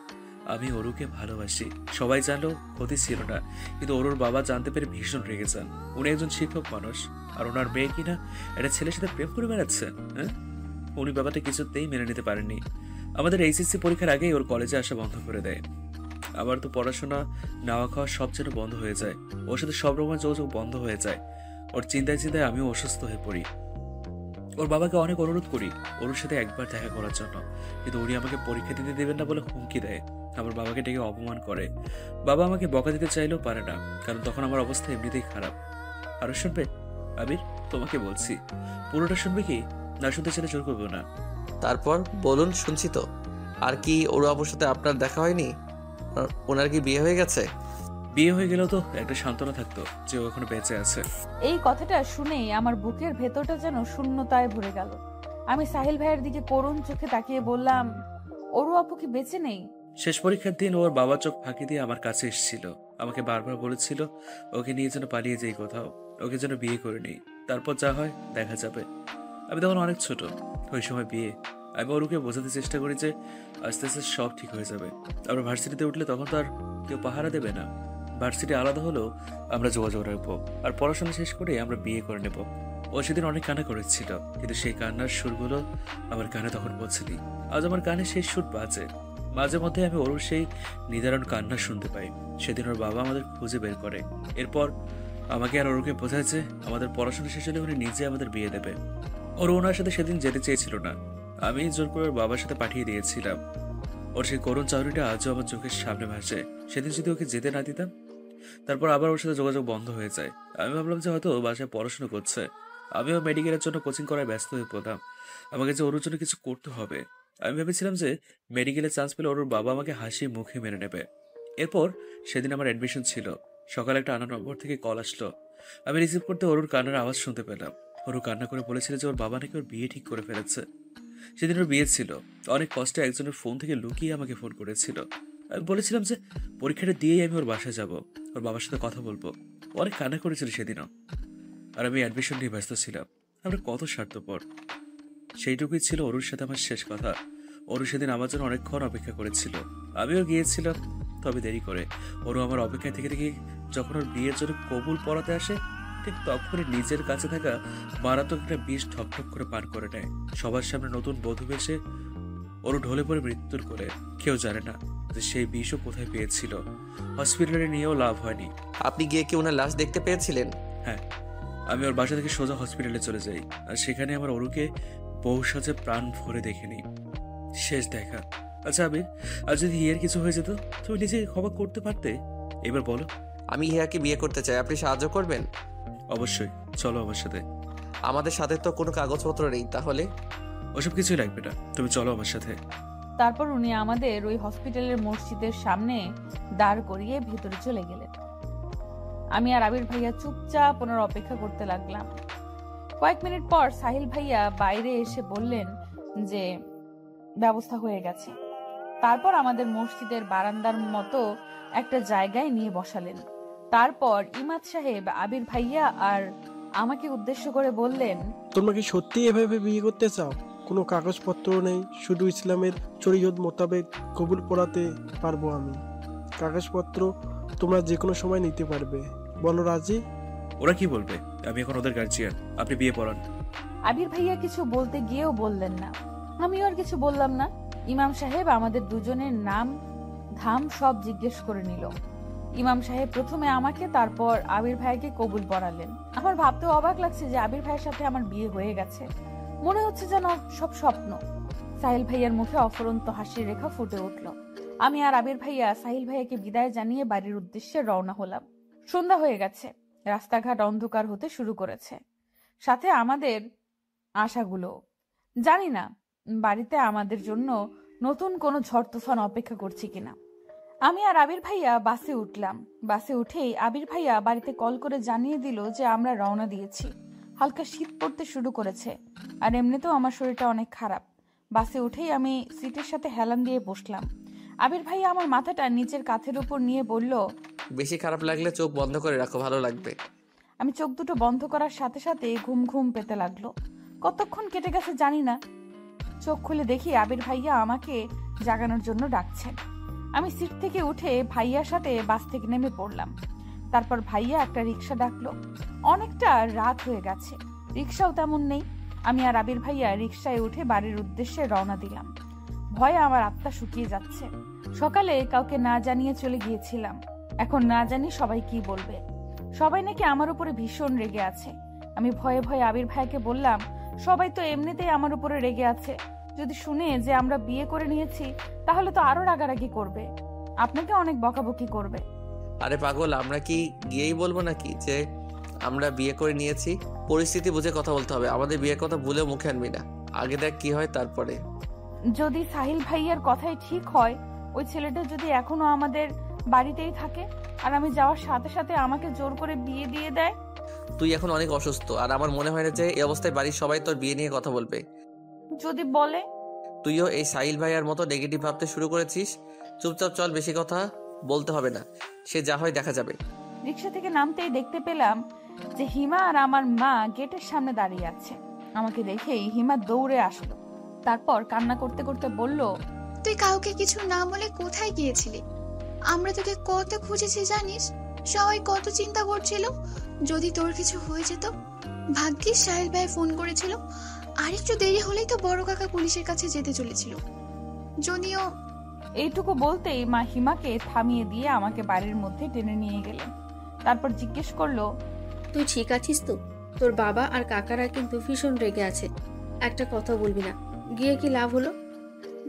আমি অরুকে ভালোবাসি। সবাই জানলেও ক্ষতি ছিল না, কিন্তু অরুর বাবা জানতে পেরে ভীষণ রেগে যান। উনি একজন শিক্ষক মানুষ, আর ওনার মেয়ে কিনা একটা ছেলের সাথে প্রেম করে বেড়াচ্ছে। হ্যাঁ, উনি ব্যাপারটা কিছুতেই মেনে নিতে পারেননি। আমাদের এইচএসসি পরীক্ষার আগেই ওর কলেজে আসা বন্ধ করে দেয়। আবার তো পড়াশোনা, নাওয়া খাওয়া সব যেন বন্ধ হয়ে যায়। ওর সাথে সব রকমের যোগাযোগ বন্ধ হয়ে যায়। ওর চিন্তায় চিন্তায় আমিও অসুস্থ হয়ে পড়ি। ওর বাবাকে অনেক অনুরোধ করি ওর সাথে একবার দেখা করার জন্য, কিন্তু উনি আমাকে পরীক্ষা দিতে দেবেন না বলে হুমকি দেয়। আমার বাবাকে ডেকে অপমান করে। বাবা আমাকে বকা দিতে চাইলেও পারে না, কারণ তখন আমার অবস্থা এমনিতেই খারাপ। আরো শুনবে আবির? তোমাকে বলছি, পুরোটা শুনবে কি? না শুনতে চাইলে জোর করবো না। তারপর বলুন, শুনছি তো। আর কি ওর আপুর সাথে আপনার দেখা হয়নি? ওনার কি বিয়ে হয়ে গেছে? বিয়ে হয়ে গেলেও তো একটা সান্ত্বনা থাকতো যে ও এখনো বেঁচে আছে। এই কথাটা শুনেই আমার বুকের ভেতরটা যেন শূন্যতায় ভরে গেল। আমি সাহিল ভাইয়ের দিকে করুণ চোখে তাকিয়ে বললাম, ওরু আপু কি বেঁচে নেই? শেষ পরীক্ষার দিন ওর বাবা চোখ ফাঁকি দিয়ে আমার কাছে এসেছিল। আমাকে বারবার বলেছিল ওকে নিয়ে যেন পালিয়ে যাই কোথাও, ওকে যেন বিয়ে করে নেই, তারপর যা হয় দেখা যাবে। আমি তখন অনেক ছোট, ওই সময় বিয়ে। আমি ওরুকে বোঝাতে চেষ্টা করি যে আস্তে আস্তে সব ঠিক হয়ে যাবে। আমরা ভার্সিটিতে উঠলে তখন তো আর কেউ পাহারা দেবে না। ভার্সিটি আলাদা হলেও আমরা যোগাযোগ রাখবো, আর পড়াশোনা শেষ করে আমরা বিয়ে করে নেব। ও সেদিন অনেক কান্না করেছিল, কিন্তু সেই কান্নার সুরগুলো আমার কানে তখন পৌঁছেনি। আজ আমার কানে সেই সুর বাজে। মাঝে মধ্যে আমি ওর সেই নিদারুণ কান্না শুনতে পাই। সেদিন ওর বাবা আমাদের খুঁজে বের করে। এরপর আমাকে আর ওরকে বোঝায় যে আমাদের পড়াশোনা শেষ হলে উনি নিজে আমাদের বিয়ে দেবে। ওর ওনার সাথে সেদিন যেতে চেয়েছিল না, আমি জোর করে ওর বাবার সাথে পাঠিয়ে দিয়েছিলাম। ওর সেই করুণ চাউরিটা আজও আমার চোখের সামনে ভাসে। সেদিন যদি ওকে যেতে না দিতাম, তারপর আবার ওর সাথে যোগাযোগ বন্ধ হয়ে যায়। আমি ভাবলাম যে হয়তো বাসায় পড়াশোনা করছে। আমিও মেডিকেলের জন্য কোচিং করায় ব্যস্ত হয়ে পড়লাম। আমাকে যে ওর জন্য কিছু করতে হবে। আমি ভেবেছিলাম যে মেডিকেলে চান্স পেলে ওর বাবা আমাকে হাসি মুখে মেনে নেবে। এরপর সেদিন আমার অ্যাডমিশন ছিল। সকালে একটা আনা নম্বর থেকে কল আসলো। আমি রিসিভ করতে ওর কান্নার আওয়াজ শুনতে পেলাম। ওর কান্না করে বলেছিল যে ওর বাবা নাকি ওর বিয়ে ঠিক করে ফেলেছে। সেদিন ওর বিয়ে ছিল। অনেক কষ্টে একজনের ফোন থেকে লুকিয়ে আমাকে ফোন করেছিল। আমি বলেছিলাম যে পরীক্ষাটা দিয়েই আমি ওর বাসায় যাব, ওর বাবার সাথে কথা বলবো। অনেক কান্না করেছিল সেদিনও। আর আমি অ্যাডমিশন নিয়ে ব্যস্ত ছিলাম। আমরা কত স্বার্থপর। সেইটুকুই ছিল অরুর সাথে আমার শেষ কথা। অরু সেদিন আমার জন্য অনেকক্ষণ অপেক্ষা করেছিল। আমিও গিয়েছিলাম, তবে দেরি করে। অরু আমার অপেক্ষায় থেকে থেকে যখন ওর বিয়ের জন্য কবুল পড়াতে আসে, ঠিক তখনই নিজের কাছে থাকা মারাত্মক একটা বিষ ঠকঠক করে পান করে নেয়। সবার সামনে নতুন বধূ বেশে ওরও ঢলে পড়ে মৃত্যুর করে। কেউ জানে না যে সেই বিষও কোথায় পেয়েছিল। হসপিটালে নিয়েও লাভ হয়নি। আপনি গিয়ে কি ওনার লাশ দেখতে পেয়েছিলেন? হ্যাঁ, আমি ওর বাসা থেকে সোজা হসপিটালে চলে যাই, আর সেখানে আমার অরুকে বহু সাজে প্রাণ ভরে দেখে নিই। শেষ দেখা। আচ্ছা আবির, আর যদি হিয়ার কিছু হয়ে যেত, তুমি নিজে ক্ষমা করতে পারতে? এবার বলো। আমি হিয়াকে বিয়ে করতে চাই, আপনি সাহায্য করবেন? অবশ্যই, চলো আমার সাথে। আমাদের সাথে তো কোনো কাগজপত্র নেই, তাহলে? ওসব কিছুই লাগবে না, তুমি চলো আমার সাথে। তারপর উনি আমাদের ওই হসপিটালের মসজিদের সামনে দাঁড় করিয়ে ভেতরে চলে গেলেন। আমি আর আবির ভাইয়া চুপচাপ ওনার অপেক্ষা করতে লাগলাম। কয়েক মিনিট পর সাহিল ভাইয়া বাইরে এসে বললেন যে ব্যবস্থা হয়ে গেছে। তারপর আমাদের মসজিদের বারান্দার মতো একটা জায়গায় নিয়ে বসালেন। তারপর ইমাদ সাহেব আবির ভাইয়া আর আমাকে উদ্দেশ্য করে বললেন, তোমরা কি সত্যি এভাবে বিয়ে করতে চাও? কোনো কাগজপত্র নেই, শুধু ইসলামের শরীয়ত মোতাবেক কবুল পড়াতে পারবো আমি। কাগজপত্র তোমরা যে কোনো সময় নিতে পারবে। বলো রাজি? ওরা কি বলবে? আমি এখন ওদের গার্জিয়ান, আপনি বিয়ে পড়ান। আবির ভাইয়া কিছু বলতে গিয়েও বললেন না, আমিও আর কিছু বললাম না। ইমাম সাহেব আমাদের দুজনের নাম ধাম সব জিজ্ঞেস করে নিল। ইমাম সাহেব প্রথমে আমাকে, তারপর আবির ভাইকে কবুল পড়ালেন। আমার ভাবতে অবাক লাগছে যে আবির ভাইয়ের সাথে আমার বিয়ে হয়ে গেছে। মনে হচ্ছে যেন সব স্বপ্ন। সাহিল ভাইয়ার মুখে অফুরন্ত হাসির রেখা ফুটে উঠল। আমি আর আবির ভাইয়া সাহিল ভাইয়াকে বিদায় জানিয়ে বাড়ির উদ্দেশ্যে রওনা হলাম। সন্ধ্যা হয়ে গেছে, রাস্তাঘাট অন্ধকার হতে শুরু করেছে, সাথে আমাদের আশাগুলো। জানি না বাড়িতে আমাদের জন্য নতুন কোনো ঝড় তুফান অপেক্ষা করছি কিনা। আমি আর আবির ভাইয়া বাসে উঠলাম। বাসে উঠেই আবির ভাইয়া বাড়িতে কল করে জানিয়ে দিল যে আমরা রওনা দিয়েছি। হালকা শীত পড়তে শুরু করেছে, আর এমনিতেও আমার শরীরটা অনেক খারাপ। বাসে উঠেই আমি সিটের সাথে হেলান দিয়ে বসলাম। আবির ভাইয়া আমার মাথাটা নিচের কাঁধের উপর নিয়ে বলল, বেশি খারাপ লাগলে চোখ বন্ধ করে রাখো, ভালো লাগবে। আমি চোখ দুটো বন্ধ করার সাথে সাথে ঘুম ঘুম পেতে লাগলো। কতক্ষণ কেটে গেছে জানি না। চোখ খুলে দেখি আবির ভাইয়া আমাকে জাগানোর জন্য ডাকছেন। আমি সিট থেকে উঠে ভাইয়ার সাথে বাস থেকে নেমে পড়লাম। তারপর ভাইয়া একটা রিক্সা ডাকলো। অনেকটা রাত হয়ে গেছে, রিক্সাও তেমন নেই। আমি আর আবির ভাইয়া রিক্সায় উঠে বাড়ির উদ্দেশ্যে রওনা দিলাম। ভয়ে আমার আত্মা শুকিয়ে যাচ্ছে। সকালে কাউকে না জানিয়ে চলে গিয়েছিলাম, এখন না জানি সবাই কি বলবে। সবাই নাকি আমার উপরে ভীষণ রেগে আছে। আমি ভয়ে ভয়ে আবির ভাইকে বললাম, সবাই তো এমনিতেই আমার উপরে রেগে আছে, যদি শুনে যে আমরা বিয়ে করে নিয়েছি তাহলে তো আরো রাগারাগি করবে, আপনাকে অনেক বকাবকি করবে। আরে পাগল, আমরা কি গিয়েই বলবো নাকি যে আমরা বিয়ে করে নিয়েছি? পরিস্থিতি বুঝে কথা বলতে হবে, আমাদের বিয়ের কথা ভুলে মুখে আনবি না। আগে দেখ কি হয়, তারপরে। যদি সাহিল ভাইয়ার কথাই ঠিক হয়, ওই ছেলেটা যদি এখনো আমাদের বাড়িতেই থাকে আর আমি যাওয়ার সাথে সাথে আমাকে জোর করে বিয়ে দিয়ে দেয়। তুই এখন অনেক অসুস্থ, আর আমার মনে হয় না যে এই অবস্থায় বাড়ির সবাই তোর বিয়ে নিয়ে কথা বলবে। যদি বলে? তুইও এই সাহিল ভাইয়ার মতো নেগেটিভ ভাবতে শুরু করেছিস। চুপচাপ চল, বেশি কথা বলতে হবে না, সে যা হয় দেখা যাবে। রিক্সা থেকে নামতেই দেখতে পেলাম যে হিমা আর আমার মা গেটের সামনে দাঁড়িয়ে আছে। আমাকে দেখেই হিমা দৌড়ে আসলো, তারপর কান্না করতে করতে বলল, তুই কাউকে কিছু না বলে কোথায় গিয়েছিলি? আমরা তোকে কত খুঁজেছি জানিস, সবাই কত চিন্তা করছিল যদি তোর কিছু হয়ে যেত। ভাগ্যিস সাহেল ভাই ফোন করেছিল, আর একটু দেরি হলেই তো বড় কাকা পুলিশের কাছে যেতে চলেছিল। যদিও এইটুকু বলতেই মা হিমাকে থামিয়ে দিয়ে আমাকে বাড়ির মধ্যে টেনে নিয়ে গেলেন। তারপর জিজ্ঞেস করলো, তুই ঠিক আছিস তো? তোর বাবা আর কাকারা কিন্তু ভীষণ রেগে আছে, একটা কথা বলবি না, গিয়ে কি লাভ হলো?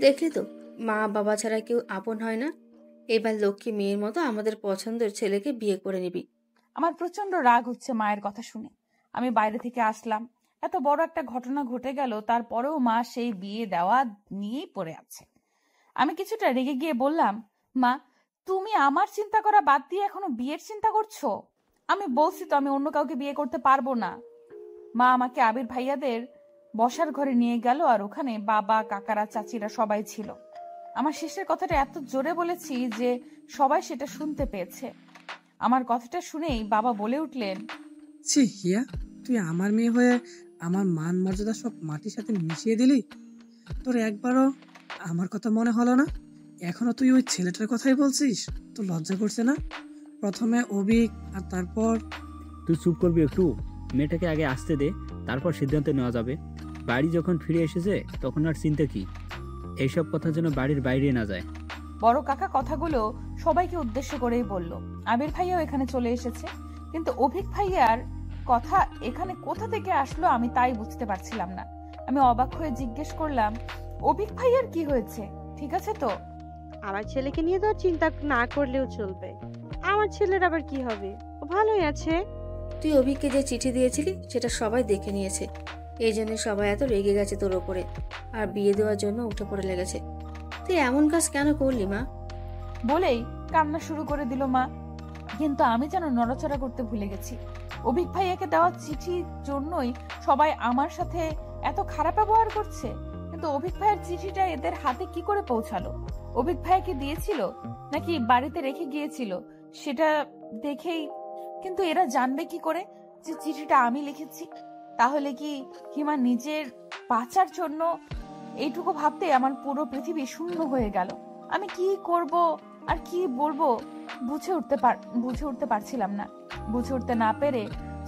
দেখলি তো, মা বাবা ছাড়া কেউ আপন হয় না। এবার লক্ষ্মী মেয়ের মতো আমাদের পছন্দের ছেলেকে বিয়ে করে নিবি। আমার প্রচন্ড রাগ হচ্ছে মায়ের কথা শুনে। আমি বাইরে থেকে আসলাম, এত বড় একটা ঘটনা ঘটে গেল, তারপরেও মা সেই বিয়ে দেওয়া নিয়েই পড়ে আছে। আমি কিছুটা রেগে গিয়ে বললাম, মা তুমি আমার চিন্তা করা বাদ দিয়ে এখনো বিয়ের চিন্তা করছো? আমি বলছি তো আমি অন্য কাউকে বিয়ে করতে পারবো না। মা আমাকে আবির ভাইয়াদের বসার ঘরে নিয়ে গেল, আর ওখানে বাবা কাকারা চাচিরা সবাই ছিল। আমার শেষের কথাটা এত জোরে বলেছি যে সবাই সেটা শুনতে পেয়েছে। আমার কথাটা শুনেই বাবা বলে উঠলেন, ছি হিয়া, তুই আমার মেয়ে হয়ে আমার মান মর্যাদা সব মাটির সাথে মিশিয়ে দিলি। তোর একবারও আমার কথা মনে হলো না? এখনো তুই ওই ছেলেটার কথাই বলছিস? তোর লজ্জা করছে না? প্রথমে অভিক আর তারপর তুই চুপ করবি একটু? মেয়েটাকে আগে আসতে দে, তারপর সিদ্ধান্ত নেওয়া যাবে। বাড়ি যখন ফিরে এসেছে তখন আর চিন্তা কি? এইসব কথা যেন বাড়ির বাইরে না যায়। বড় কাকা কথাগুলো সবাইকে উদ্দেশ্য করেই বলল। আবির ভাইয়াও এখানে চলে এসেছে, কিন্তু অভিক ভাইয়ার কথা এখানে কোথা থেকে আসলো আমি তাই বুঝতে পারছিলাম না। আমি অবাক হয়ে জিজ্ঞেস করলাম, অভিক ভাইয়ার কি হয়েছে? ঠিক আছে তো? আমার ছেলেকে নিয়ে তো চিন্তা না করলেও চলবে। আমার ছেলের আবার কি হবে? ও ভালোই আছে। তুই অভিককে যে চিঠি দিয়েছিলি সেটা সবাই দেখে নিয়েছে, এই জন্য সবাই এত রেগে গেছে তোর ওপরে, আর বিয়ে দেওয়ার জন্য উঠে পড়ে লেগেছে। তুই এমন কাজ কেন করলি মা? বলেই কান্না শুরু করে দিল মা। কিন্তু আমি যেন নড়াচড়া করতে ভুলে গেছি। অভিক ভাইয়াকে দেওয়া চিঠির জন্যই সবাই আমার সাথে এত খারাপ ব্যবহার করছে, কিন্তু অভিক ভাইয়ের চিঠিটা এদের হাতে কি করে পৌঁছালো? অভিক ভাইয়াকে দিয়েছিল নাকি বাড়িতে রেখে গিয়েছিল সেটা দেখেই, কিন্তু এরা জানবে কি করে যে চিঠিটা আমি লিখেছি? তাহলে কি হিমা নিজের বাঁচার জন্য? এইটুকু ভাবতে আমার পুরো পৃথিবী শূন্য হয়ে গেল। আমি কি করব আর কি বলবো বুঝে উঠতে পারছিলাম না। বুঝে উঠতে না পেরে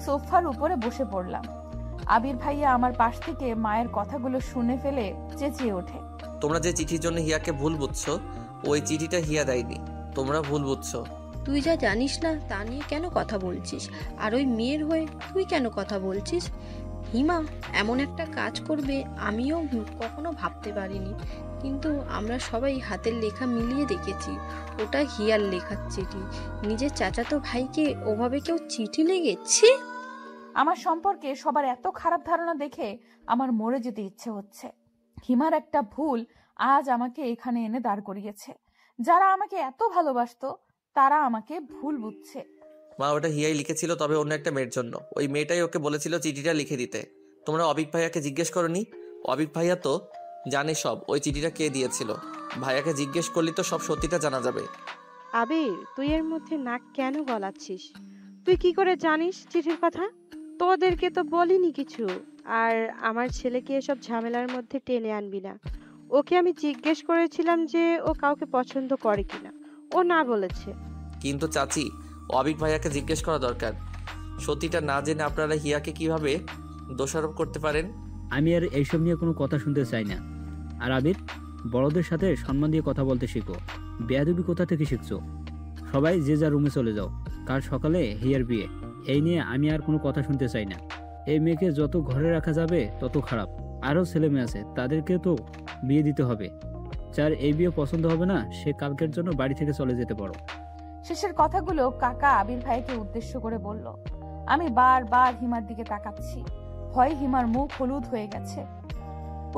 সোফার উপরে বসে পড়লাম। আবির ভাইয়া আমার পাশ থেকে মায়ের কথাগুলো শুনে ফেলে চেঁচিয়ে ওঠে, তোমরা যে চিঠির জন্য হিয়াকে ভুল বুঝছো, ওই চিঠিটা হিয়া দেয়নি, তোমরা ভুল বুঝছো। তুই যা জানিস না তা নিয়ে কেন কথা বলছিস? আর ওই মেয়ের হয়ে তুই কেন কথা বলছিস? হিমা এমন একটা কাজ করবে আমিও কখনো ভাবতে পারিনি, কিন্তু আমরা সবাই হাতের লেখা মিলিয়ে দেখেছি ওটা হিয়ার লেখার চিঠি। নিজের চাচাতো ভাইকে ওভাবে কেউ চিঠি লিখেছে? আমার সম্পর্কে সবার এত খারাপ ধারণা দেখে আমার মরে যেতে ইচ্ছে হচ্ছে। হিমার একটা ভুল আজ আমাকে এখানে এনে দাঁড় করিয়েছে। যারা আমাকে এত ভালোবাসতো তারা আমাকে ভুল বুঝছে। মা, ওটা হিয়াই লিখেছিল, তবে অন্য একটা মেয়ের জন্য। ওই মেয়েটাই ওকে বলেছিল চিঠিটা লিখে দিতে। তোমরা অবিক ভাইয়াকে জিজ্ঞেস করনি? অবিক ভাইয়া তো জানে সব, ওই চিঠিটা কে দিয়েছিল। ভাইয়াকে জিজ্ঞেস করলি তো সব সত্যিটা জানা যাবে। আবির, তুই এর মধ্যে নাক কেন গলাচ্ছিস? তুই কি করে জানিস চিঠির কথা? তোদেরকে তো বলিনি কিছু। আর আমার ছেলেকে এসব ঝামেলার মধ্যে টেনে আনবি না। ওকে আমি জিজ্ঞেস করেছিলাম যে ও কাউকে পছন্দ করে কিনা, ও না বলেছে। কিন্তু চাচি, অবিক ভাইয়াকে জিজ্ঞেস করা দরকার। সত্যিটা না জেনে আপনারা হিয়াকে কিভাবে দোষারোপ করতে পারেন? আমি আর এইসব নিয়ে কোনো কথা শুনতে চাই না। আর আবির, বড়দের সাথে সম্মান দিয়ে কথা বলতে শিখো। বেয়াদবি কোথা থেকে শিখছো? সবাই যে যার রুমে চলে যাও, কাল সকালে হিয়ার বিয়ে। এই নিয়ে আমি আর কোনো কথা শুনতে চাই না। এই মেয়েকে যত ঘরে রাখা যাবে তত খারাপ। আরও ছেলে মেয়ে আছে, তাদেরকে তো বিয়ে দিতে হবে। যার এই বিয়ে পছন্দ হবে না সে কালকের জন্য বাড়ি থেকে চলে যেতে পারো। শেষের কথাগুলো কাকা আবির ভাইকে উদ্দেশ্য করে বলল। আমি বারবার হিমার দিকে তাকাচ্ছি। ভয়ে হিমার মুখ হলুদ হয়ে গেছে।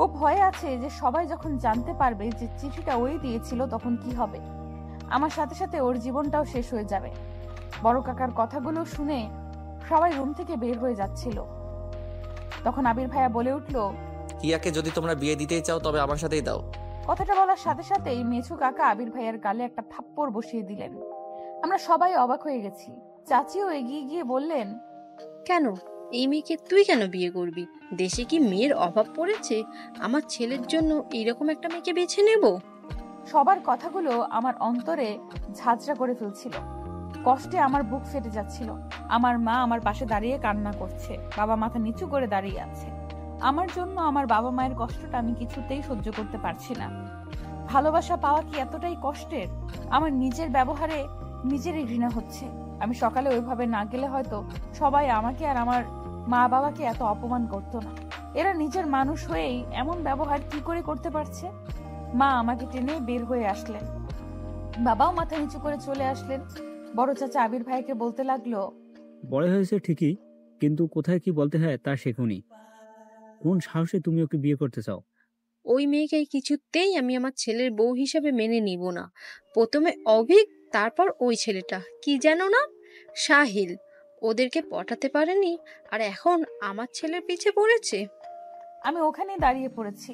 ও ভয়ে আছে যে সবাই যখন জানতে পারবে যে চিঠিটা ওই দিয়েছিল তখন কি হবে। আমার সাথে সাথে ওর জীবনটাও শেষ হয়ে যাবে। বড় কাকার কথাগুলো শুনে সবাই রুম থেকে বের হয়ে যাচ্ছিল। তখন আবির ভাইয়া বলে উঠল, হিয়াকে যদি তোমরা বিয়ে দিতেই চাও তবে আমার সাথেই দাও। কথাটা বলার সাথে সাথেই মেছু কাকা আবির ভাইয়ার গালে একটা থাপ্পড় বসিয়ে দিলেন। আমরা সবাই অবাক হয়ে গেছি। চাচিও এগিয়ে গিয়ে বললেন, কেন এই মেয়েকে তুই কেন বিয়ে করবি? দেশে কি মেয়ের অভাব পড়েছে? আমার ছেলের জন্য এইরকম একটা মেয়েকে বেছে নেব? সবার কথাগুলো আমার অন্তরে ঝাঁঝরা করে ফেলছিল। কষ্টে আমার বুক ফেটে যাচ্ছিল। আমার মা আমার পাশে দাঁড়িয়ে কান্না করছে, বাবা মাথা নিচু করে দাঁড়িয়ে আছে। আমার জন্য আমার বাবা মায়ের কষ্টটা আমি কিছুতেই সহ্য করতে পারছি না। ভালোবাসা পাওয়া কি এতটাই কষ্টের? আমার নিজের ব্যবহারে নিজেরই ঘৃণা হচ্ছে। আমি সকালে ওইভাবে না গেলে হয়তো সবাই আমাকে আর আমার মা বাবাকে এত অপমান করতো না। এরা নিজের মানুষ হয়েই এমন ব্যবহার কি করে করতে পারছে? মা আমাকে টেনে বের হয়ে আসলেন, বাবাও মাথা নিচু করে চলে আসলেন। বড় চাচা আবির ভাইকে বলতে লাগলো, বড় হয়েছে ঠিকই, কিন্তু কোথায় কি বলতে হয় তা শেখুনি। কোন সাহসে তুমি ওকে বিয়ে করতে চাও? ওই মেয়েকে কিছুতেই আমি আমার ছেলের বউ হিসাবে মেনে নিব না। প্রথমে অভিক, তারপর ওই ছেলেটা কি জানো না, সাহিল। ওদেরকে পটাতে পারেনি আর এখন আমার ছেলের পিছে পড়েছে। আমি ওখানেই দাঁড়িয়ে পড়েছি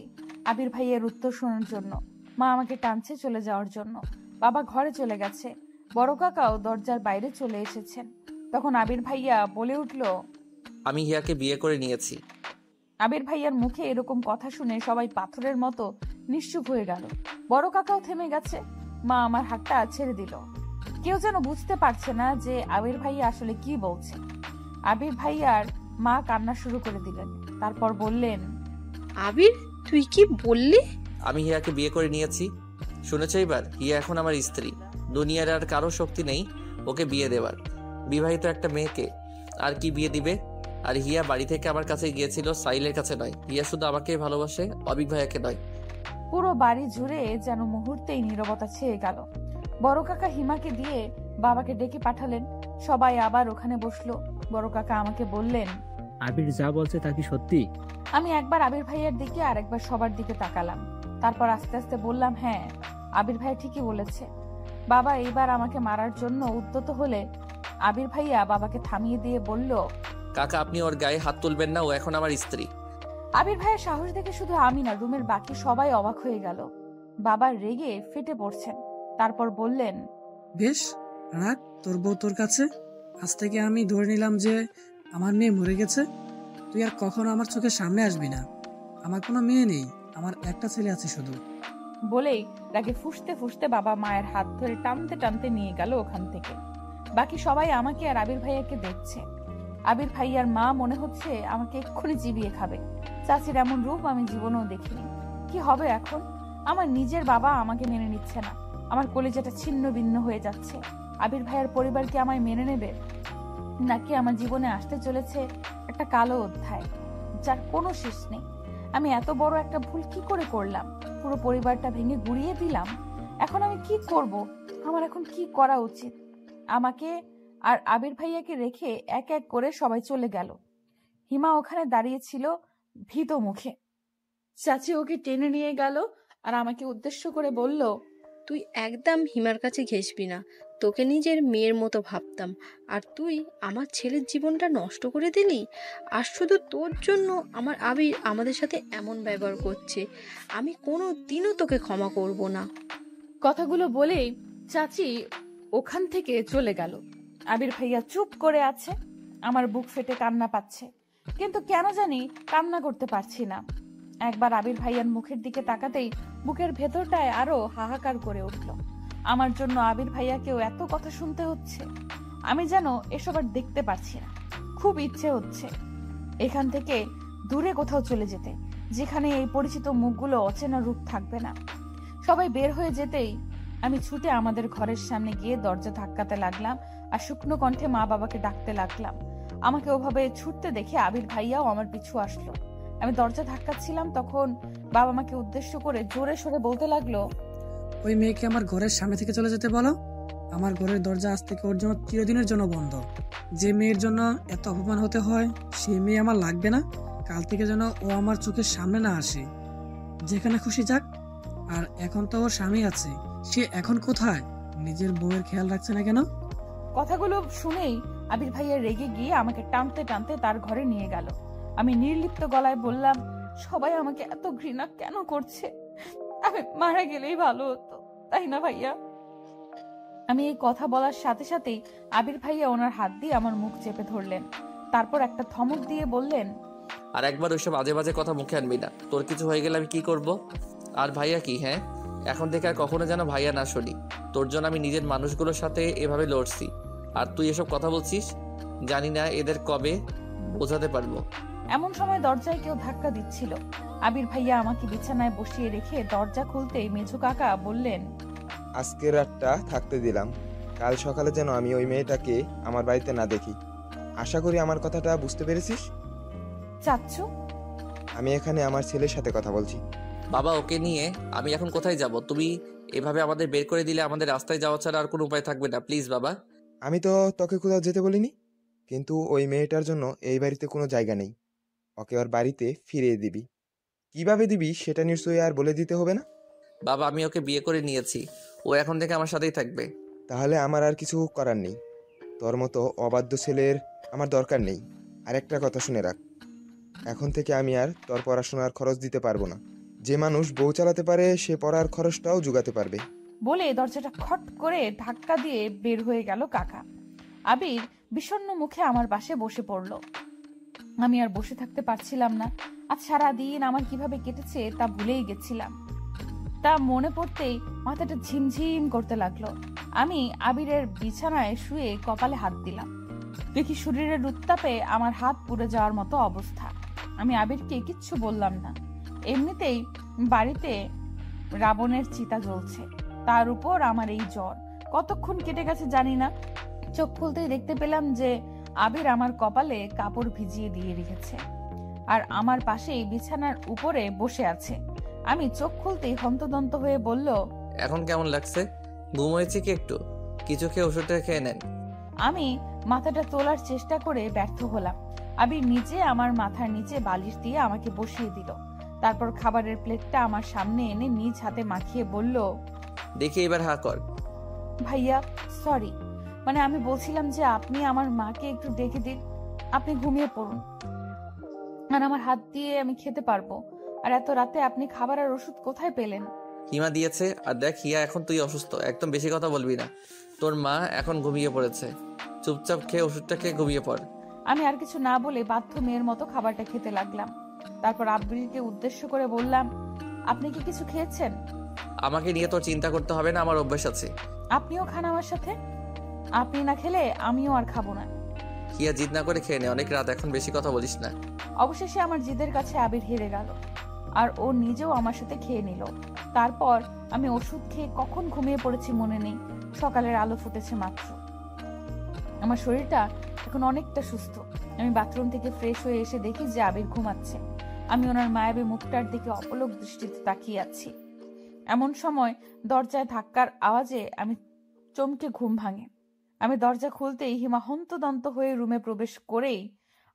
আবির ভাইয়ের উত্তর শোনার জন্য। মা আমাকে টানছে চলে যাওয়ার জন্য। বাবা ঘরে চলে গেছে। বড় কাকাও দরজার বাইরে চলে এসেছেন। তখন আবির ভাইয়া বলে উঠল, আমি হিয়াকে বিয়ে করে নিয়েছি। আবির ভাইয়ার মুখে এরকম কথা শুনে সবাই পাথরের মতো নিশ্চুপ হয়ে গেল। বড় কাকাও থেমে গেছে। মা আমার হাতটা ছেড়ে দিল। কেউ যেন বুঝতে পারছে না যে আবির ভাইয়া আসলে কি বলছে। আবির ভাইয়ার মা কান্না শুরু করে দিলেন। তারপর বললেন, আবির, তুই কি বললি? আমি হিয়াকে বিয়ে করে নিয়েছি। শুনেছ এবার? হিয়া এখন আমার স্ত্রী। দুনিয়ার আর কারো শক্তি নেই ওকে বিয়ে দেওয়ার। বিবাহিত একটা মেয়েকে আর কি বিয়ে দিবে? আর হিয়া বাড়ি থেকে আমার কাছে গিয়েছিল, সাইলের কাছে নয়। হিয়া শুধু আমাকে ভালোবাসে, অবিক ভাইয়াকে নয়। পুরো বাড়ি জুড়ে যেন মুহূর্তেই নীরবতা ছেয়ে গেল। বড় কাকা হিমাকে দিয়ে বাবাকে ডেকে পাঠালেন। সবাই আবার ওখানে বসলো। বড় কাকা আমাকে বললেন, আবির যা বলছে তা কি সত্যি? আমি একবার আবির ভাইয়ার দিকে আর একবার সবার দিকে তাকালাম। তারপর আস্তে আস্তে বললাম, হ্যাঁ, আবির ভাইয়া ঠিকই বলেছে। বাবা এইবার আমাকে মারার জন্য উদ্যত হলে আবির ভাইয়া বাবাকে থামিয়ে দিয়ে বলল, কাকা, আপনি ওর গায়ে হাত তুলবেন না, ও এখন আমার স্ত্রী। আবির ভাইয়ের সাহস দেখে শুধু আমি না, রুমের বাকি সবাই অবাক হয়ে গেল। বাবা রেগে ফেটে পড়ছেন। তারপর বললেন, বেশ, রাখ তোর বউ তোর কাছে। আজ থেকে আমি ধরে নিলাম যে আমার মেয়ে মরে গেছে। তুই আর কখনো আমার চোখের সামনে আসবি না। আমার কোনো মেয়ে নেই, আমার একটা ছেলে আছে শুধু। বলেই রাগে ফুঁসতে ফুঁসতে বাবা মায়ের হাত ধরে টানতে টানতে নিয়ে গেল ওখান থেকে। বাকি সবাই আমাকে আর আবির ভাইয়াকে দেখছে। আবির ভাইয়ার মা মনে হচ্ছে আমাকে এক্ষুনি চিবিয়ে খাবে। চাচির এমন রূপ আমি জীবনেও দেখিনি। কি হবে এখন? আমার নিজের বাবা আমাকে মেনে নিচ্ছে না। আমার কলিজাটা ছিন্ন ভিন্ন হয়ে যাচ্ছে। আবির ভাইয়ার পরিবার কি আমায় মেনে নেবে, নাকি আমার জীবনে আসতে চলেছে একটা কালো অধ্যায় যার কোনো শেষ নেই? আমি এত বড় একটা ভুল কি করে করলাম? পুরো পরিবারটা ভেঙে গুড়িয়ে দিলাম। এখন আমি কি করব? আমার এখন কি করা উচিত? আমাকে আর আবির ভাইয়াকে রেখে এক এক করে সবাই চলে গেল। হিমা ওখানে দাঁড়িয়ে ছিল ভীত মুখে। চাচি ওকে টেনে নিয়ে গেল আর আমাকে উদ্দেশ্য করে বলল, তুই একদম হিমার কাছে ঘেসবি না। তোকে নিজের মেয়ের মতো ভাবতাম, আর তুই আমার ছেলের জীবনটা নষ্ট করে দিলি। আর শুধু তোর জন্য আমার আবির আমাদের সাথে এমন ব্যবহার করছে। আমি কোনো দিনও তোকে ক্ষমা করব না। কথাগুলো বলেই চাচি ওখান থেকে চলে গেল। আবির ভাইয়া চুপ করে আছে। আমার বুক ফেটে কান্না পাচ্ছে, কিন্তু কেন জানি কান্না করতে পারছি না। একবার আবির ভাইয়ার মুখের দিকে তাকাতেই বুকের ভেতরটায় আরো হাহাকার করে উঠল। আমার জন্য আবির ভাইয়াকেও এত কথা শুনতে হচ্ছে। আমি যেন এসব আর দেখতে পারছি না। খুব ইচ্ছে হচ্ছে এখান থেকে দূরে কোথাও চলে যেতে, যেখানে এই পরিচিত মুখগুলো অচেনা রূপ থাকবে না। সবাই বের হয়ে যেতেই আমি ছুটে আমাদের ঘরের সামনে গিয়ে দরজা ধাক্কাতে লাগলাম আর শুকনো কণ্ঠে মা বাবাকে ডাকতে লাগলাম। আমাকে ওভাবে ছুটতে দেখে আবির ভাইয়াও আমার পিছু আসলো। আমি দরজা ধাক্কাচ্ছিলাম, তখন বাবা মাকে উদ্দেশ্য করে জোরে সরে বলতে লাগলো, ওই মেয়েকে আমার ঘরের সামনে থেকে চলে যেতে বলো। আমার ঘরের দরজা আজ থেকে ওর জন্য চিরদিনের জন্য বন্ধ। যে মেয়ের জন্য এত অপমান হতে হয়, সেই মেয়ে আমার লাগবে না। কাল থেকে যেন ও আমার চোখের সামনে না আসে। যেখানে খুশি যাক। আর এখন তো ওর স্বামী আছে, সে এখন কোথায়? নিজের বউয়ের খেয়াল রাখছে না কেন? কথাগুলো শুনেই আবির ভাইয়া রেগে গিয়ে আমাকে টানতে টানতে তার ঘরে নিয়ে গেল। আমি নির্লিপ্ত গলায় বললাম, সবাই আমাকে এত ঘৃণা কেন করছে? আমি মারা গেলেই ভালো হতো, তাই না ভাইয়া? আমি এই কথা বলার সাথে সাথেই আবির ভাইয়া ওনার হাত দিয়ে আমার মুখ চেপে ধরলেন। তারপর একটা ধমক দিয়ে বললেন, আর একবার ওইসব আজে বাজে কথা মুখে আনবি না। তোর কিছু হয়ে গেলে আমি কি করব? আর ভাইয়া কি? হ্যাঁ, এখন থেকে আর কখনো যেন ভাইয়া না শুনি। তোর জন্য আমি নিজের মানুষগুলোর সাথে এভাবে লড়ছি, আর তুই এসব কথা বলছিস? জানি না এদের কবে বোঝাতে পারবো। এমন সময় দরজায় কেউ ধাক্কা দিচ্ছিল। আবির ভাইয়া আমাকে বিছানায় বসিয়ে রেখে দরজা খুলতেই মেঝু কাকা বললেন, আজকের রাতটা থাকতে দিলাম, কাল সকালে যেন আমি ওই মেয়েটাকে আমার বাড়িতে না দেখি। আশা করি আমার কথাটা বুঝতে পেরেছিস। চাচ্ছু, আমি এখানে আমার ছেলের সাথে কথা বলছি। বাবা, ওকে নিয়ে আমি এখন কোথায় যাব? তুমি এভাবে আমাদের বের করে দিলে আমাদের রাস্তায় যাওয়া ছাড়া আর কোনো উপায় থাকবে না। প্লিজ বাবা। আমি তো তোকে কোথাও যেতে বলিনি, কিন্তু ওই মেয়েটার জন্য এই বাড়িতে কোনো জায়গা নেই। ওকে ওর বাড়িতে ফিরিয়ে দিবি। কিভাবে দিবি সেটা নিশ্চয়ই আর বলে দিতে হবে না। বাবা, আমি ওকে বিয়ে করে নিয়েছি, ও এখন থেকে আমার সাথেই থাকবে। তাহলে আমার আর কিছু করার নেই। তোর মতো অবাধ্য ছেলের আমার দরকার নেই। আর একটা কথা শুনে রাখ, এখন থেকে আমি আর তোর পড়াশোনার খরচ দিতে পারবো না। যে মানুষ বউ চালাতে পারে সে পড়ার খরচটাও জোগাতে পারবে। বলে দরজাটা খট করে ধাক্কা দিয়ে বের হয়ে গেল কাকা। আবির বিষণ্ণ মুখে আমার পাশে বসে পড়ল। আমি আর বসে থাকতে পারছিলাম না। আজ সারাদিন আমার কিভাবে কেটেছে তা ভুলেই গেছিলাম। তা মনে পড়তেই মাথাটা ঝিমঝিম করতে লাগলো। আমি আবিরের বিছানায় শুয়ে কপালে হাত দিলাম। দেখি শরীরের উত্তাপে আমার হাত পুড়ে যাওয়ার মতো অবস্থা। আমি আবিরকে কিচ্ছু বললাম না। এমনিতেই বাড়িতে রাবণের চিতা জ্বলছে, তার উপর আমার এই জ্বর। কতক্ষণ কেটে গেছে জানি না। চোখ খুলতেই দেখতে পেলাম যে আবির আমার কপালে কাপড় ভিজিয়ে দিয়ে রেখেছে আর আমার পাশেই বিছানার উপরে বসে আছে। আমি চোখ খুলতেই হন্তদন্ত হয়ে বলল, এখন কেমন লাগছে? ঘুম হয়েছে কি একটু? কিছু খেয়ে ওষুধটা খেয়ে নেন। আমি মাথাটা তোলার চেষ্টা করে ব্যর্থ হলাম। আবির নিজে আমার মাথার নিচে বালিশ দিয়ে আমাকে বসিয়ে দিল। তারপর খাবারের প্লেটটা আমার সামনে এনে নিজ হাতে মাখিয়ে বলল, দেখি এবার হা কর। ভাইয়া সরি, মানে আমি বলছিলাম যে আপনি আমার মাকে একটু ডেকে দিন, আপনি ঘুমিয়ে পড়ুন আর আমার হাত দিয়ে আমি খেতে পারবো। আর এত রাতে আপনি খাবার আর ওষুধ কোথায় পেলেন? হিমা দিয়েছে। আর দেখ হিয়া, এখন তুই অসুস্থ, একদম বেশি কথা বলবি না। তোর মা এখন ঘুমিয়ে পড়েছে, চুপচাপ খেয়ে ওষুধটা খেয়ে ঘুমিয়ে পড়। আমি আর কিছু না বলে বাধ্য মেয়ের মতো খাবারটা খেতে লাগলাম। তারপর আব্দুলকে উদ্দেশ্য করে বললাম, আপনি কি কিছু খেয়েছেন? আমাকে নিয়ে তোর চিন্তা করতে হবে না, আমার অভ্যাস আছে। আপনিও খান আমার সাথে। আপনি না খেলে আমিও আর খাবো না। হিয়া, জিদ না করে খেয়ে নে, অনেক রাত, এখন বেশি কথা বলিস না। অবশেষে আমার জিদের কাছে আবির হেরে গেল আর ও নিজেও আমার সাথে খেয়ে নিল। তারপর আমি ওষুধ খেয়ে কখন ঘুমিয়ে পড়েছি মনে নেই। সকালের আলো ফুটেছে মাত্র। আমার শরীরটা এখন অনেকটা সুস্থ। আমি বাথরুম থেকে ফ্রেশ হয়ে এসে দেখি যে আবির ঘুমাচ্ছে। আমি ওনার মায়াবী মুখটার দিকে অপলক দৃষ্টিতে তাকিয়ে আছি। এমন সময় দরজায় ধাক্কার আওয়াজে আমি চমকে ঘুম ভাঙে। আমি দরজা খুলতেই হিমা হন্তদন্ত হয়ে রুমে প্রবেশ করেই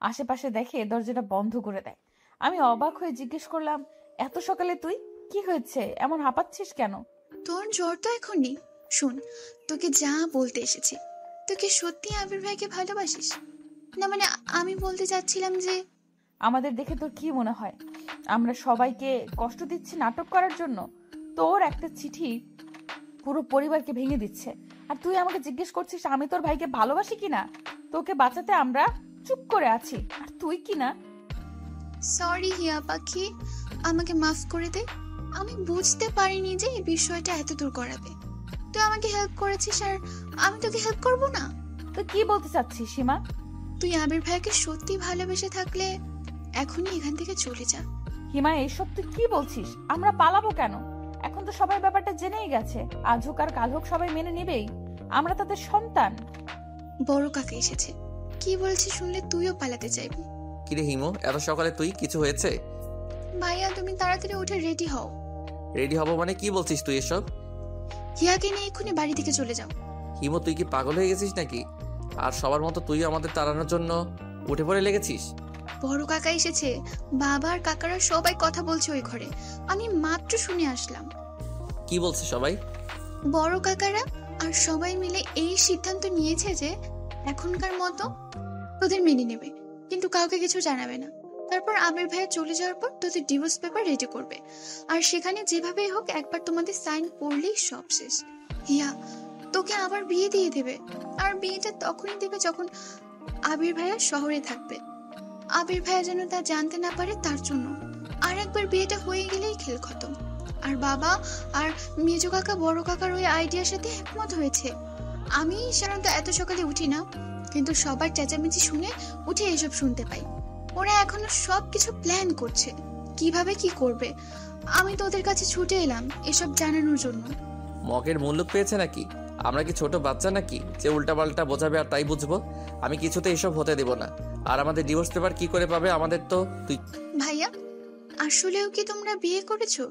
আশেপাশে দেখে দরজাটা বন্ধ করে দেয়। আমি অবাক হয়ে জিজ্ঞেস করলাম, এত সকালে তুই? কি হয়েছে, এমন হাঁপাচ্ছিস কেন? তোর জ্বর তো এখন নেই। শোন, তোকে যা বলতে এসেছি, তুই কি সত্যি আবির ভাইকে ভালোবাসিস? না মানে আমি বলতে চাচ্ছিলাম যে আমাদের দেখে তোর কি মনে হয় আমরা সবাইকে কষ্ট দিচ্ছি নাটক করার জন্য? তোর একটা চিঠি পুরো পরিবারকে ভেঙে দিচ্ছে আর তুই আমাকে জিজ্ঞেস করছিস আমি তোর ভাইকে ভালোবাসি কিনা? তোকে বাঁচাতে আমরা চুপ করে আছি আর তুই কিনা। সরি হিয়া পাখি, আমাকে মাফ করে দে। আমি বুঝতে পারিনি যে এই বিষয়টা এত দূর করাবে। তুই আমাকে হেল্প করেছিস আর আমি তোকে হেল্প করব না? তুই কি বলতে চাচ্ছিস সীমা? তুই আবির ভাইকে সত্যি ভালোবেসে থাকলে এখনই এখান থেকে চলে যা। হিমা, এইসব তুই কি বলছিস? আমরা পালাবো কেন? এখন তো সবাই ব্যাপারটা জেনেই গেছে। আজ হোক আর কাল হোক সবাই মেনে নেবেই। আমরা তাদের সন্তান। বড় কাকা এসেছে, কি বলছিস শুনলে তুইও পালাতে চাইবি। কিরে হিমো, এত সকালে তুই? কিছু হয়েছে? ভাইয়া তুমি তাড়াতাড়ি উঠে রেডি হও। রেডি হব মানে কি বলছিস তুই এসব? হিয়াকে নিয়ে এক্ষুনি বাড়ি থেকে চলে যাও। হিমো, তুই কি পাগল হয়ে গেছিস নাকি? আর সবার মতো তুই আমাদের তাড়ানোর জন্য উঠে পড়ে লেগেছিস? বড় কাকা এসেছে, বাবা আর কাকারা সবাই কথা বলছে ওই ঘরে। আমি মাত্র শুনে আসলাম। কি বলছে সবাই? বড় কাকারা আর সবাই মিলে এই সিদ্ধান্ত নিয়েছে যে এখনকার মতো তোদের মেনে নেবে, কিন্তু কাউকে কিছু জানাবে না। তারপর আবির ভাইয়া চলে যাওয়ার পর তোদের ডিভোর্স পেপার রেডি করবে আর সেখানে যেভাবেই হোক একবার তোমাদের সাইন পড়লেই সব শেষ। হিয়া তোকে আবার বিয়ে দিয়ে দেবে, আর বিয়েটা তখনই দেবে যখন আবির ভাইয়া শহরে থাকবে। আবির ভাইয়া যেন তা জানতে না পারে তার জন্য। আর একবার বিয়েটা হয়ে গেলেই খেল খতম। আর বাবা আর মেজো কাকা বড় কাকার ওই আইডিয়ার সাথে একমত হয়েছে। আমি সাধারণত এত সকালে উঠি না, কিন্তু সবার চেঁচামেচি শুনে উঠে এসব শুনতে পাই। ওরা এখনো সবকিছু প্ল্যান করছে, কিভাবে কি করবে। আমি তো ওদের কাছে ছুটে এলাম এসব জানানোর জন্য। মগের মুল্লুক পেয়েছে নাকি? আমরা কি ছোট বাচ্চা নাকি যে উল্টাপাল্টা বোঝাবে আর তাই বুঝবো? আমি কিছুতে এসব হতে দেব না। আর আমাদের ডিভোর্স পেপার কি করে পাবে আমাদের? তো তুই ভাইয়া আসলেও কি তোমরা বিয়ে করেছো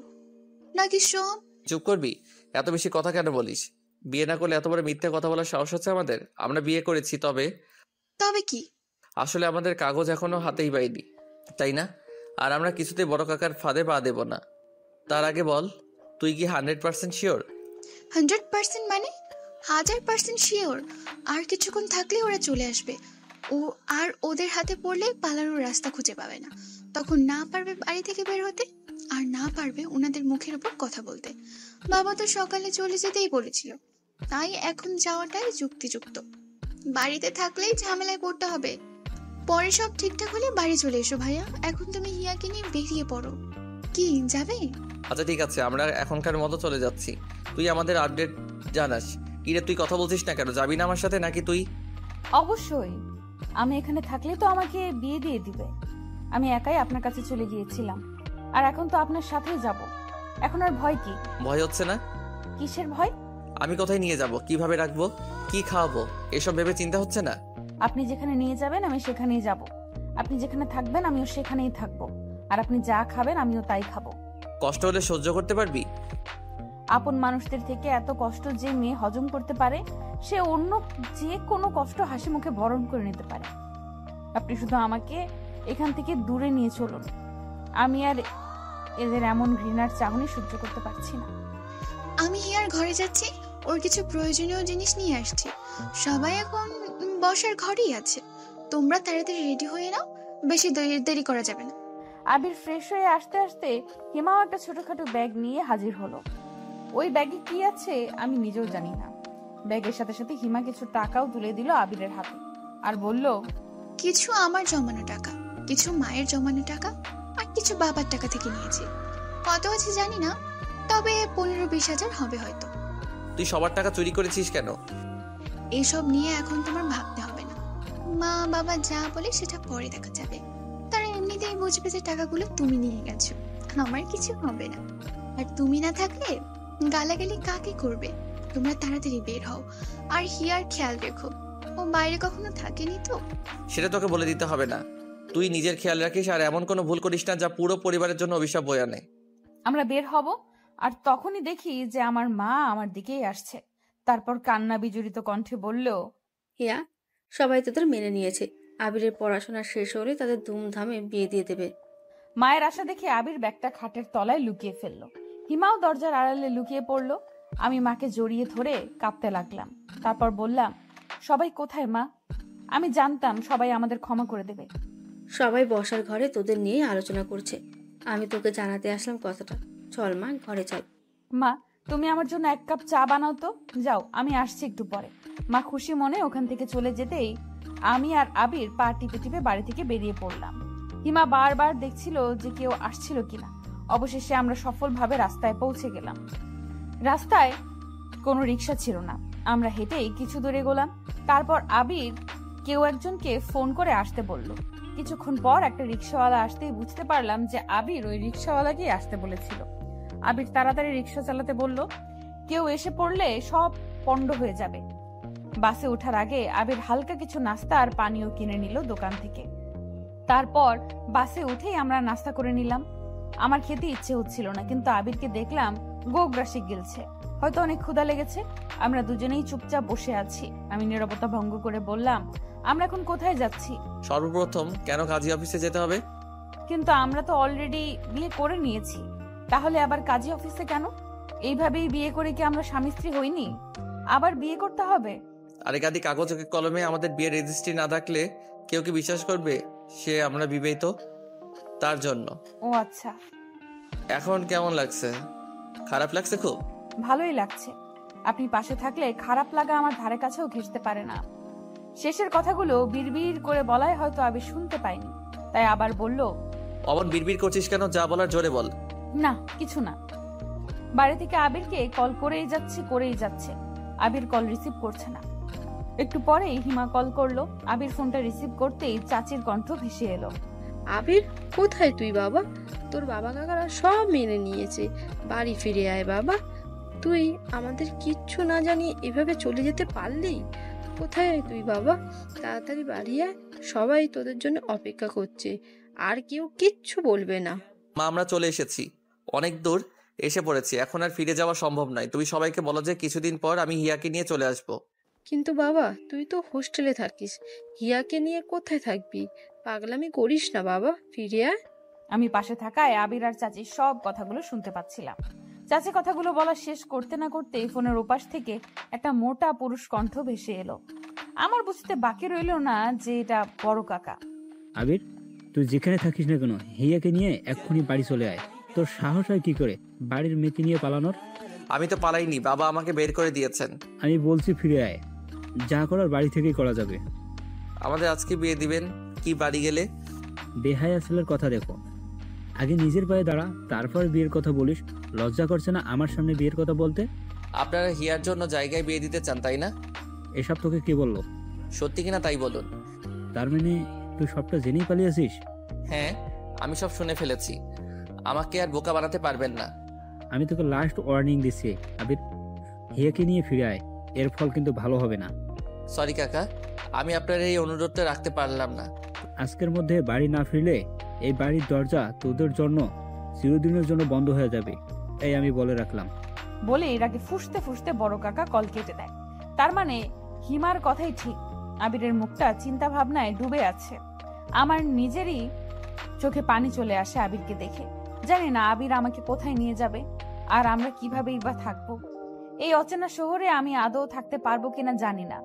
নাকি সব? চুপ করবি? এত বেশি কথা কেন বলিস? বিয়ে না করলে এত বড় মিথ্যে কথা বলার সাহস হচ্ছে আমাদের? আমরা বিয়ে করেছি। তবে কি? আসলে আমাদের কাগজ এখনো হাতেই পাইনি, তাই না? আর আমরা কিছুতেই বড় কাকার ফাঁদে পা দেব না। তার আগে বল, তুই কি 100% শিওর? 100% মানে 1000% শিওর। আর কিছুক্ষণ থাকলে ওরা চলে আসবে। ও আর ওদের হাতে পড়লে পালানোর রাস্তা খুঁজে পাবে না। তখন না পারবে বাড়ি থেকে বের হতে, আর না পারবে ওনাদের মুখের উপর কথা বলতে। বাবা তো সকালে চলে যেতেই বলেছিল, তাই এখন যাওয়াটাই যুক্তিযুক্ত। বাড়িতে থাকলেই ঝামেলায় পড়তে হবে। পরে সব ঠিকঠাক হলে বাড়ি চলে এসো ভাইয়া। এখন তুমি হিয়াকে নিয়ে বেরিয়ে পড়ো। কি যাবে? আচ্ছা ঠিক আছে, আমরা এখনকার মতো চলে যাচ্ছি। তুই আমাদের আপডেট জানাস। কিরে তুই কথা বলছিস না কেন? যাবি না আমার সাথে নাকি তুই? অবশ্যই, আমি এখানে থাকলে তো আমাকে বিয়ে দিয়ে দিবে। আমি একাই আপনার কাছে চলে গিয়েছিলাম, আর এখন তো আপনার সাথেই যাব। এখন আর ভয় কি? ভয় হচ্ছে না? কিসের ভয়? আমি কোথায় নিয়ে যাব, কিভাবে রাখবো, কি খাওয়াবো, এসব ভেবে চিন্তা হচ্ছে না? আপনি যেখানে নিয়ে যাবেন আমি সেখানেই যাব। আপনি যেখানে থাকবেন আমিও সেখানেই থাকবো। আর আপনি যা খাবেন আমিও তাই খাবো। কষ্ট হলে সহ্য করতে পারবি? আপন মানুষদের থেকে এত কষ্ট যে মেয়ে হজম করতে পারে, সে অন্য যে কোনো কষ্ট হাসি মুখে বরণ করে নিতে পারে। আপনি শুধু আমাকে এখান থেকে দূরে নিয়ে চলুন। আমি আর এদের এমন ঘৃণার চাহনি সহ্য করতে পারছি না। আমি হিয়ার ঘরে যাচ্ছি, ওর কিছু প্রয়োজনীয় জিনিস নিয়ে আসছি। সবাই এখন বসার ঘরেই আছে। তোমরা তাড়াতাড়ি রেডি হয়ে নাও, বেশি দেরি করা যাবে না। আবির ফ্রেশ হয়ে আসতে আসতে হিমাও একটা ছোটখাটো ব্যাগ নিয়ে হাজির হলো। ওই ব্যাগে কি আছে আমি নিজেও জানি না। ব্যাগের সাথে সাথে হিমা কিছু টাকাও তুলে দিল আবিরের হাতে, আর বলল, কিছু আমার জমানো টাকা, কিছু মায়ের জমানো টাকা, আর কিছু বাবার টাকা থেকে নিয়েছি। কত আছে জানি না, তবে 15-20 হাজার হবে হয়তো। তুই সবার টাকা চুরি করেছিস কেন? এসব নিয়ে এখন তোমার ভাবতে হবে না। মা বাবা যা বলে সেটা পরে দেখা যাবে। তারা এমনিতেই বুঝবে যে টাকাগুলো তুমি নিয়ে গেছো। আমার কিছু হবে না। আর তুমি না থাকলে গালাগালি কাকে করবে? তোমরা তাড়াতাড়ি বের হও, আর হিয়ার খেয়াল রেখো। ও বাইরে কখনো থাকেনি তো। সেটা তোকে বলে দিতে হবে না। তুই নিজের খেয়াল রাখিস, আর এমন কোনো ভুল করিস না যা পুরো পরিবারের জন্য অভিশাপ বয়ে আনে। আমরা বের হব, আর তখনই দেখি যে আমার মা আমার দিকেই আসছে। তারপর কান্না বিজড়িত কণ্ঠে বলল, হিয়া, সবাই তোদের মেনে নিয়েছে। আবিরের পড়াশোনা শেষ হলে তাদের ধুমধামে বিয়ে দিয়ে দেবে। মায়ের আশা দেখে আবির ব্যাগটা খাটের তলায় লুকিয়ে ফেললো। হিমাও দরজার আড়ালে লুকিয়ে পড়লো। আমি মাকে জড়িয়ে ধরে কাঁপতে লাগলাম। তারপর বললাম, সবাই কোথায় মা? আমি জানতাম সবাই আমাদের ক্ষমা করে দেবে। সবাই বসার ঘরে তোদের নিয়ে আলোচনা করছে। আমি তোকে জানাতে আসলাম কথাটা। চল মা, ঘরে চল। মা, তুমি আমার জন্য 1 কাপ চা বানাও তো। যাও, আমি আসছি একটু পরে। মা খুশি মনে ওখান থেকে চলে যেতেই আমি আর আবির পা টিপে টিপে বাড়ি থেকে বেরিয়ে পড়লাম। হিমা বারবার দেখছিল যে কেউ আসছিল কিনা। অবশেষে আমরা সফলভাবে রাস্তায় পৌঁছে গেলাম। রাস্তায় কোনো রিক্সা ছিল না। আমরা হেঁটেই কিছু দূরে গেলাম। তারপর আবির কেউ একজনকে ফোন করে আসতে বলল। কিছুক্ষণ পর একটা রিক্সাওয়ালা আসতেই বুঝতে পারলাম যে আবির ওই রিক্সাওয়ালাকেই আসতে বলেছিল। আবির তাড়াতাড়ি রিক্সা চালাতে বলল। কেউ এসে পড়লে সব পণ্ড হয়ে যাবে। বাসে ওঠার আগে আবির হালকা কিছু নাস্তা আর পানীয় কিনে নিল দোকান থেকে। তারপর বাসে উঠেই আমরা নাস্তা করে নিলাম। আমার খেতে ইচ্ছে হচ্ছিল না, কিন্তু আবিরকে দেখলাম গোগ্রাসে গিলছে। হয়তো অনেক ক্ষুধা লেগেছে। আমরা দুজনেই চুপচাপ বসে আছি। আমি নীরবতা ভঙ্গ করে বললাম, আমরা এখন কোথায় যাচ্ছি? সর্বপ্রথম কেন কাজী অফিসে যেতে হবে? কিন্তু আমরা তো অলরেডি বিয়ে করে নিয়েছি। তাহলে আবার কাজী অফিসে কেন? এইভাবেই বিয়ে করে কি আমরা স্বামী স্ত্রী হইনি? আবার বিয়ে করতে হবে? আরে গাদি, কাগজে কলমে আমাদের বিয়ের রেজিস্ট্রি না থাকলে কেউ কি বিশ্বাস করবে সে আমরা বিবাহিত? তার জন্য। ও আচ্ছা। এখন কেমন লাগছে? খারাপ লাগছে? খুব ভালোই লাগছে। আপনি পাশে থাকলে খারাপ লাগা আমার ধারে কাছেও ঘেঁষতে পারে না। শেষের কথাগুলো বিড়বিড় করে বলায় হয়তো আবির শুনতে পাইনি, তাই আবার বলল, অমন বিড়বিড় করছিস কেন? যা বলার জোরে বল। না, কিছু না। বাড়ি থেকে আবিরকে কল করেই যাচ্ছে। আবির কল রিসিভ করছে না। একটু পরেই হিমা কল করলো। আবির ফোনটা রিসিভ করতেই চাচির কণ্ঠ ভেসে এলো, আবির, কোথায় তুই বাবা? তোর বাবা কাকারা সব মেনে নিয়েছে। বাড়ি ফিরে আয় বাবা। তুই আমাদের কিচ্ছু না জানিয়ে এভাবে চলে যেতে পারলি? কোথায় তুই বাবা? তাড়াতাড়ি বাড়ি আয়। সবাই তোদের জন্য অপেক্ষা করছে, আর কেউ কিচ্ছু বলবে না। মা, আমরা চলে এসেছি। অনেক দূর এসে পড়েছি। এখন আর ফিরে যাওয়া সম্ভব নয়। তুমি সবাইকে বলো যে কিছুদিন পর আমি হিয়াকে নিয়ে চলে আসবো। কিন্তু বাবা, তুই তো হোস্টেলে থাকিস। হিয়াকে নিয়ে কোথায় থাকবি? পাগলামি করিস না বাবা, ফিরে আয়। আমি পাশে থাকায় আবির আর চাচির সব কথাগুলো শুনতে পাচ্ছিলাম। চাচি কথাগুলো বলা শেষ করতে না করতে ফোনের ওপাশ থেকে একটা মোটা পুরুষ কণ্ঠ ভেসে এলো। আমার বুঝতে বাকি রইল না যে এটা বড় কাকা। আবির, তুই যেখানে থাকিস না কেন, হিয়াকে নিয়ে এক্ষুনি বাড়ি চলে আয়। তোর সাহস হয় কি করে বাড়ির মেয়েকে নিয়ে পালানোর? আমি তো পালাইনি, বাবা আমাকে বের করে দিয়েছেন। আমি বলছি ফিরে আয়। যা করার বাড়ি থেকেই করা যাবে। আমাদের আজকে বিয়ে দিবেন কি বাড়ি গেলে? বেহায়া ছেলের কথা দেখো, আগে নিজের পায়ে দাঁড়া, তারপর বিয়ের কথা বলিস। লজ্জা করছে না আমার সামনে বিয়ের কথা বলতে? আপনারা হিয়ার জন্য জায়গায় বিয়ে দিতে চান তাই না? এসব তোকে কে বললো? সত্যি কিনা তাই বলুন। তার মানে তুই সবটা জেনেই পালিয়েছিস? হ্যাঁ, আমি সব শুনে ফেলেছি। আমাকে আর বোকা বানাতে পারবেন না। আমি তোকে লাস্ট ওয়ার্নিং দিচ্ছি আবির, হিয়াকে নিয়ে ফিরে আয়, এর ফল কিন্তু ভালো হবে না। সরি কাকা, আমি আপনার এই অনুরোধটা রাখতে পারলাম না। আজকের মধ্যে বাড়ি না ফিরলে এই বাড়ির দরজা তোদের জন্য চিরদিনের জন্য বন্ধ হয়ে যাবে, এই আমি বলে রাখলাম। বলে এরাকে ফুসতে ফুসতে বড় কাকা কল কেটে দেয়। তার মানে হিমার কথাই ঠিক, আবিরের মুখটা চিন্তা ভাবনায় ডুবে আছে। আমার নিজেরই চোখে পানি চলে আসে আবিরকে দেখে। জানি না আবির আমাকে কোথায় নিয়ে যাবে, আর আমরা কিভাবেই বা থাকবো। এই অচেনা শহরে আমি আদৌ থাকতে পারবো কিনা জানি না।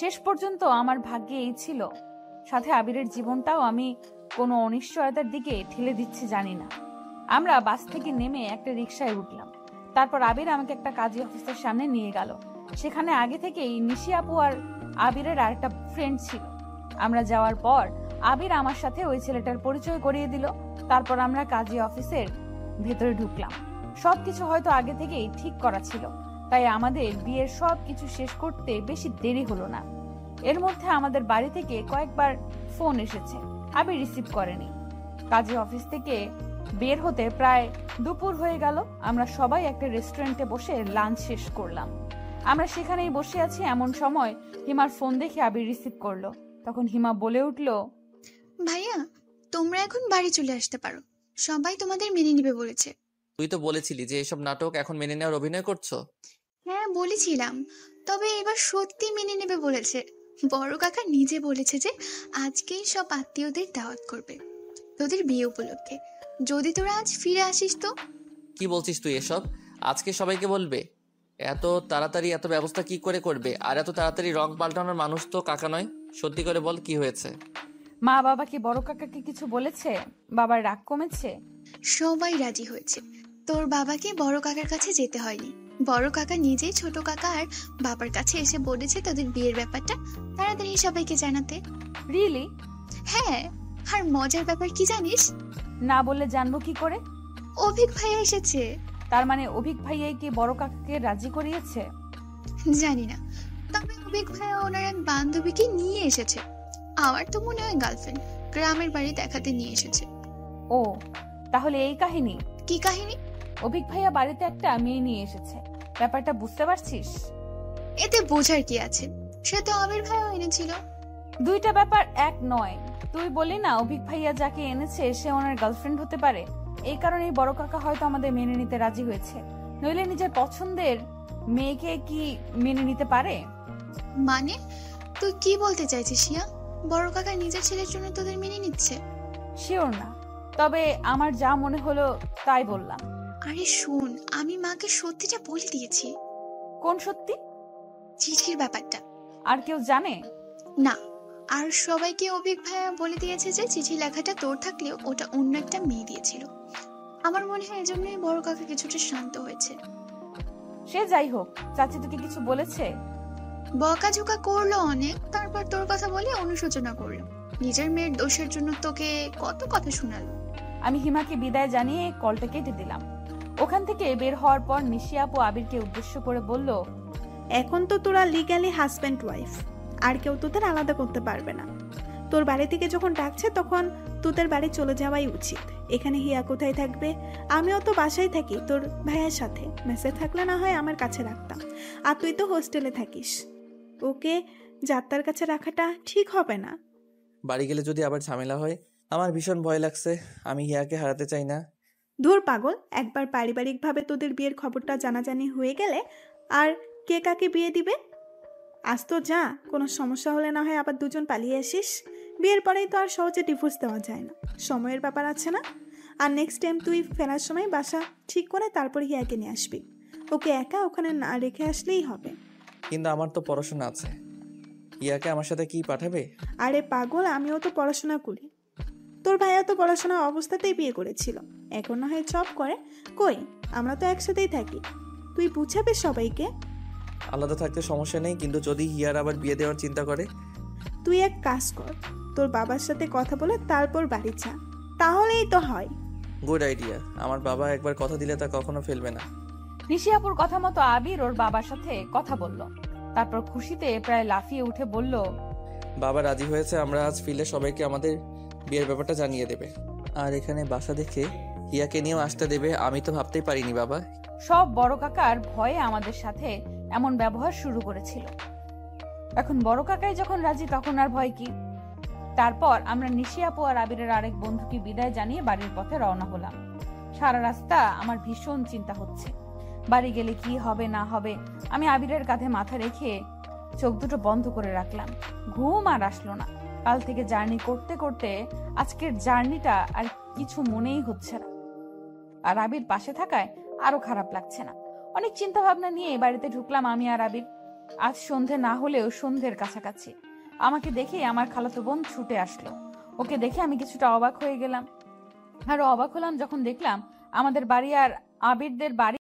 শেষ পর্যন্ত আমার ভাগ্যে এই ছিল, সাথে আবিরের জীবনটাও আমি কোনো অনিশ্চয়তার দিকে ঠেলে দিচ্ছি জানি না। আমরা বাস থেকে নেমে একটা রিকশায় উঠলাম। তারপর আবির আমাকে একটা কাজী অফিসের সামনে নিয়ে গেল। সেখানে আগে থেকেই নিশি আপু আর আবিরের আরেকটা ফ্রেন্ড ছিল। আমরা যাওয়ার পর আবির আমার সাথে ওই ছেলেটার পরিচয় করিয়ে দিল। তারপর আমরা কাজী অফিসের ভেতরে ঢুকলাম। সবকিছু হয়তো আগে থেকেই ঠিক করা ছিল, তাই আমাদের বিয়ের সবকিছু শেষ করতে বেশি দেরি হলো না। এর মধ্যে আমাদের বাড়ি থেকে কয়েকবার ফোন এসেছে, আবির রিসিভ করেনি। কাজী অফিস থেকে বের হতে প্রায় দুপুর হয়ে গেল। আমরা সবাই একটা রেস্টুরেন্টে বসে লাঞ্চ শেষ করলাম। আমরা সেখানেই বসে আছি, এমন সময় হিমার ফোন দেখে আবির রিসিভ করলো। তখন হিমা বলে উঠলো, ভাইয়া তোমরা এখন বাড়ি চলে আসতে পারো, সবাই তোমাদের মেনে নিবে বলেছে। তুই তো বলেছিলি যে এসব নাটক এখন মেনে নেওয়ার অভিনয় করছো। হ্যাঁ বলেছিলাম, তবে এবার সত্যি মেনে নেবে বলেছে। বড় কাকা নিজে বলেছে যে আজকেই সব আত্মীয়দের দাওয়াত করবে তোদের বিয়ে উপলক্ষে, যদি তোরা আজ ফিরে আসিস তো। কি বলছিস তুই এসব? আজকে সবাইকে বলবে? এত তাড়াতাড়ি এত ব্যবস্থা কি করে করবে? আর এত তাড়াতাড়ি রং পাল্টানোর মানুষ তো কাকা নয়। সত্যি করে বল, কি হয়েছে? মা বাবা কি বড় কাকাকে কিছু বলেছে? বাবার রাগ কমেছে? সবাই রাজি হয়েছে। তোর বাবাকে বড় কাকার কাছে যেতে হয়নি, বড় কাকা নিজেই ছোট কাকা আর বাবার কাছে এসে বলেছে তোদের বিয়ের ব্যাপারটা তাড়াতাড়ি সবাইকে জানাতে। রিয়েলি? হ্যাঁ, আর মজার ব্যাপার কি জানিস? না বললে জানবো কি করে? অভিক ভাইয়া এসেছে। তার মানে অভিক ভাইয়াই কি বড় কাকাকে রাজি করিয়েছে? জানি না, তবে অভিক ভাইয়া ওনার এক বান্ধবীকে নিয়ে এসেছে। আমার তো মনে হয় গার্লফ্রেন্ড, গ্রামের বাড়ি দেখাতে নিয়ে এসেছে। ও তাহলে এই কাহিনী? কি কাহিনী? অভিক ভাইয়া বাড়িতে একটা মেয়ে নিয়ে এসেছে, ব্যাপারটা বুঝতে পারছিস? এতে বোঝার কি আছে, সে তো আবির ভাইয়া এনেছিল। দুইটা ব্যাপার এক নয়। তুই বলি না অভিক ভাইয়া যাকে এনেছে সে ওনার গার্লফ্রেন্ড হতে পারে, এই কারণেই বড় কাকা হয়তো আমাদের মেনে নিতে রাজি হয়েছে। নইলে নিজের পছন্দের মেয়েকে কি মেনে নিতে পারে? মানে তুই কি বলতে চাইছিস শিয়া? বড় কাকা নিজের ছেলের জন্য তোদের মেনে নিচ্ছে? শিওর না, তবে আমার যা মনে হলো তাই বললাম। আরে শোন, আমি মাকে সত্যিটা বলে দিয়েছি। কোন সত্যি? চিঠির ব্যাপারটা। আর কেউ জানে না, আর সবাইকে অভিক ভাইয়া বলে দিয়েছে যে চিঠি লেখাটা তোর থাকলেও ওটা অন্য একটা মেয়ে দিয়েছিল। আমার মনে হয় এজন্যই বড় কাকা কিছুটা শান্ত হয়েছে। সে যাই হোক, চাচি তোকে কিছু বলেছে? বকাঝোকা করলো অনেক, তারপর তোর কথা বলে অনুশোচনা করলো। নিজের মেয়ের দোষের জন্য তোকে কত কথা শোনালো। আমি হিমাকে বিদায় জানিয়ে কলটা কেটে দিলাম। ওখান থেকে বের হওয়ার পর নিশি আপু আবিরকে উদ্দেশ্য করে বলল, এখন তো তোরা লিগ্যালি হাজব্যান্ড ওয়াইফ, আর কেউ তোদের আলাদা করতে পারবে না। তোর বাড়ি থেকে যখন ডাকছে তখন তোদের বাড়ি চলে যাওয়াই উচিত। এখানে হিয়া কোথায় থাকবে? আমিও তো বাসায় থাকি তোর ভাইয়ের সাথে, মেসে থাকলে না হয় আমার কাছে রাখতাম, আর তুই তো হোস্টেলে থাকিস। ওকে যাত্রার কাছে রাখাটা ঠিক হবে না। বাড়ি গেলে যদি আবার ঝামেলা হয়, আমার ভীষণ ভয় লাগছে। আমি হিয়াকে হারাতে চাই না। ধুর পাগল, একবার পারিবারিকভাবে তোদের বিয়ের খবরটা জানাজানি হয়ে গেলে আর কে কাকে বিয়ে দিবে? আজ তো যা, কোনো সমস্যা হলে না হয় আবার দুজন পালিয়ে আসিস। বিয়ের পরেই তো আর সহজে ডিভোর্স দেওয়া যায় না, সময়ের ব্যাপার আছে না। আর নেক্সট টাইম তুই ফেরার সময় বাসা ঠিক করে তারপর হিয়াকে নিয়ে আসবি। ওকে একা ওখানে না রেখে আসলেই হবে। কিন্তু আমার তো পড়াশোনা আছে, হিয়াকে আমার সাথে কি পাঠাবে? আরে পাগল, আমিও তো পড়াশোনা করি। তোর ভাইয়া তো পড়াশোনা অবস্থাতেই বিয়ে করেছিল, এখন না হয় জব করে। কই, আমরা তো একসাথেই থাকি। তুই বুঝাবে সবাইকে। আলাদা থাকতে সমস্যা নেই, কিন্তু যদি হিয়ার আবার বিয়ে দেওয়ার চিন্তা করে? তুই এক কাজ কর, তোর বাবার সাথে কথা বলে তারপর বাড়ি যা, তাহলেই তো হয়। Good idea. আমার বাবা একবার কথা দিলে তা কখনো ফেলবে না। নিশি আপুর কথা মতো আবির ওর বাবার সাথে কথা বলল। তারপর খুশিতে প্রায় লাফিয়ে উঠে বলল, বাবা রাজি হয়েছে, আমরা আজ ফিলে সবাইকে আমাদের বিয়ের ব্যাপারটা জানিয়ে দেবে। আর এখানে বাসা দেখে হিয়াকে নিয়েও আসতে দেবে। আমি তো ভাবতেই পারিনি বাবা। সব বড় কাকার ভয়ে আমাদের সাথে এমন ব্যবহার শুরু করেছিল, এখন বড় কাকাই যখন রাজি তখন আর ভয় কি। তারপর আমরা নিশি আপু আর আবিরের আরেক বন্ধুকে বিদায় জানিয়ে বাড়ির পথে রওনা হলাম। সারা রাস্তা আমার ভীষণ চিন্তা হচ্ছে, বাড়ি গেলে কি হবে না হবে। আমি আবিরের কাঁধে মাথা রেখে চোখ দুটো বন্ধ করে রাখলাম। ঘুম আর আসলো না। কাল থেকে জার্নি করতে করতে আজকের জার্নিটা আর কিছু মনেই হচ্ছে না। আর আবির পাশে থাকায় আরো খারাপ লাগছে না। অনেক চিন্তা ভাবনা নিয়ে বাড়িতে ঢুকলাম আমি আর আবির। আজ সন্ধে না হলেও সন্ধ্যের কাছাকাছি। আমাকে দেখে আমার খালাতো বোন ছুটে আসলো। ওকে দেখে আমি কিছুটা অবাক হয়ে গেলাম। আর অবাক হলাম যখন দেখলাম আমাদের বাড়ি আর আবিরদের বাড়ি